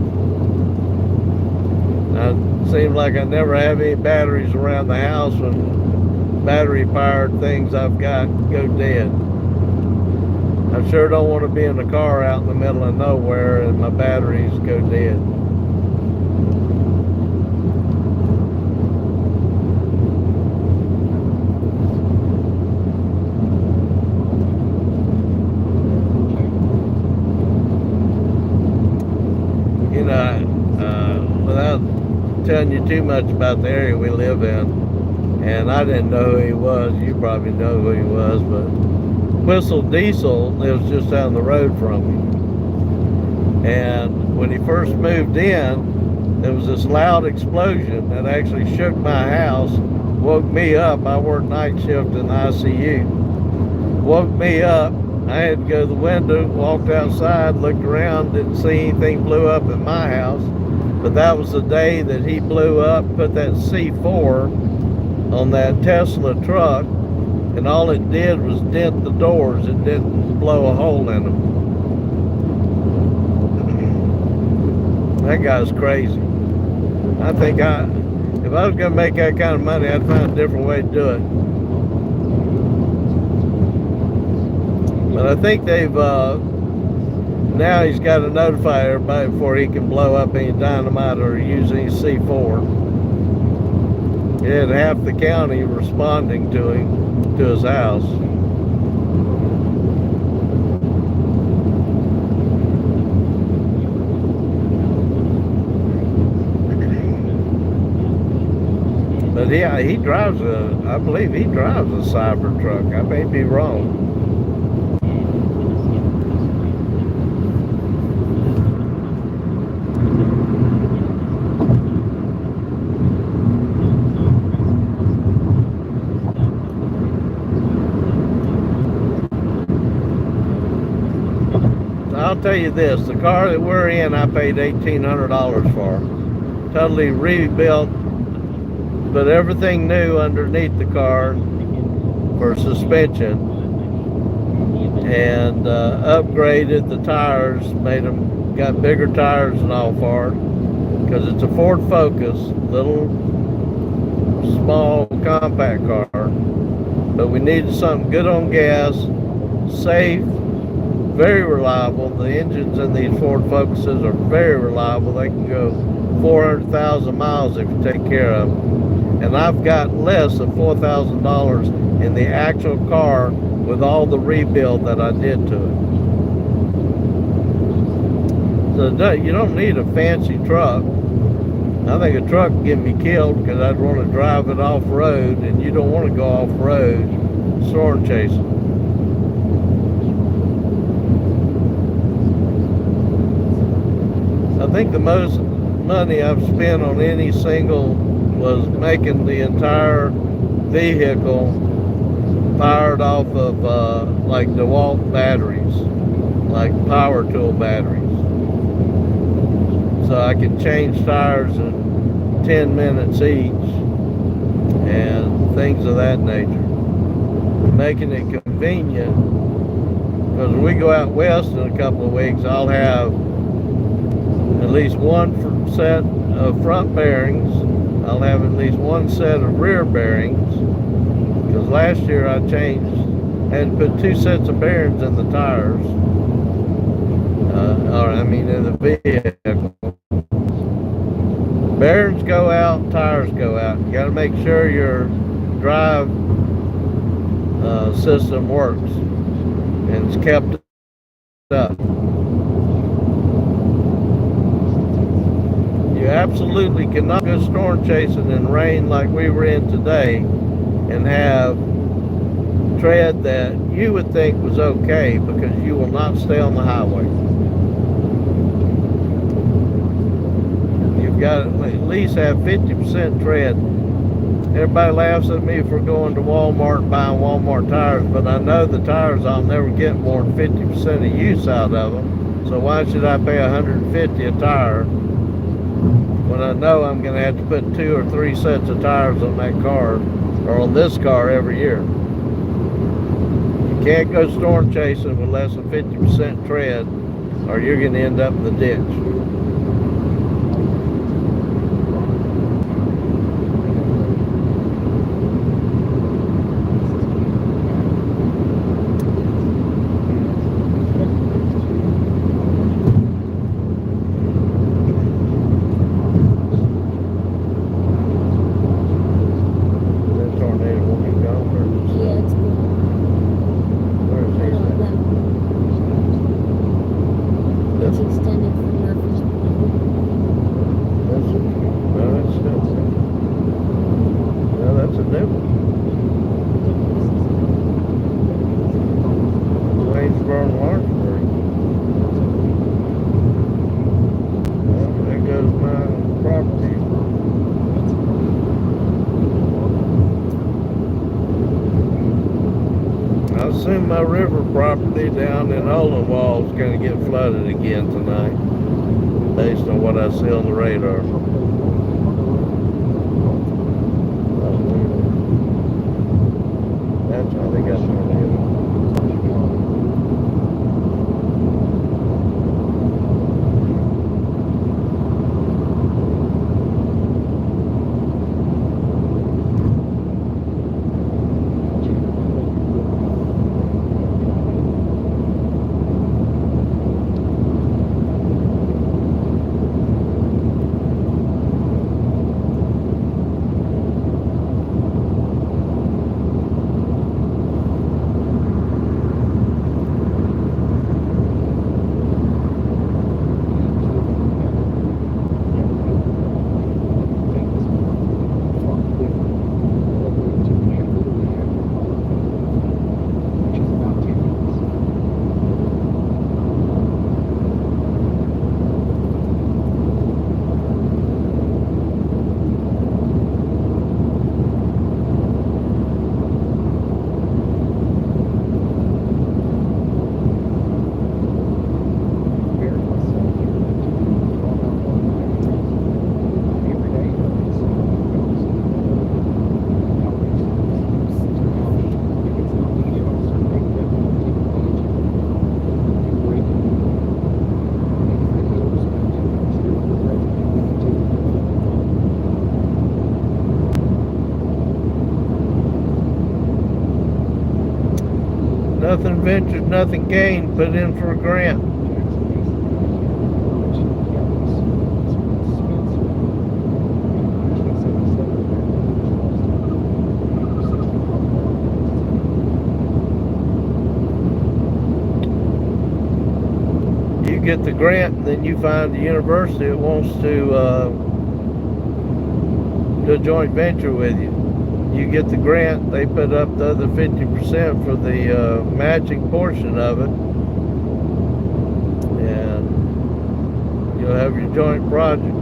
S1: It seems like I never have any batteries around the house when battery-powered things I've got go dead. I sure don't want to be in a car out in the middle of nowhere and my batteries go dead. You know, without telling you too much about the area we live in, and I didn't know who he was, you probably know who he was, but Whistle Diesel lives just down the road from me. And when he first moved in, there was this loud explosion that actually shook my house, woke me up. I worked night shift in the ICU. Woke me up. I had to go to the window, walked outside, looked around, didn't see anything blew up in my house. But that was the day that he blew up, put that C4 on that Tesla truck, and all it did was dent the doors. It didn't blow a hole in them. That guy's crazy. I think if I was going to make that kind of money, I'd find a different way to do it. But I think they've, now he's got to notify everybody before he can blow up any dynamite or use any C4. He had half the county responding to him, to his house. But yeah, he drives I believe he drives a Cybertruck. I may be wrong. I'll tell you this, the car that we're in, I paid $1,800 for. Totally rebuilt, but everything new underneath the car for suspension, and upgraded the tires, got bigger tires and all for it, because it's a Ford Focus, little, small, compact car, but we needed something good on gas, safe, very reliable. The engines in these Ford Focuses are very reliable. They can go 400,000 miles if you take care of them. And I've got less than $4,000 in the actual car with all the rebuild that I did to it. So you don't need a fancy truck. I think a truck would get me killed because I'd want to drive it off road, and you don't want to go off road storm chasing. I think the most money I've spent on any single was making the entire vehicle fired off of like DeWalt batteries, like power tool batteries. So I can change tires in 10 minutes each and things of that nature. Making it convenient, because when we go out west in a couple of weeks, I'll have at least one set of front bearings. I'll have at least one set of rear bearings, because last year I had to put 2 sets of bearings in the tires, in the vehicle. Bearings go out, tires go out. You got to make sure your drive system works and it's kept up. You absolutely cannot go storm chasing in rain like we were in today and have tread that you would think was okay, because you will not stay on the highway. You've got to at least have 50% tread. Everybody laughs at me for going to Walmart and buying Walmart tires, but I know the tires I'll never get more than 50% of use out of them. So why should I pay $150 a tire when I know I'm going to have to put 2 or 3 sets of tires on that car, or on this car, every year? You can't go storm chasing with less than 50% tread, or you're going to end up in the ditch. My river property down in Olenwall is going to get flooded again tonight, based on what I see on the radar. That's how they got tornadoes. Nothing ventured, nothing gained. Put in for a grant. You get the grant, and then you find the university that wants to do a joint venture with you. You get the grant, they put up the other 50% for the matching portion of it, and you'll have your joint project.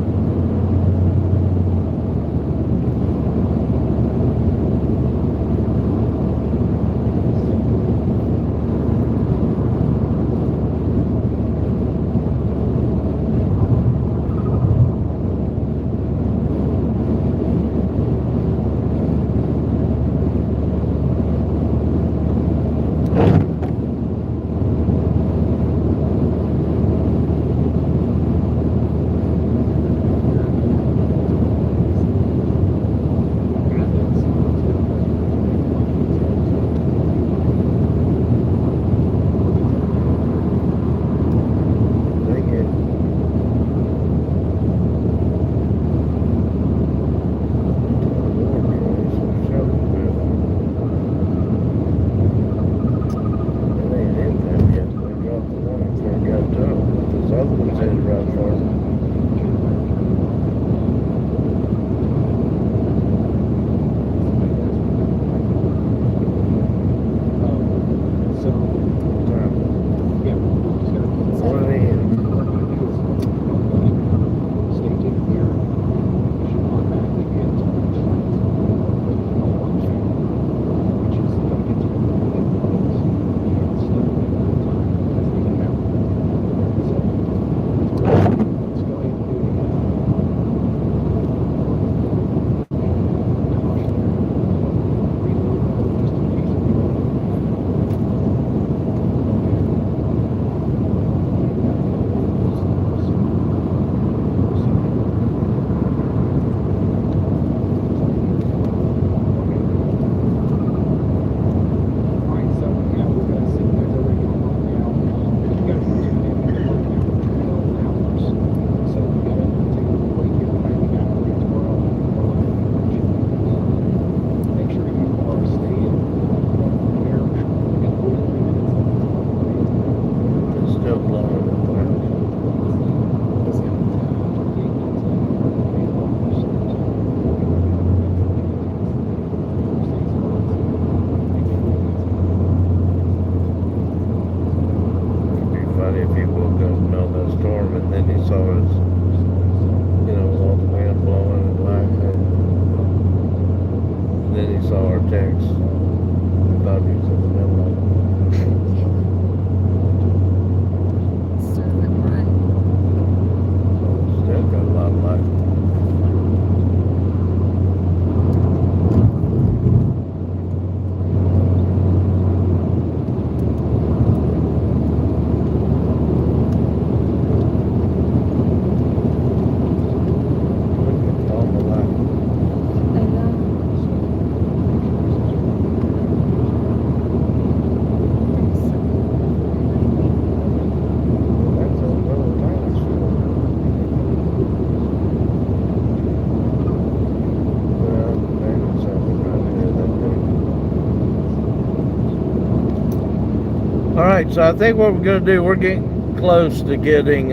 S1: All right, so I think what we're going to do, we're getting close to getting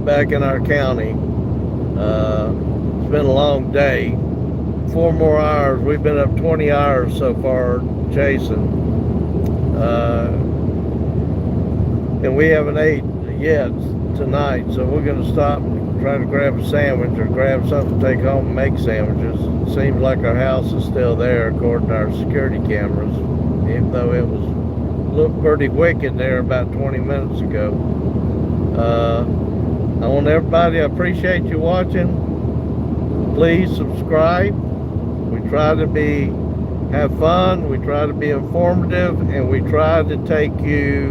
S1: back in our county. It's been a long day. 4 more hours. We've been up 20 hours so far chasing. And we haven't ate yet tonight, so we're going to stop and try to grab a sandwich or grab something to take home and make sandwiches. It seems like our house is still there according to our security cameras, even though it was looked pretty wicked there about 20 minutes ago. I want everybody, I appreciate you watching. Please subscribe. We try to have fun, we try to be informative, and we try to take you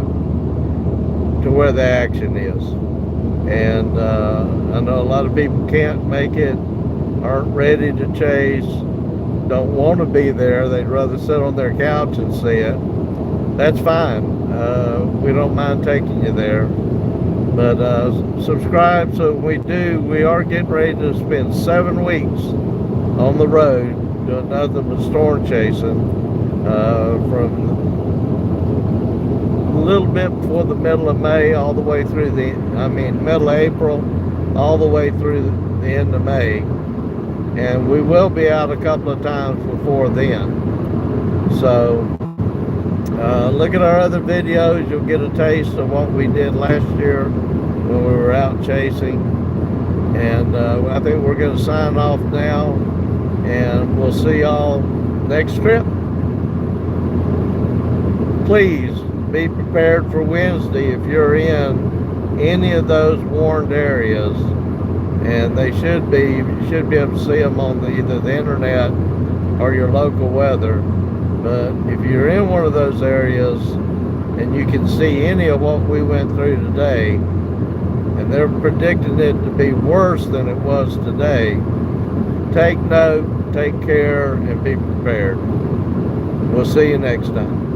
S1: to where the action is. And I know a lot of people can't make it, aren't ready to chase, don't want to be there, they'd rather sit on their couch and see it. That's fine. We don't mind taking you there. But subscribe so we are getting ready to spend 7 weeks on the road doing nothing but storm chasing from a little bit before the middle of May all the way through middle of April all the way through the end of May. and we will be out a couple of times before then. So look at our other videos. You'll get a taste of what we did last year when we were out chasing. And I think we're going to sign off now, and we'll see y'all next trip. Please be prepared for Wednesday if you're in any of those warned areas, and they should be, you should be able to see them on either the internet or your local weather. But if you're in one of those areas and you can see any of what we went through today, and they're predicting it to be worse than it was today, take note, take care, and be prepared. We'll see you next time.